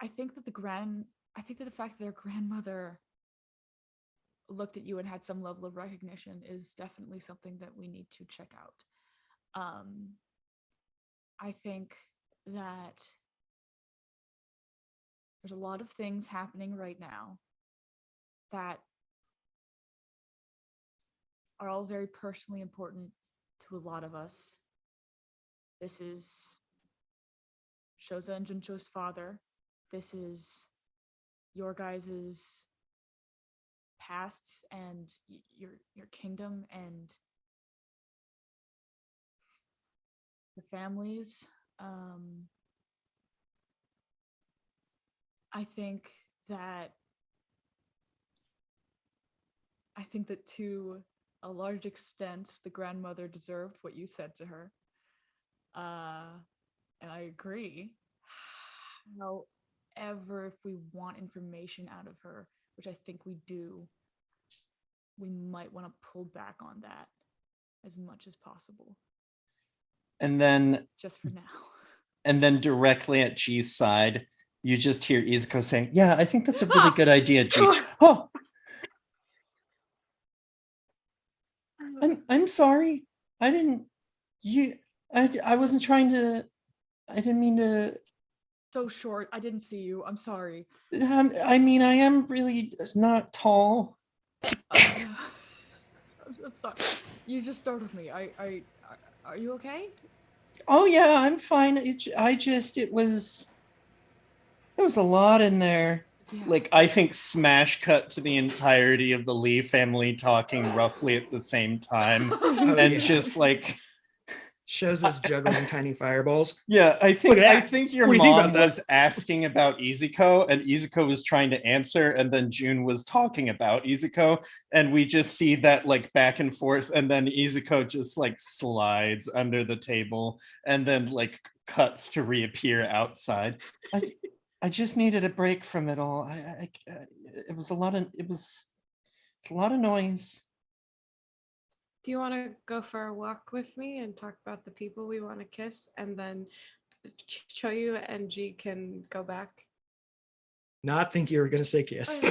I think that the fact that their grandmother looked at you and had some level of recognition is definitely something that we need to check out. I think that there's a lot of things happening right now that are all very personally important to a lot of us. This is Shoza and Juncho's father. This is your guys's pasts and your kingdom and the families. I think that to a large extent, the grandmother deserved what you said to her. And I agree. However, if we want information out of her, which I think we do, we might want to pull back on that as much as possible, And then just for now. directly at G's side, you just hear Izuko saying, "Yeah, I think that's a really good idea, G." Oh, I'm sorry. I didn't. I wasn't trying to. I didn't mean to. So short. I didn't see you. I'm sorry. I mean, I am really not tall. I'm sorry. You just startled me. Are you okay? Oh yeah, I'm fine. It was a lot in there. Yeah. Like, I think smash cut to the entirety of the Lee family talking roughly at the same time, Oh, and yeah. just like, Shows us juggling tiny fireballs. yeah, I Look at that. think your What do you think mom about that? was asking about Izuko, and Izuko was trying to answer, and then June was talking about Izuko, and we just see that like back and forth, and then Izuko just like slides under the table, and then like cuts to reappear outside. I just needed a break from it all. It was a lot of it's a lot of noise. Do you want to go for a walk with me and talk about the people we want to kiss, and then Choyu and G can go back? Not think you were gonna say kiss.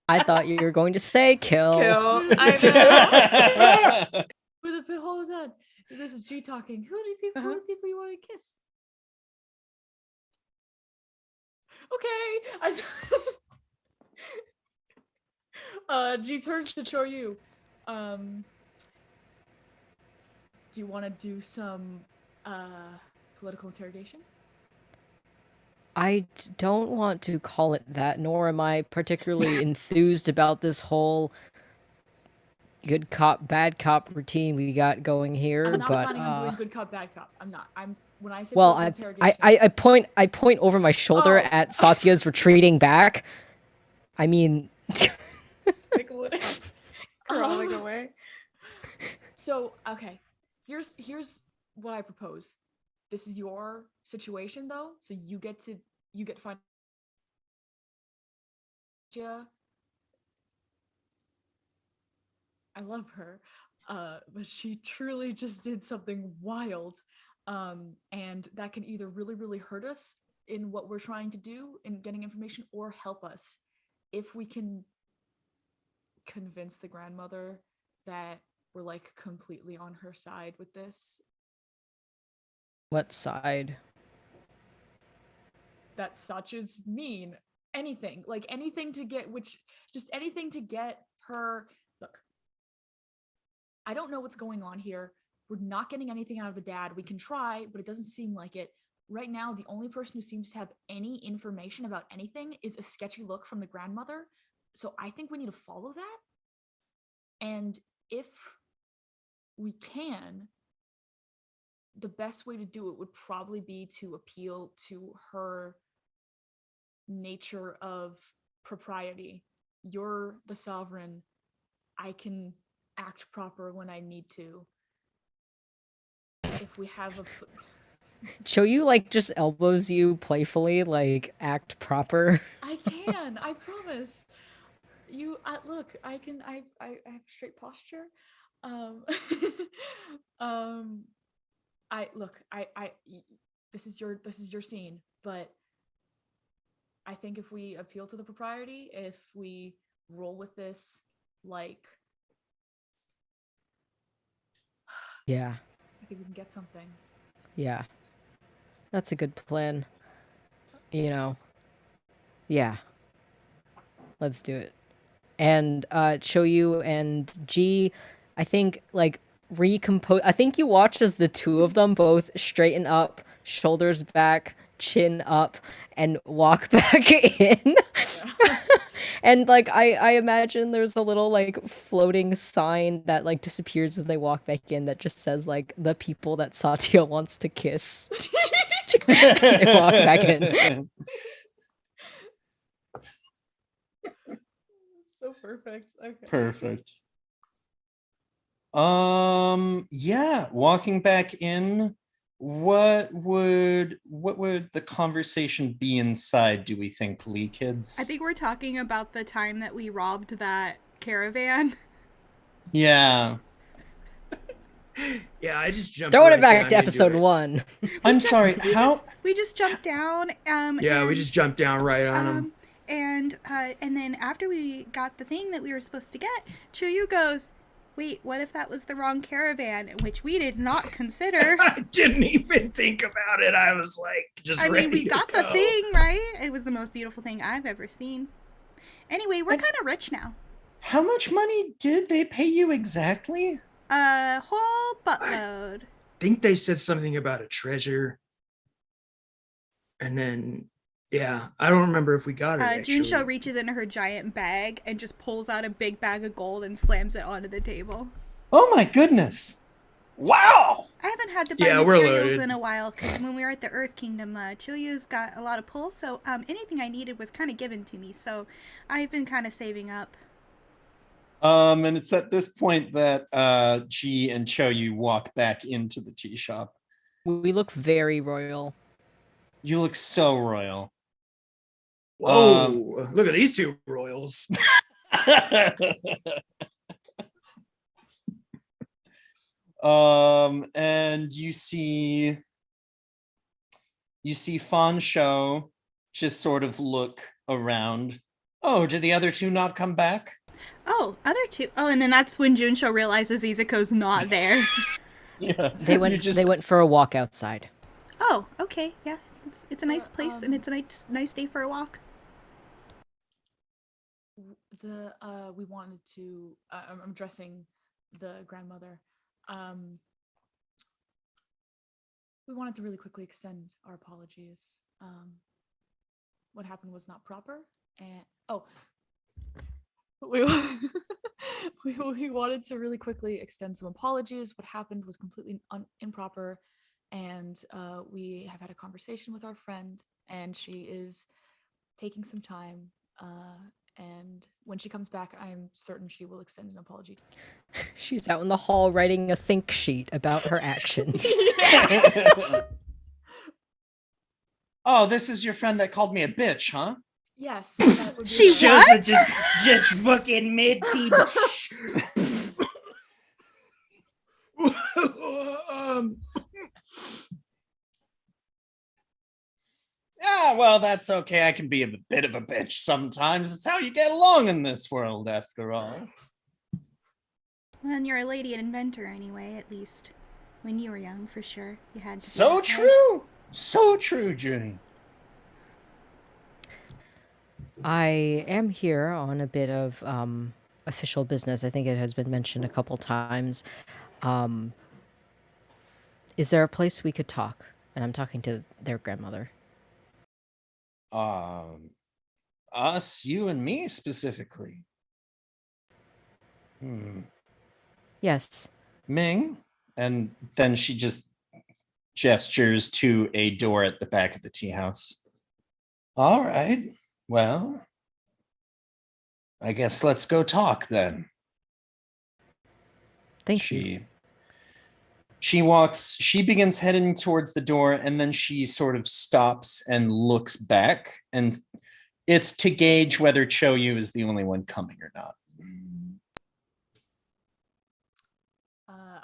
I thought you were going to say kill. Kill. I know. Hold on. This is G talking. Who do people you want to kiss? Okay. G turns to show you. Do you want to do some political interrogation? Don't want to call it that, nor am I particularly enthused about this whole good cop, bad cop routine we got going here. I'm not but planning on doing good cop, bad cop. I'm not. When I say well, political I interrogation. I point over my shoulder Oh. at Satya's retreating back. I mean, Like crawling away. So okay, Here's what I propose. This is your situation though, so you get to find yeah. I love her. But she truly just did something wild. And that can either really, really hurt us in what we're trying to do in getting information or help us if we can convince the grandmother that we're like completely on her side with this. What side? That Sacha's mean. Anything. Like anything to get anything to get her. Look, I don't know what's going on here. We're not getting anything out of the dad. We can try, but it doesn't seem like it. Right now, the only person who seems to have any information about anything is a sketchy look from the grandmother. So I think we need to follow that. And if we can, the best way to do it would probably be to appeal to her nature of propriety. You're the sovereign. I can act proper when I need to. If we have a Choyu like just elbows you playfully, like act proper. I can, I promise. You look, I can I have straight posture. Um um I look, this is your scene, but I think if we appeal to the propriety, if we roll with this like Yeah, I think we can get something. yeah. That's a good plan. You know. Yeah. Let's do it. And Choyu and G, I think like recompose. I think you watch as the two of them both straighten up, shoulders back, chin up, and walk back in. Yeah. And like I imagine there's a little like floating sign that like disappears as they walk back in that just says like the people that Satya wants to kiss. They walk back in. So perfect. Okay. Perfect. Yeah, walking back in, what would the conversation be inside, do we think, Lee kids? I think we're talking about the time that we robbed that caravan. Yeah. Yeah, I just jumped Throwing right it back down to into episode it. 1. I'm sorry, how We just jumped down. Yeah, we and, just jumped down right on him. and then after we got the thing that we were supposed to get, Chuyu goes, "Wait, what if that was the wrong caravan?" Which we did not consider. I didn't even think about it. I was like, just I ready mean, we to got go. the thing, right? It was the most beautiful thing I've ever seen. Anyway, we're kind of rich now. how much money did they pay you exactly? A whole buttload. Think they said something about a treasure. And then, yeah, I don't remember if we got it. Actually. Junsho reaches into her giant bag and just pulls out a big bag of gold and slams it onto the table. Oh my goodness. Wow. I haven't had to buy Yeah, we're materials loaded. in a while because when we were at the Earth Kingdom, Chuyu's got a lot of pull, so anything I needed was kind of given to me, so I've been kind of saving up. And it's at this point that G and Choyu walk back into the tea shop. We look very royal. You look so royal. Whoa, look at these two royals. And you see Fan Shou just sort of look around. Oh, did the other two not come back? Oh, other two. Oh, and then that's when Junsho realizes Izuko's not there. Yeah. They went for a walk outside. Oh, okay, yeah. It's a nice place and it's a nice day for a walk. We wanted to I'm addressing the grandmother. We wanted to really quickly extend our apologies. What happened was not proper, and we we wanted to really quickly extend some apologies. What happened was completely improper, and we have had a conversation with our friend, and she is taking some time And when she comes back, I'm certain she will extend an apology. She's out in the hall writing a think sheet about her actions. Oh, this is your friend that called me a bitch, huh? Yes, that would be She her. what? just fucking mid-T. Yeah, well, that's okay. I can be a bit of a bitch sometimes. It's how you get along in this world, after all. Well, and you're a lady and inventor anyway, at least. When you were young, for sure. You had to be So that way. true. So true, Junie. I am here on a bit of official business. I think it has been mentioned a couple times. Is there a place we could talk? And I'm talking to their grandmother. Us, you and me specifically. Yes. Ming. And then she just gestures to a door at the back of the tea house. All right. Well, I guess let's go talk then. Thank you. She begins heading towards the door, and then she sort of stops and looks back, and it's to gauge whether Choyu is the only one coming or not.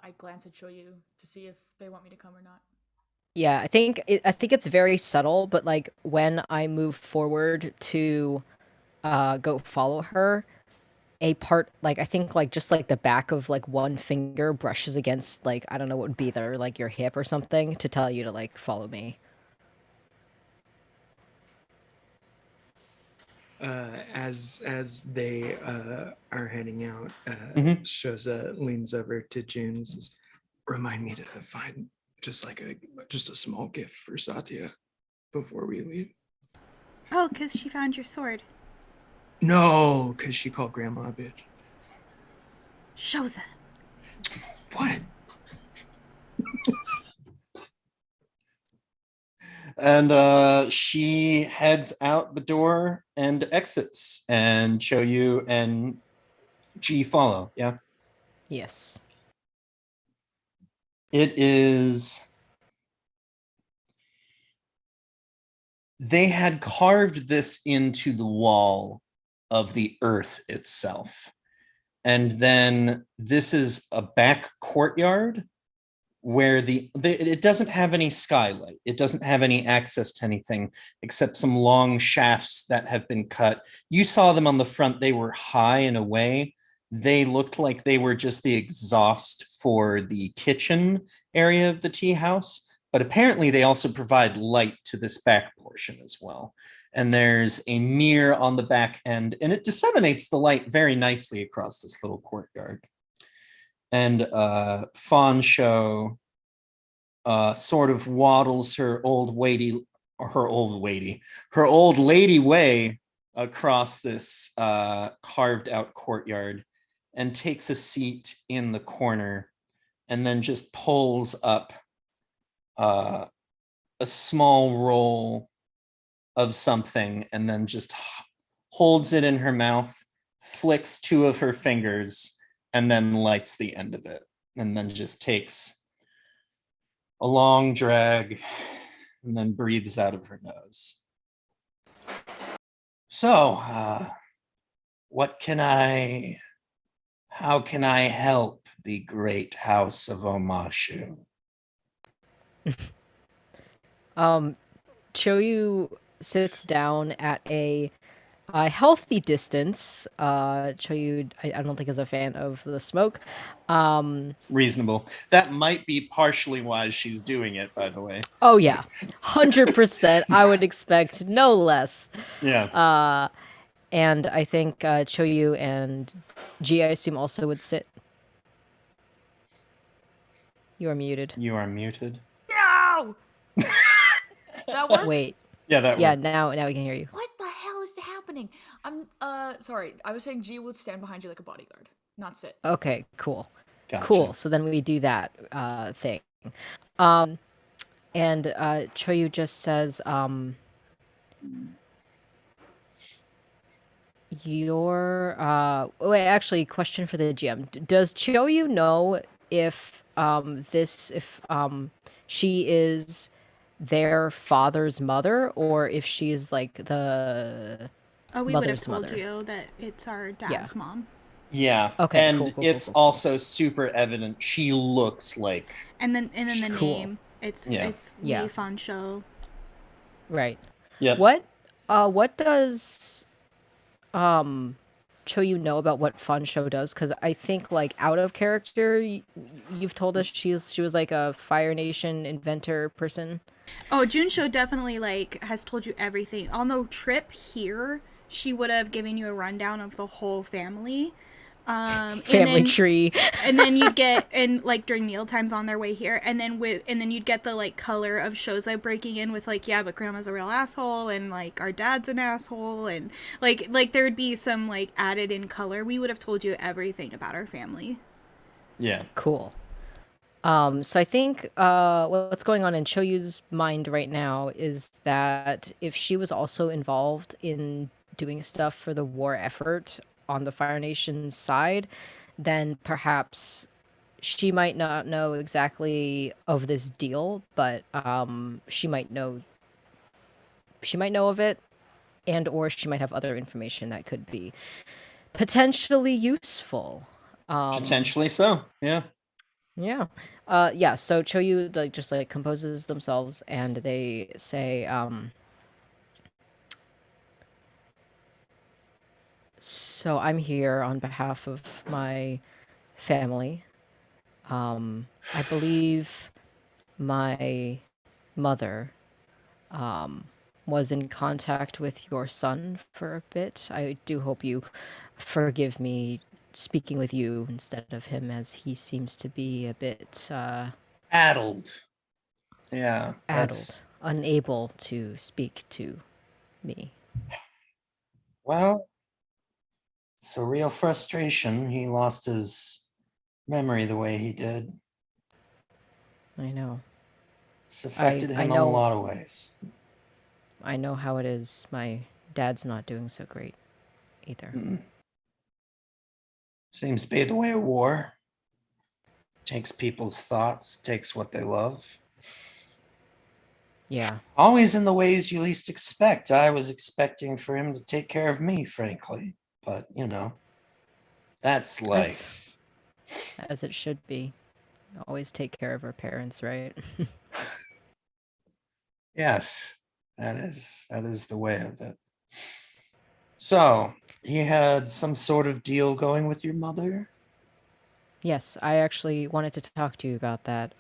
I glance at Shoyu to see if they want me to come or not. Yeah, I think it's very subtle, but like when I move forward to go follow her, a part like I think like just like the back of like one finger brushes against like I don't know what would be there, like your hip or something to tell you to like follow me. As they are heading out, Mhm. Shoza leans over to June and says, "Remind me to find just a small gift for Satya before we leave." Oh, because she found your sword. No, because she called Grandma a bitch. Shoza. What? And she heads out the door and exits, and Choyu and G follow. Yeah. Yes. It is. They had carved this into the wall of the earth itself. And then this is a back courtyard where it doesn't have any skylight. It doesn't have any access to anything except some long shafts that have been cut. You saw them on the front. They were high in a way. They looked like they were just the exhaust for the kitchen area of the tea house, but apparently they also provide light to this back portion as well. And there's a mirror on the back end, and it disseminates the light very nicely across this little courtyard. And Fawn Show sort of waddles her old lady way across this carved out courtyard and takes a seat in the corner, and then just pulls up a small roll of something, and then just holds it in her mouth, flicks two of her fingers, and then lights the end of it, and then just takes a long drag and then breathes out of her nose. So, how can I help the great house of Omashu? Choyu sits down at a healthy distance. Choyu, I don't think is a fan of the smoke. Reasonable. That might be partially why she's doing it, by the way. Oh yeah, 100%. I would expect no less. Yeah. And I think Choyu and G, I assume, also would sit. You are muted. You are muted. No! That work? Wait. Yeah, that Yeah, works. now we can hear you. What the hell is happening? I'm sorry. I was saying G would stand behind you like a bodyguard, not sit. Okay, cool. Gotcha. Cool. So then we do that thing. And Choyu just says, Your wait, actually, question for the GM. Does Choyu know if she is their father's mother, or if she is like the Oh, we would have mother's told mother? you that it's our Yeah. dad's mom. Yeah, Okay, cool, and cool, cool, it's cool, cool. also super evident she looks like, And then the Cool. name. It's yeah. it's Lee Yeah. Fan Show. Right. Yep. What does Choyu know about what Fun Show does? Because I think, like, out of character, you've told us she was like a Fire Nation inventor person. Oh, Junsho definitely like has told you everything. On the trip here, she would have given you a rundown of the whole family. And Family then tree. and then you'd get and like during meal times on their way here, and then you'd get the like color of Shoza breaking in with like, yeah, but grandma's a real asshole, and like our dad's an asshole, and like there would be some like added in color. We would have told you everything about our family. Yeah. Cool. So I think what's going on in Choyu's mind right now is that if she was also involved in doing stuff for the war effort on the Fire Nation's side, then perhaps she might not know exactly of this deal, but she might know of it, and or she might have other information that could be potentially useful. Potentially so. Yeah. Yeah. Yeah, so Choyu like just like composes themselves and they say, so I'm here on behalf of my family. I believe my mother was in contact with your son for a bit. I do hope you forgive me speaking with you instead of him, as he seems to be a bit Addled. Yeah. addled, That's, unable to speak to me. well, it's a real frustration. He lost his memory the way he did. I know. It's affected I him in a know lot of ways. I know how it is. My dad's not doing so great either. Mm. Seems to be the way of war. Takes people's thoughts, takes what they love. Yeah. Always in the ways you least expect. I was expecting for him to take care of me, frankly. But, that's As life. as it should be. Always take care of our parents, right? Yes, that is the way of it. So, you had some sort of deal going with your mother? Yes, I actually wanted to talk to you about that.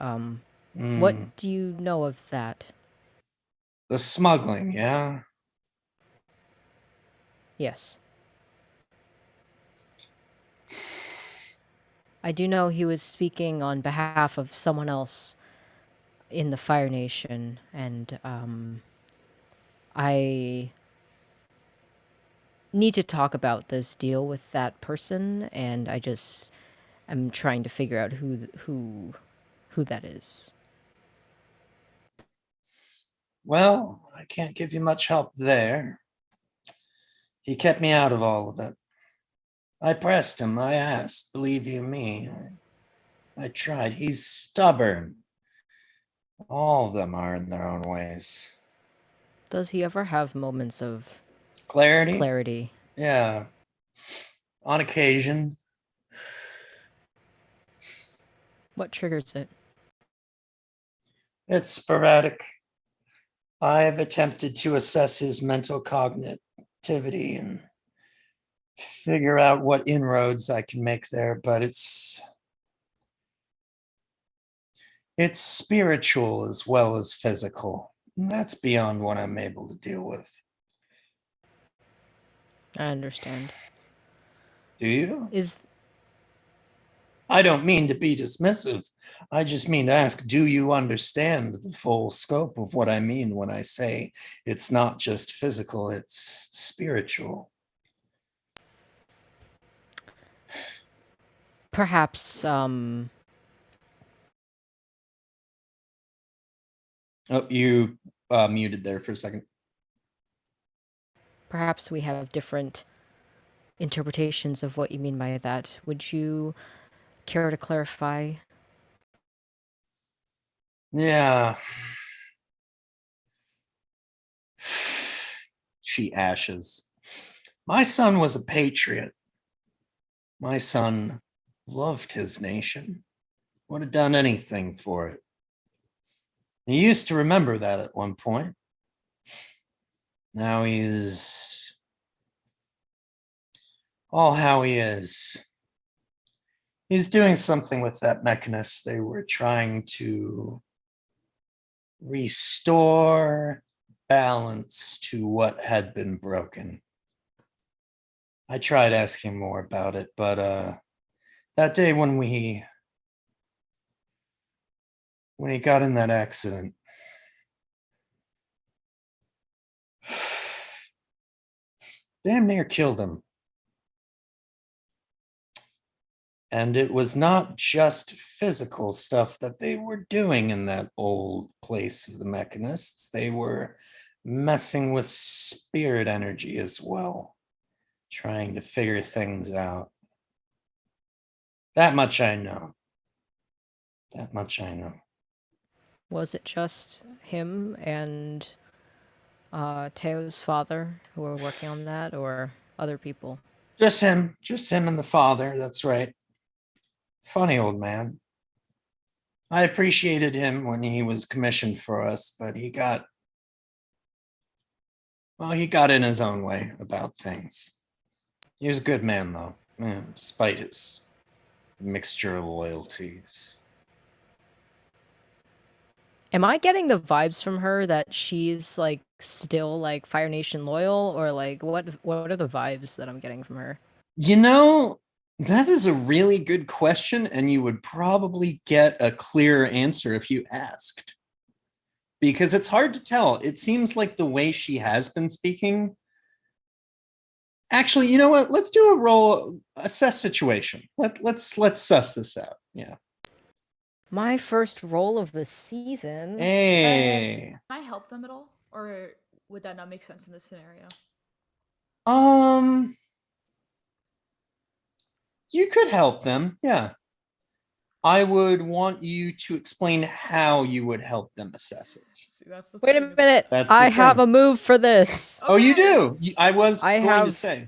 What Hmm. do you know of that? The smuggling, yeah? Yes. I do know he was speaking on behalf of someone else in the Fire Nation, and I need to talk about this deal with that person, and I just am trying to figure out who that is. Well, I can't give you much help there. He kept me out of all of it. I pressed him, I asked, believe you me. I tried. He's stubborn. All of them are in their own ways. Does he ever have moments of Clarity? clarity? Yeah. On occasion. What triggers it? It's sporadic. I've attempted to assess his mental cognitivity and figure out what inroads I can make there, but it's spiritual as well as physical. And that's beyond what I'm able to deal with. I understand. Do you? Is I don't mean to be dismissive. I just mean to ask, do you understand the full scope of what I mean when I say it's not just physical, it's spiritual? perhaps Oh, you muted there for a second. perhaps we have different interpretations of what you mean by that. Would you care to clarify? Yeah. She ashes. My son was a patriot. My son loved his nation, would have done anything for it. He used to remember that at one point. Now he's all how he is. He's doing something with that mechanist. They were trying to restore balance to what had been broken. I tried asking more about it, but that day when he got in that accident, damn near killed him. And it was not just physical stuff that they were doing in that old place of the mechanists. They were messing with spirit energy as well, trying to figure things out. That much I know. That much I know. Was it just him and Teo's father who were working on that, or other people? Just him and the father. That's right. Funny old man. I appreciated him when he was commissioned for us, but he got in his own way about things. He was a good man, though, despite his mixture of loyalties. Am I getting the vibes from her that she's like still like Fire Nation loyal, or like what are the vibes that I'm getting from her? You know, that is a really good question, and you would probably get a clearer answer if you asked. Because it's hard to tell. It seems like the way she has been speaking. Actually, you know what? Let's do a roll assess situation. Let's suss this out. Yeah. My first roll of the season. Hey. Can I help them at all? Or would that not make sense in this scenario? You could help them. Yeah. I would want you to explain how you would help them assess it. See, that's the Wait a thing is- minute. That's the I have thing. a move for this. Oh, you Okay. do? I was I going to have- say.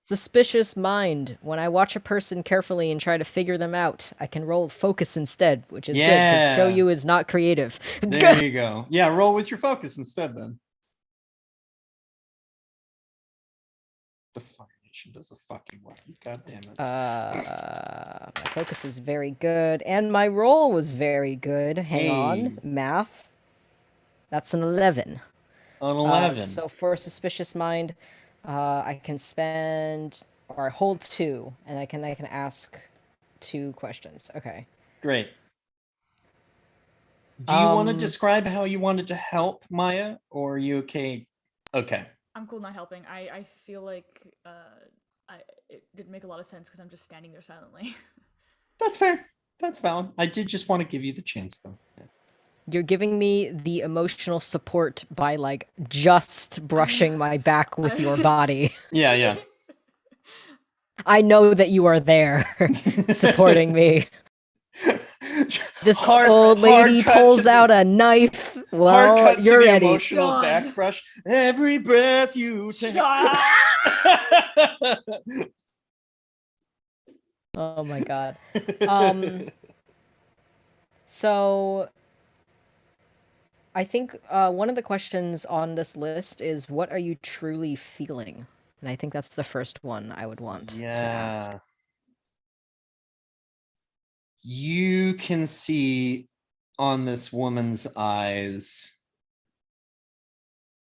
Suspicious mind. When I watch a person carefully and try to figure them out, I can roll focus instead, which is good because Yeah. Choyu is not creative. There you go. Yeah, roll with your focus instead then. The Fire Nation does a fucking what? God damn it. My focus is very good, and my roll was very good. Hang on, Hey. math. That's an 11. An 11. So for suspicious mind, I can spend or hold 2, and I can ask 2 questions. Okay. Great. Do you want to Um, describe how you wanted to help Maya, or are you okay? Okay. I'm cool not helping. I feel like it didn't make a lot of sense because I'm just standing there silently. That's fair. That's valid. I did just want to give you the chance, though. Yeah. You're giving me the emotional support by like just brushing my back with your body. Yeah. I know that you are there supporting me. This old lady pulls out a knife. Hard Well, cut to you're the ready. emotional Done. back brush. Every breath you take. Shut Oh my god. So I think one of the questions on this list is, what are you truly feeling? And I think that's the first one I would want to ask. Yeah. You can see on this woman's eyes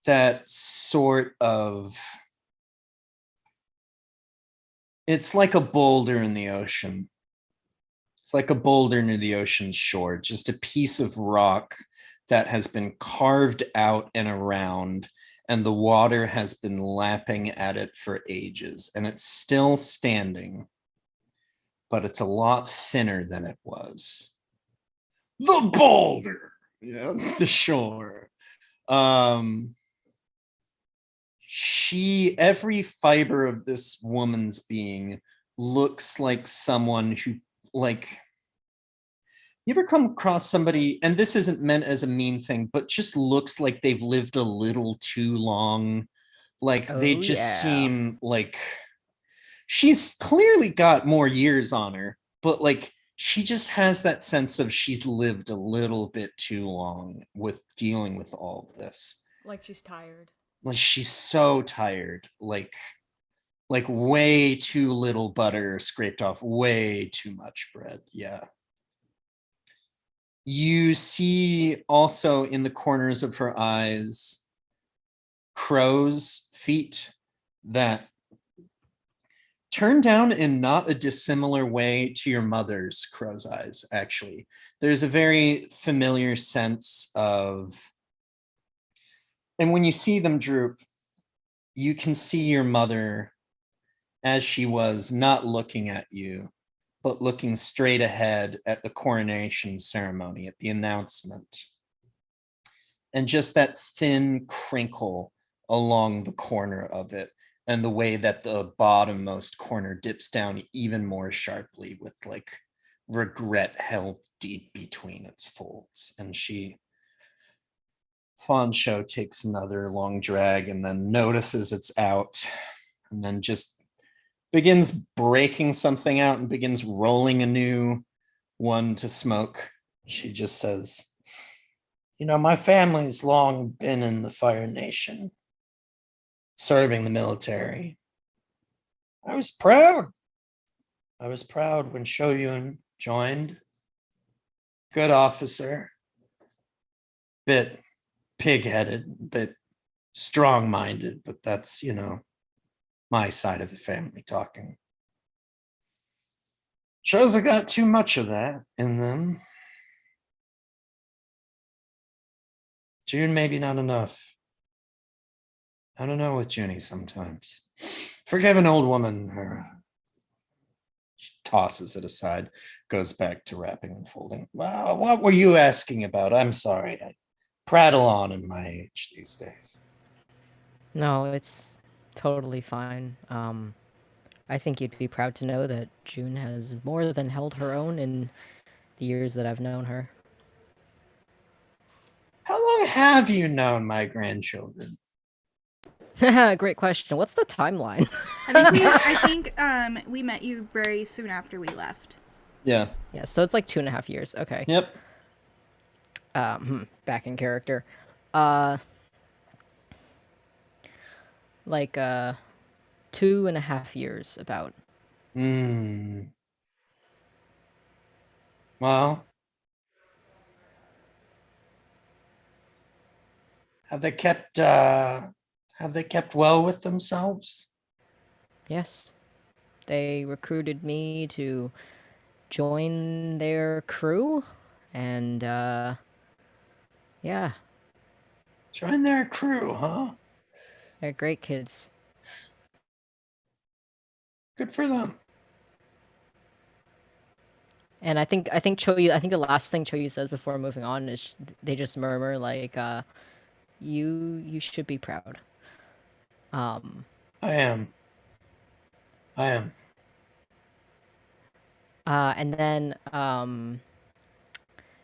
that sort of, it's like a boulder in the ocean. It's like a boulder near the ocean shore, just a piece of rock that has been carved out and around, and the water has been lapping at it for ages, and it's still standing, but it's a lot thinner than it was. The boulder, yeah, the shore. every fiber of this woman's being looks like someone who, like, you ever come across somebody, and this isn't meant as a mean thing, but just looks like they've lived a little too long. Like they Oh, just yeah. seem like she's clearly got more years on her, but like she just has that sense of she's lived a little bit too long with dealing with all of this. Like she's tired. Like she's so tired, like way too little butter scraped off way too much bread. Yeah. You see also in the corners of her eyes crow's feet that turn down in not a dissimilar way to your mother's crow's eyes, actually. There's a very familiar sense of, and when you see them droop, you can see your mother as she was, not looking at you, but looking straight ahead at the coronation ceremony, at the announcement. And just that thin crinkle along the corner of it, and the way that the bottommost corner dips down even more sharply with like regret held deep between its folds. And Fansho takes another long drag and then notices it's out, and then just begins breaking something out and begins rolling a new one to smoke. She just says, "You know, my family's long been in the Fire Nation, serving the military. I was proud. I was proud when Shoyun joined. Good officer. Bit pig-headed, bit strong-minded, but that's, you know, my side of the family talking. Shows I got too much of that in them. June, maybe not enough. I don't know with Junie sometimes. Forgive an old woman, her." She tosses it aside, goes back to wrapping and folding. Well, what were you asking about? I'm sorry. I prattle on in my age these days. No, it's totally fine. I think you'd be proud to know that June has more than held her own in the years that I've known her. How long have you known my grandchildren? Great question. What's the timeline? I think we met you very soon after we left. Yeah. Yeah, so it's like 2.5 years. Okay. Yep. Back in character. Like 2.5 years about. Hmm. Well, have they kept well with themselves? Yes. They recruited me to join their crew, and yeah, Join their crew, huh? they're great kids. Good for them. And I think Choyu, I think the last thing Choyu says before moving on is they just murmur like, you should be proud. I am. And then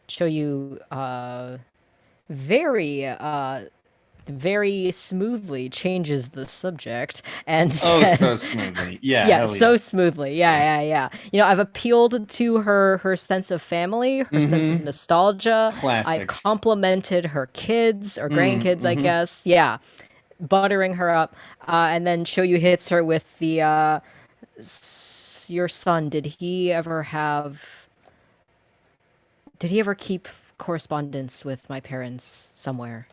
Choyu very very smoothly changes the subject and Oh, says, so smoothly. Yeah, yeah, hell so yeah. smoothly. Yeah. You know, I've appealed to her sense of family, her sense of nostalgia. I've Classic. complimented her kids or grandkids, I guess. Yeah, buttering her up, and then Shoyu hits her with the your son. Did he ever keep correspondence with my parents somewhere?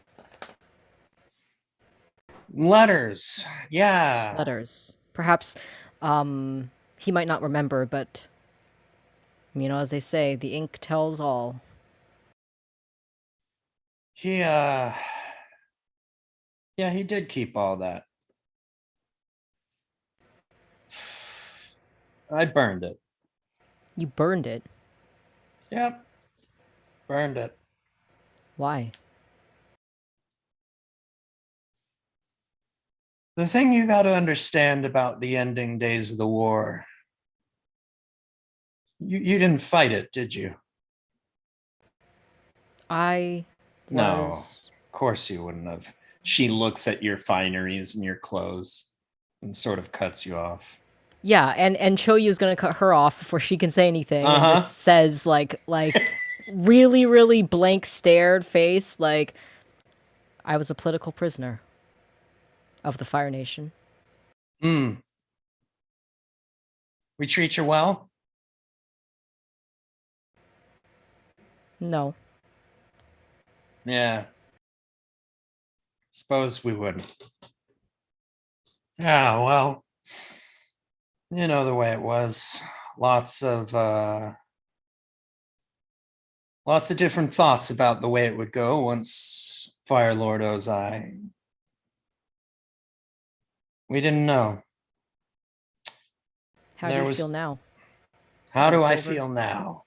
Letters. Yeah. Letters. Perhaps he might not remember, but you know, as they say, the ink tells all. He yeah, he did keep all that. I burned it. You burned it. Yep. Burned it. Why? The thing you got to understand about the ending days of the war, you didn't fight it, did you? I No, was. of course you wouldn't have. She looks at your fineries and your clothes and sort of cuts you off. Yeah, and Choyu's gonna cut her off before she can say anything, and Uh-huh. just says like really really blank stared face like, I was a political prisoner of the Fire Nation. Hmm. We treat you well? No. Yeah. Suppose we wouldn't. Yeah, well, you know the way it was. Lots of different thoughts about the way it would go once Fire Lord Ozai. We didn't know. How do There you feel was now? How That do it's I over? feel now?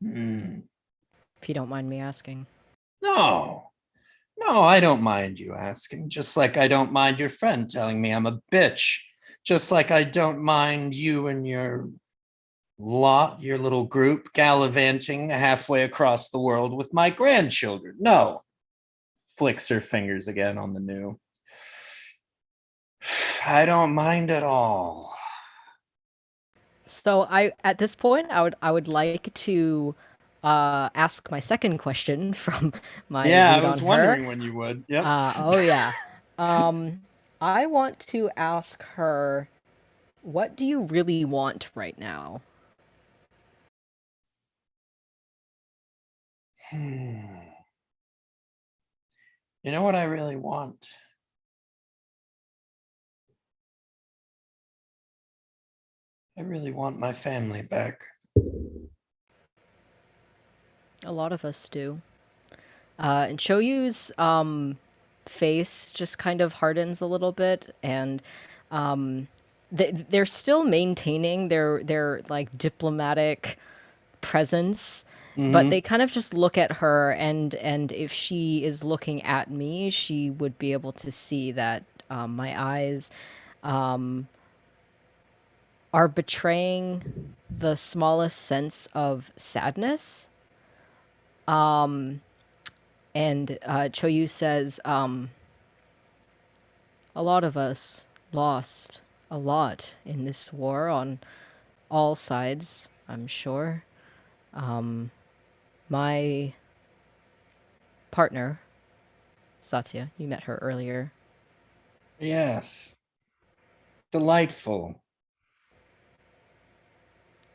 Hmm. If you don't mind me asking. No. No, I don't mind you asking. Just like I don't mind your friend telling me I'm a bitch. Just like I don't mind you and your little group gallivanting halfway across the world with my grandchildren. No. Flicks her fingers again on the new. I don't mind at all. So I at this point I would like to ask my second question from my Yeah, I read on was her. wondering when you would. Yep. Oh yeah. Um I want to ask her, what do you really want right now? You know what I really want? I really want my family back. A lot of us do. And Shoyu's face just kind of hardens a little bit, and they're still maintaining their like diplomatic presence, but Mm-hmm. they kind of just look at her, and if she is looking at me, she would be able to see that my eyes are betraying the smallest sense of sadness. And Choyu says, a lot of us lost a lot in this war on all sides, I'm sure. My partner, Satya, you met her earlier. Yes. Delightful.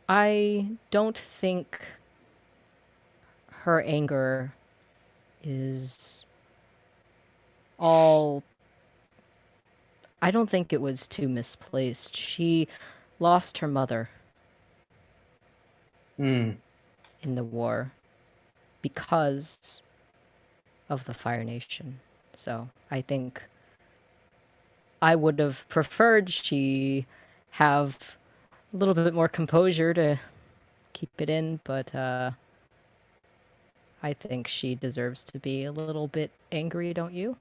I don't think her anger is all. I don't think it was too misplaced. She lost her mother Hmm. in the war because of the Fire Nation. So I think I would have preferred she have a little bit more composure to keep it in, but I think she deserves to be a little bit angry, don't you?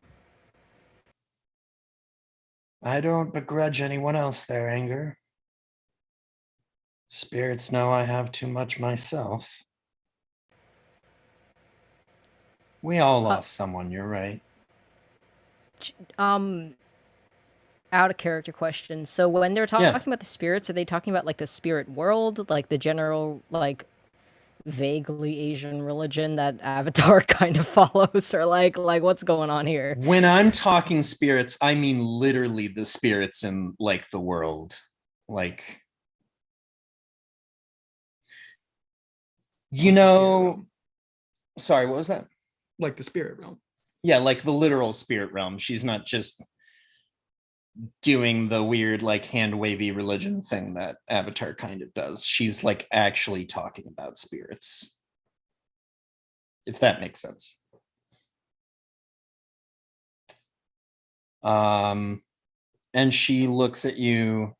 I don't begrudge anyone else their anger. Spirits know I have too much myself. We all Uh, lost someone, you're right. um, Out of character question. So when they're Yeah. talking about the spirits, are they talking about like the spirit world, like the general, like vaguely Asian religion that Avatar kind of follows, or like what's going on here? When I'm talking spirits, I mean literally the spirits in like the world. Like, you Like the spirit know, realm. sorry, what was that? Like the spirit realm. Yeah, like the literal spirit realm. She's not just doing the weird like hand wavy religion thing that Avatar kind of does. She's like actually talking about spirits, if that makes sense. um and she looks at you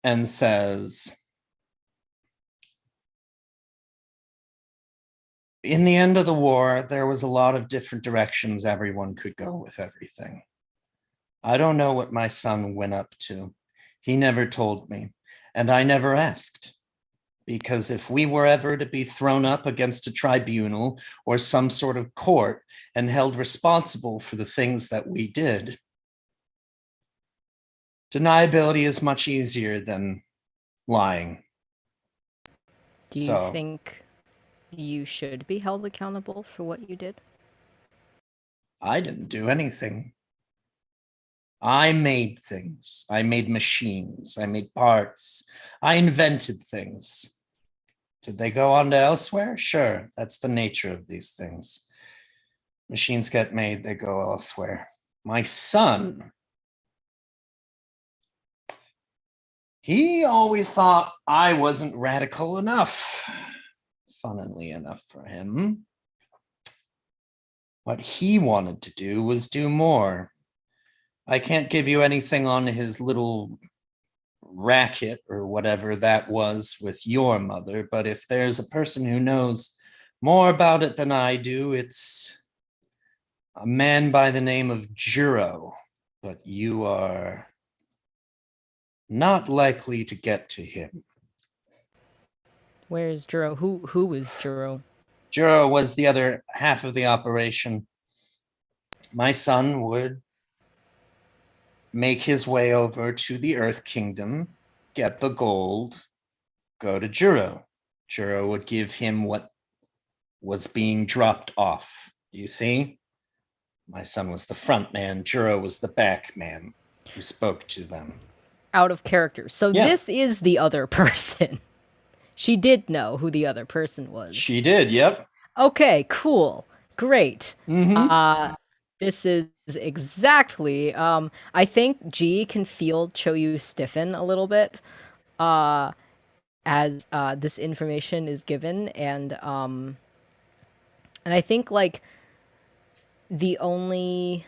and says, in the end of the war there was a lot of different directions everyone could go with everything. I don't know what my son went up to. He never told me, and I never asked. Because if we were ever to be thrown up against a tribunal or some sort of court and held responsible for the things that we did, deniability is much easier than lying. Do you think you should be held accountable for what you did? I didn't do anything. I made things. I made machines. I made parts. I invented things. Did they go on to elsewhere? Sure, that's the nature of these things. Machines get made, they go elsewhere. My son, he always thought I wasn't radical enough, funnily enough for him. What he wanted to do was do more. I can't give you anything on his little racket or whatever that was with your mother, but if there's a person who knows more about it than I do, it's a man by the name of Juro, but you are not likely to get to him. Where is Juro? Who is Juro? Juro was the other half of the operation. My son would make his way over to the Earth Kingdom, get the gold, go to Juro. Juro would give him what was being dropped off. You see? My son was the front man, Juro was the back man who spoke to them. Out of character. So Yeah. this is the other person. She did know who the other person was. She did, yep. Okay, cool. Great. Mm-hmm. This is exactly I think G can feel Choyu stiffen a little bit as this information is given, and I think like the only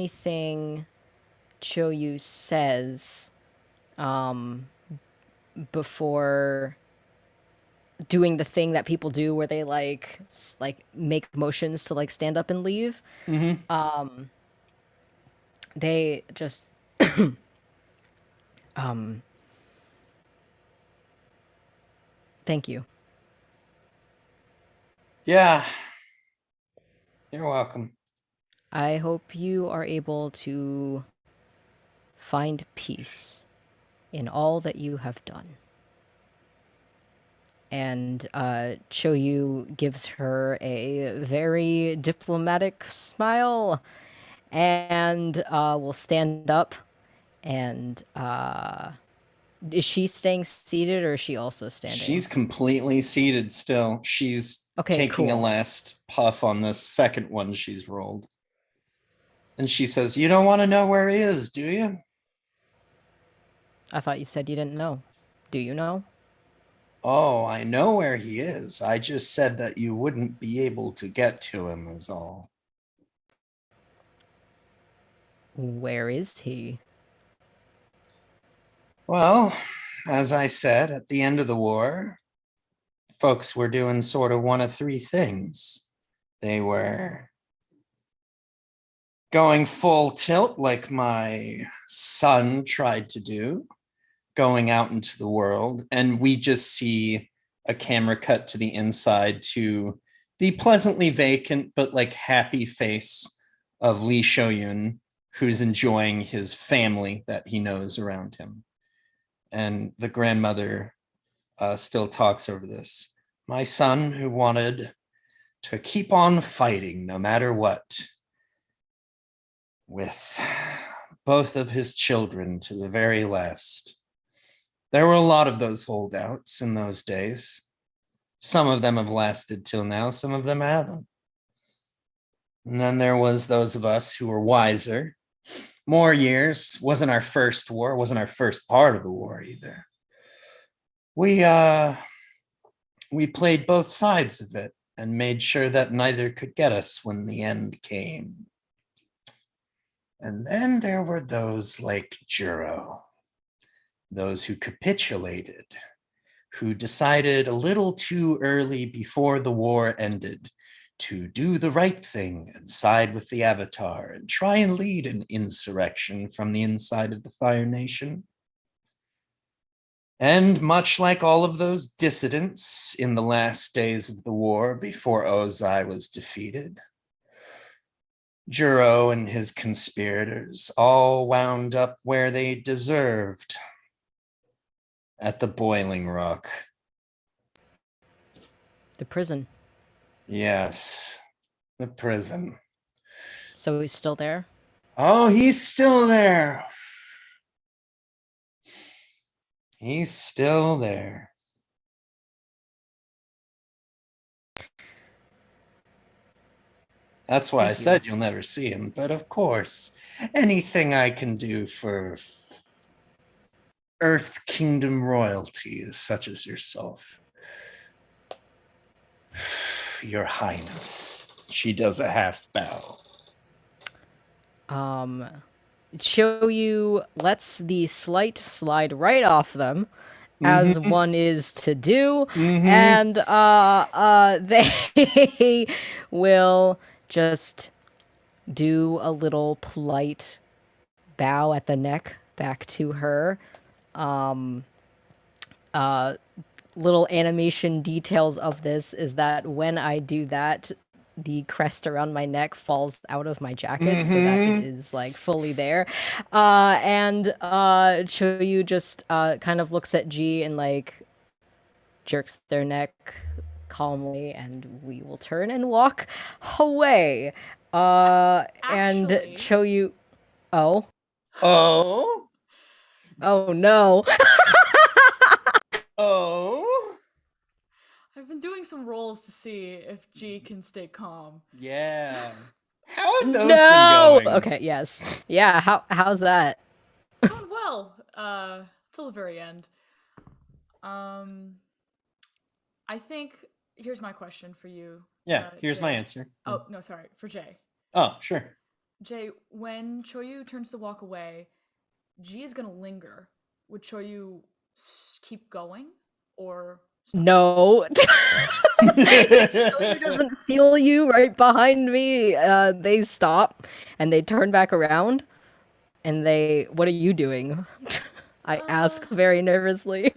thing Choyu says before doing the thing that people do where they like make motions to like stand up and leave, Mm-hmm. they just thank you. Yeah. You're welcome. I hope you are able to find peace in all that you have done. And Choyu gives her a very diplomatic smile and will stand up. And is she staying seated or is she also standing? She's completely seated still. She's Okay, taking a cool. last puff on the second one she's rolled. And she says, "You don't want to know where he is, do you?" I thought you said you didn't know. Do you know? Oh, I know where he is. I just said that you wouldn't be able to get to him, is all. Where is he? Well, as I said, at the end of the war, folks were doing sort of one of three things. They were going full tilt, like my son tried to do, going out into the world, and we just see a camera cut to the inside to the pleasantly vacant but like happy face of Lee Shoyun, who's enjoying his family that he knows around him. And the grandmother still talks over this. My son, who wanted to keep on fighting no matter what, with both of his children to the very last. There were a lot of those holdouts in those days. Some of them have lasted till now, some of them haven't. And then there was those of us who were wiser. More years. Wasn't our first war, wasn't our first part of the war either. We played both sides of it and made sure that neither could get us when the end came. And then there were those like Juro, those who capitulated, who decided a little too early before the war ended to do the right thing and side with the Avatar and try and lead an insurrection from the inside of the Fire Nation. And much like all of those dissidents in the last days of the war before Ozai was defeated, Juro and his conspirators all wound up where they deserved, at the Boiling Rock. The prison. Yes, the prison. So he's still there? Oh, he's still there. He's still there. That's why I Thank you. said you'll never see him. But of course, anything I can do for Earth Kingdom royalty, such as yourself. Your Highness. She does a half bow. Choyu lets the slight slide right off them, as one is to do, and they will just do a little polite bow at the neck back to her. Little animation details of this is that when I do that, the crest around my neck falls out of my jacket so that it is like fully there. And Choyu just kind of looks at G and like jerks their neck calmly, and we will turn and walk away. And Actually- Choyu. Oh. Oh. Oh no. Oh. I've been doing some rolls to see if G can stay calm. Yeah. How have those No. been going? Okay. Yes. Yeah. How's that? Going well, till the very end. I think here's my question for you. Yeah, here's my Jay. answer. Oh no, sorry, for Jay. Oh, sure. Jay, when Choyu turns to walk away, G is gonna linger. Would Choyu keep going or stop? No. Choyu doesn't feel you right behind me. They stop and they turn back around and they, what are you doing? I ask very nervously.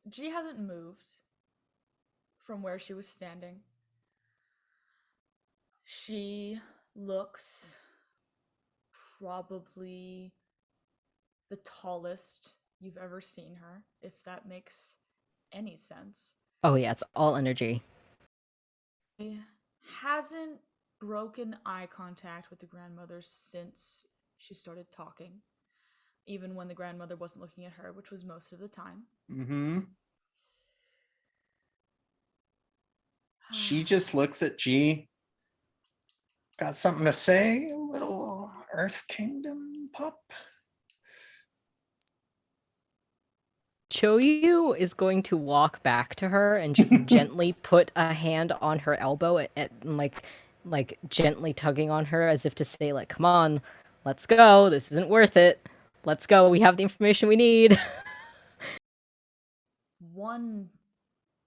G hasn't moved from where she was standing. She looks probably the tallest you've ever seen her, if that makes any sense. Oh yeah, it's all energy. She hasn't broken eye contact with the grandmother since she started talking, even when the grandmother wasn't looking at her, which was most of the time. She just looks at G. Got something to say, little Earth Kingdom pup? Choyu is going to walk back to her and just gently put a hand on her elbow at like gently tugging on her as if to say like, come on, let's go. This isn't worth it. Let's go. We have the information we need. One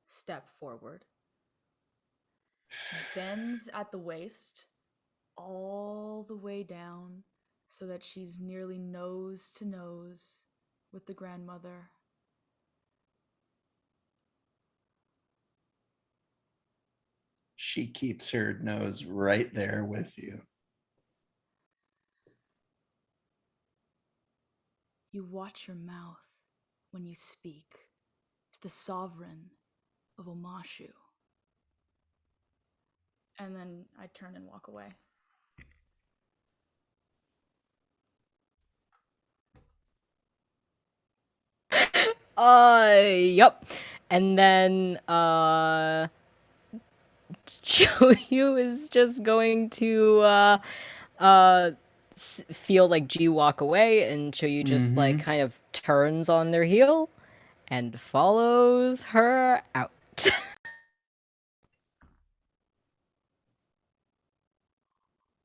step forward, bends at the waist, all the way down, so that she's nearly nose to nose with the grandmother. She keeps her nose right there with you. You watch your mouth when you speak to the sovereign of Omashu. And then I turn and walk away. Yep. And then Choyu is just going to feel like G walk away, and Choyu just like kind of turns on their heel and follows her out.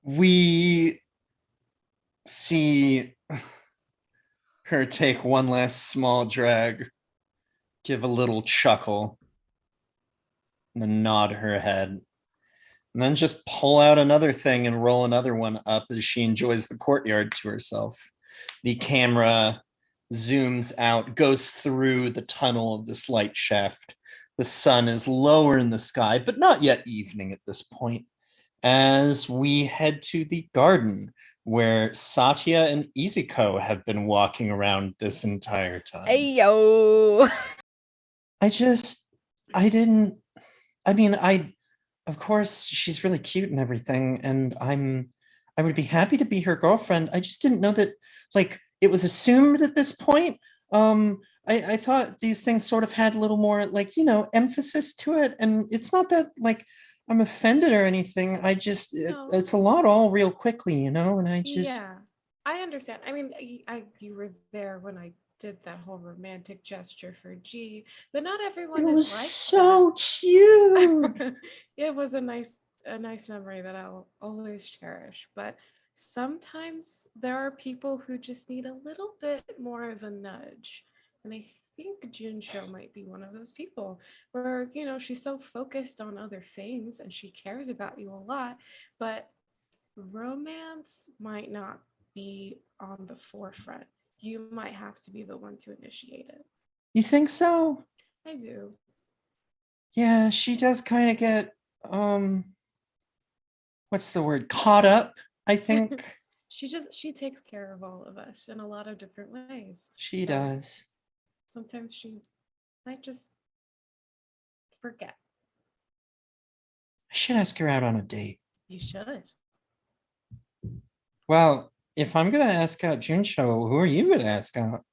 We see her take one last small drag, give a little chuckle, and then nod her head. And then just pull out another thing and roll another one up as she enjoys the courtyard to herself. The camera zooms out, goes through the tunnel of this light shaft. The sun is lower in the sky, but not yet evening at this point, as we head to the garden where Satya and Izuko have been walking around this entire time. Hey yo. Of course, she's really cute and everything, and I would be happy to be her girlfriend. I just didn't know that, like, it was assumed at this point. I thought these things sort of had a little more, like, emphasis to it, and it's not that, like, I'm offended or anything. No. It's a lot all real quickly, and I just. Yeah, I understand. I mean, you were there when I did that whole romantic gesture for G, but not everyone It is was like so cute. that. It was a nice memory that I'll always cherish. But sometimes there are people who just need a little bit more of a nudge, and I think Junsho might be one of those people where she's so focused on other things and she cares about you a lot, but romance might not be on the forefront. You might have to be the one to initiate it. You think so? I do. Yeah, she does kind of get what's the word? Caught up, I think. She takes care of all of us in a lot of different ways. She So does. sometimes she might just forget. I should ask her out on a date. You should. Well, if I'm gonna ask out Junsho, who are you gonna ask out?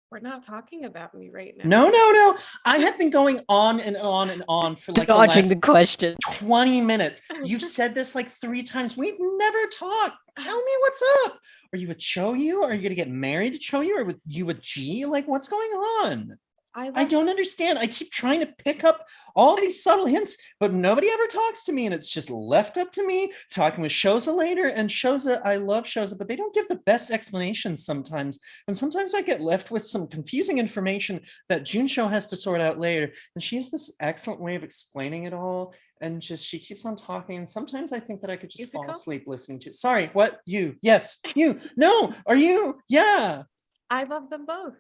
We're not talking about me right now. No. I have been going on and on and on for like Dodging the the question. 20 minutes. You've said this like 3 times. We've never talked. Tell me what's up. Are you a Choyu? Are you gonna get married to Choyu? Or with you a G? Like, what's going on? I don't understand. I keep trying to pick up all these subtle hints, but nobody ever talks to me, and it's just left up to me talking with Shoza later. And Shoza, I love Shoza, but they don't give the best explanations sometimes. And sometimes I get left with some confusing information that Junsho has to sort out later. And she has this excellent way of explaining it all. And just she keeps on talking. And sometimes I think that I could just fall Izuko? asleep listening to it. Sorry, what? You? Yes, you. No, are you? Yeah. I love them both.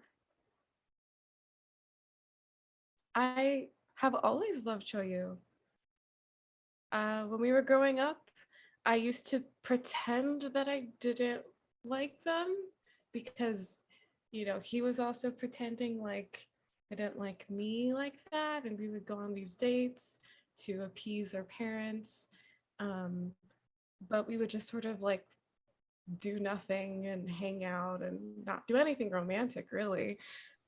I have always loved Choyu. When we were growing up, I used to pretend that I didn't like them because, he was also pretending like they didn't like me like that, and we would go on these dates to appease our parents. But we would just sort of like do nothing and hang out and not do anything romantic, really,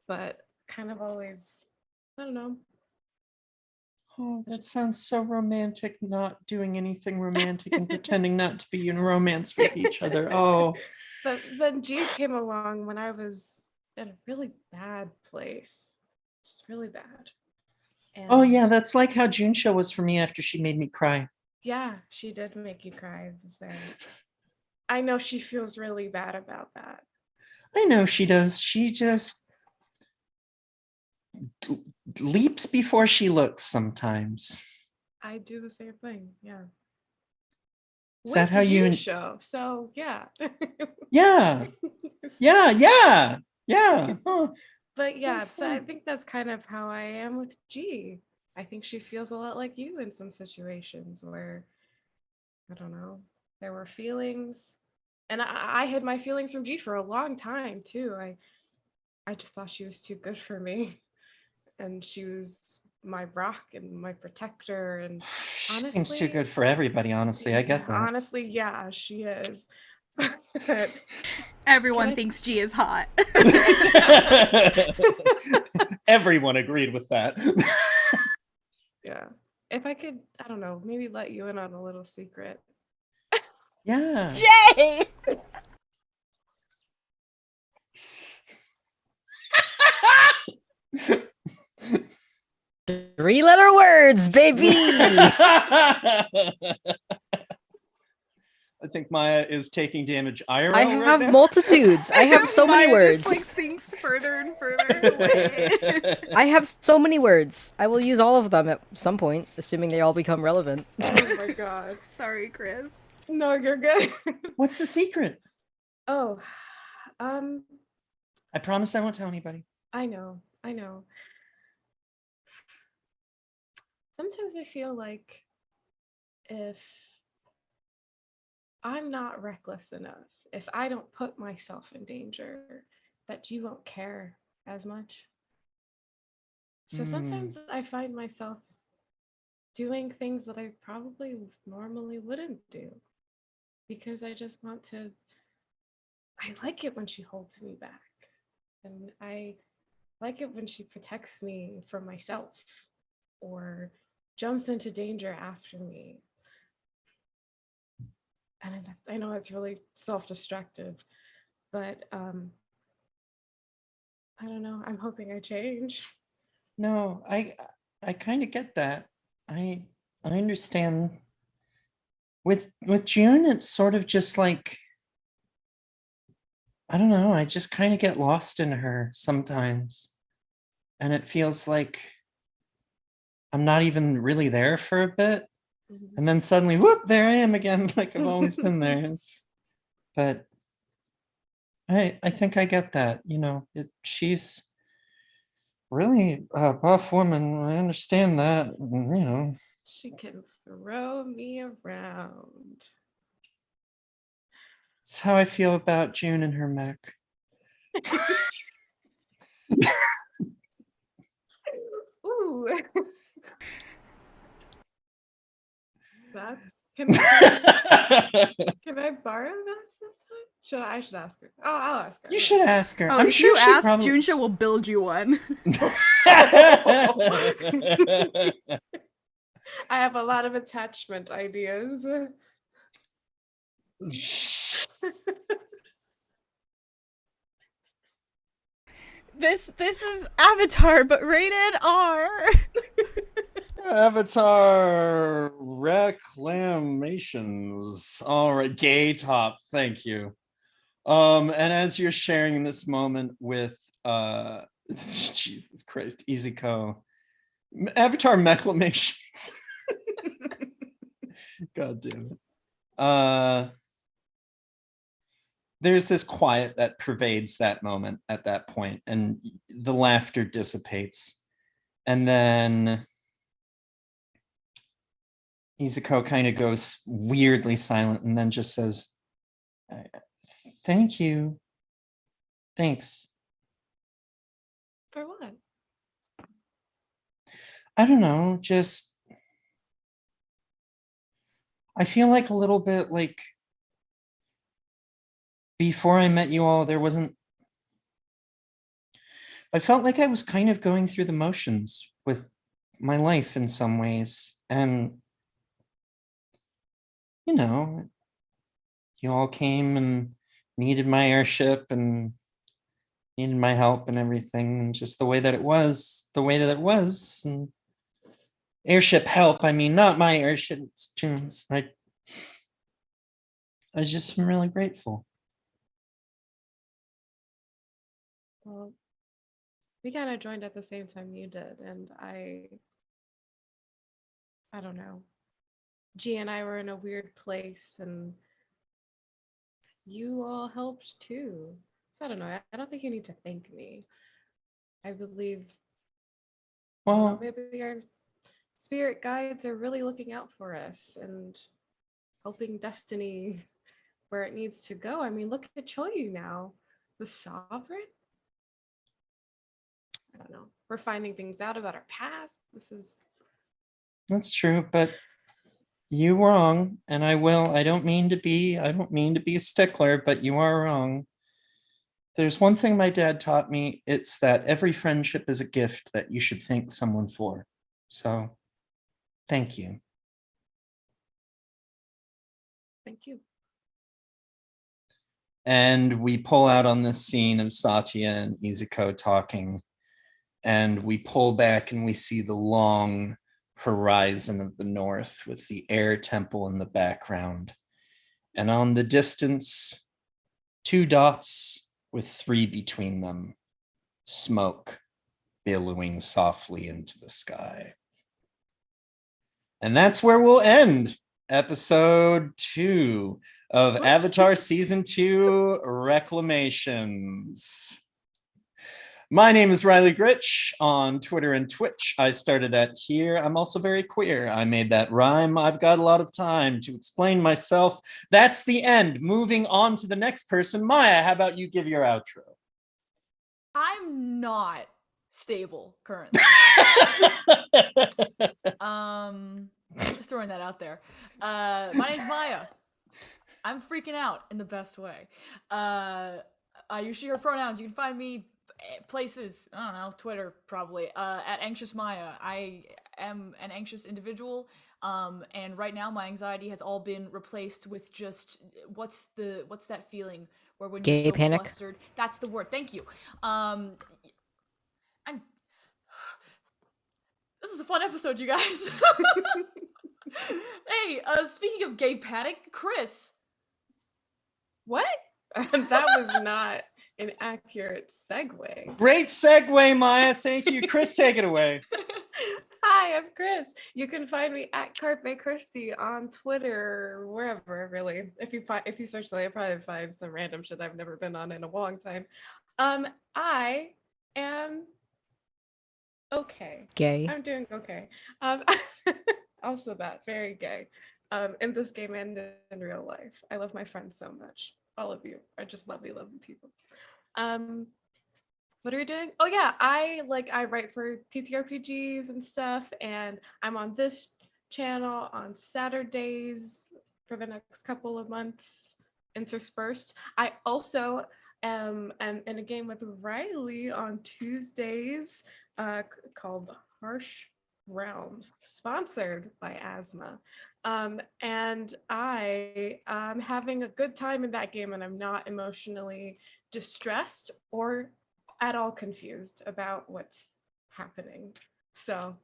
but kind of always, I don't know. Oh, that sounds so romantic, not doing anything romantic and pretending not to be in romance with each other. Oh, But then G came along when I was in a really bad place, just really bad. oh And yeah, that's like how Junsho was for me after she made me cry. yeah, she did make you cry. I was there. I know she feels really bad about that. I know she does. She just leaps before she looks sometimes. I do the same thing. Yeah. Is that how you? show? So yeah. Yeah, yeah. Huh. But yeah, That's so I fun. think that's kind of how I am with G. I think she feels a lot like you in some situations where, I don't know, there were feelings. And I hid my feelings from G for a long time too. I just thought she was too good for me. And she was my rock and my protector. And She seems honestly, too good for everybody. Honestly, I get that. honestly, yeah, she is. But Everyone I- thinks G is hot. Everyone agreed with that. yeah. If I could, I don't know, maybe let you in on a little secret. Yeah. Jay! 3-letter words, baby. I think Maya is taking damage IRL I right have now. multitudes. I have so many Maya words. just like sinks further and further away. I have so many words. I will use all of them at some point, assuming they all become relevant. Oh my god. Sorry, Chris. No, you're good. What's the secret? Oh, I promise I won't tell anybody. I know. Sometimes I feel like if I'm not reckless enough, if I don't put myself in danger, that you won't care as much. So sometimes I find myself doing things that I probably normally wouldn't do because I just want to. I like it when she holds me back, and I like it when she protects me from myself or jumps into danger after me. And I know it's really self-destructive, but I don't know. I'm hoping I change. No, I kind of get that. I understand. With June, it's sort of just like, I don't know, I just kind of get lost in her sometimes. And it feels like I'm not even really there for a bit. And then suddenly, whoop, there I am again, like I've always been there. But I think I get that, she's really a buff woman. I understand that, She can throw me around. it's how I feel about June and her mech. Ooh. That can I borrow that sometime? I should ask her. Oh, I'll ask her. You should ask her. Oh, I'm if sure you she ask, probably. Junsha will build you one. I have a lot of attachment ideas. This is Avatar, but rated R. Avatar Reclamations. All right, gay top. Thank you. And as you're sharing this moment with Jesus Christ, Izuko, Avatar Reclamations. God damn it. There's this quiet that pervades that moment at that point, and the laughter dissipates. And then Izuko kind of goes weirdly silent and then just says, thank you. Thanks. For what? I don't know, just I feel like a little bit like before I met you all, I felt like I was kind of going through the motions with my life in some ways. And, you all came and needed my airship and needed my help and everything. And just the way that it was. And airship help, I mean, not my airship, it's June's. I just am really grateful. Well, we kind of joined at the same time you did, and I don't know. G and I were in a weird place, and you all helped too. So I don't know. I don't think you need to thank me. I believe, Well, maybe our spirit guides are really looking out for us and helping destiny where it needs to go. I mean, look at Choyu now, the sovereign. I don't know. We're finding things out about our past. that's true, but you were wrong, and I don't mean to be a stickler, but you are wrong. There's one thing my dad taught me, it's that every friendship is a gift that you should thank someone for. So, thank you. Thank you. And we pull out on this scene of Satya and Izuko talking, and we pull back and we see the long horizon of the north with the air temple in the background. And on the distance, 2 dots with 3 between them, smoke billowing softly into the sky. And that's where we'll end episode 2 of Avatar Season 2 Reclamations. My name is Riley Gritch on Twitter and Twitch. I started that here. I'm also very queer. I made that rhyme. I've got a lot of time to explain myself. That's the end. Moving on to the next person. Maya, how about you give your outro? I'm not stable currently. Just throwing that out there. My name's Maya. I'm freaking out in the best way. I use she, her pronouns. You can find me places, I don't know, Twitter probably, at Anxious Maya. I am an anxious individual, and right now my anxiety has all been replaced with just, what's that feeling where when you're Gay so panic? flustered, that's the word, thank you. I'm This is a fun episode, you guys. Hey, speaking of gay panic, Chris. What? That was not an accurate segue. Great segue, Maya. Thank you. Chris, take it away. Hi, I'm Chris. You can find me at Carpe Christie on Twitter, wherever really. If you search that, you'll probably find some random shit I've never been on in a long time. I am okay. Gay. I'm doing okay. Also that, very gay. In this game and in real life. I love my friends so much. All of you are just lovely, lovely people. What are we doing? Oh yeah, I write for TTRPGs and stuff, and I'm on this channel on Saturdays for the next couple of months, interspersed. I also am in a game with Riley on Tuesdays, called Harsh Realms, sponsored by Asthma. And I am having a good time in that game, and I'm not emotionally distressed or at all confused about what's happening. So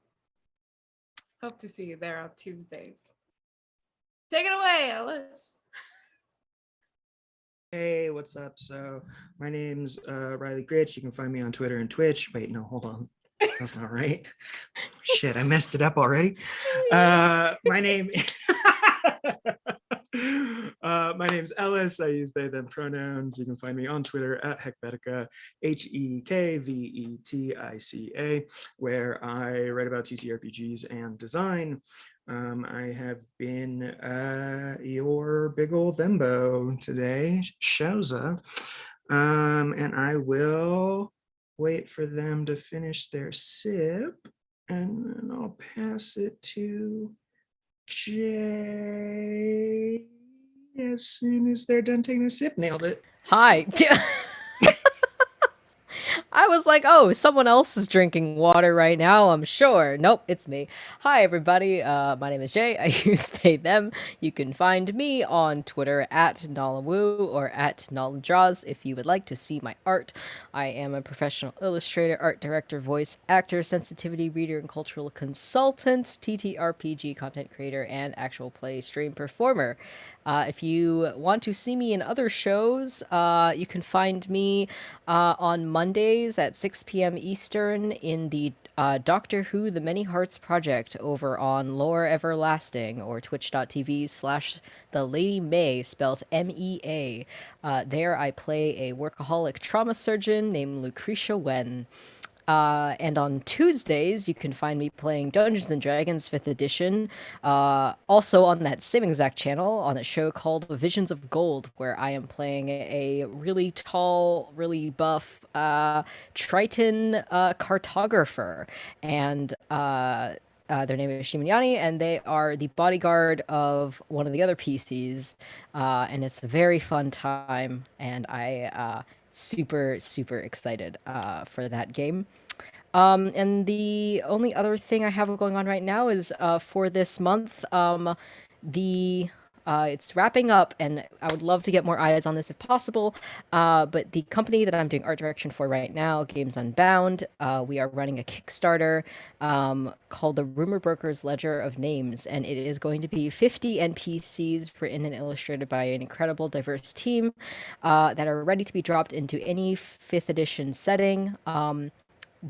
hope to see you there on Tuesdays. Take it away, Ellis. Hey, what's up? So my name's Riley Gritch. You can find me on Twitter and Twitch. Wait, no, hold on. That's not right. Shit, I messed it up already. My name my name's Ellis. I use they, them pronouns. You can find me on Twitter at Hekvetica, HEKVETICA, where I write about TTRPGs and design. I have been your big old Vembo today, Showza. And I will wait for them to finish their sip, and then I'll pass it to Jay as soon as they're done taking a sip. Nailed it. Hi. I was like, oh, someone else is drinking water right now, I'm sure. Nope, it's me. Hi, everybody. My name is Jay. I use they, them. You can find me on Twitter at Nalawu or at Naladraws if you would like to see my art. I am a professional illustrator, art director, voice actor, sensitivity reader, and cultural consultant, TTRPG content creator, and actual play stream performer. If you want to see me in other shows, you can find me on Mondays at 6 p.m. Eastern in the Doctor Who The Many Hearts Project over on Lore Everlasting, or twitch.tv/ the Lady May, spelled MEA. There I play a workaholic trauma surgeon named Lucretia Wen. And on Tuesdays, you can find me playing Dungeons and Dragons 5th edition, also on that same exact channel on a show called Visions of Gold, where I am playing a really tall, really buff Triton cartographer. And their name is Shimanyani, and they are the bodyguard of one of the other PCs. And it's a very fun time, and I super excited for that game. And the only other thing I have going on right now is for this month, the It's wrapping up, and I would love to get more eyes on this if possible. But the company that I'm doing art direction for right now, Games Unbound, we are running a Kickstarter called the Rumor Broker's Ledger of Names, and it is going to be 50 NPCs written and illustrated by an incredible, diverse team that are ready to be dropped into any 5th edition setting.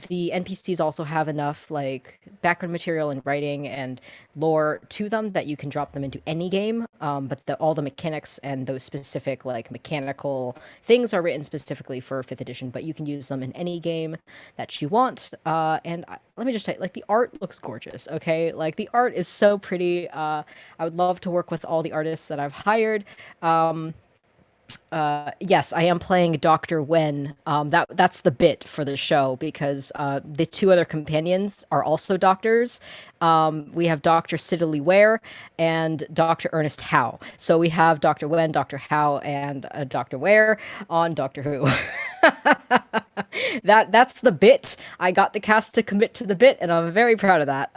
The NPCs also have enough like background material and writing and lore to them that you can drop them into any game. But all the mechanics and those specific like mechanical things are written specifically for 5th edition, but you can use them in any game that you want. Let me just say, like, the art looks gorgeous. Okay, like the art is so pretty. I would love to work with all the artists that I've hired. Yes, I am playing Dr. Wen. That's the bit for the show because the 2 other companions are also doctors. We have Dr. Sidley Ware and Dr. Ernest Howe. So we have Dr. Wen, Dr. Howe, and Dr. Ware on Doctor Who. That's the bit. I got the cast to commit to the bit, and I'm very proud of that.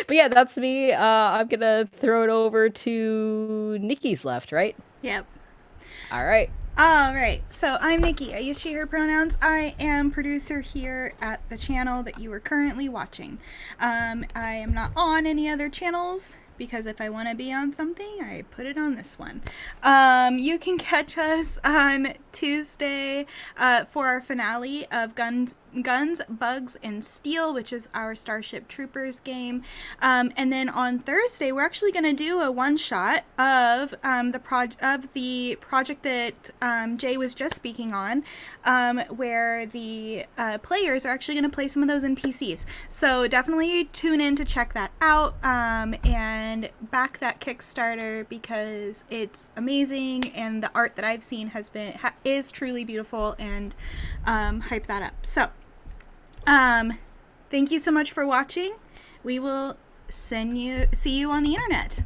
But yeah, that's me. I'm gonna throw it over to Nikki's left, right? Yep. All right. All right. So I'm Nikki. I use she, her pronouns. I am producer here at the channel that you are currently watching. I am not on any other channels because if I want to be on something, I put it on this one. You can catch us on Tuesday for our finale of Guns, Bugs, and Steel, which is our Starship Troopers game. And then on Thursday, we're actually going to do a one-shot of the project that Jay was just speaking on, where the players are actually going to play some of those NPCs. So definitely tune in to check that out and back that Kickstarter because it's amazing and the art that I've seen is truly beautiful, and hype that up. So thank you so much for watching. We will see you on the internet.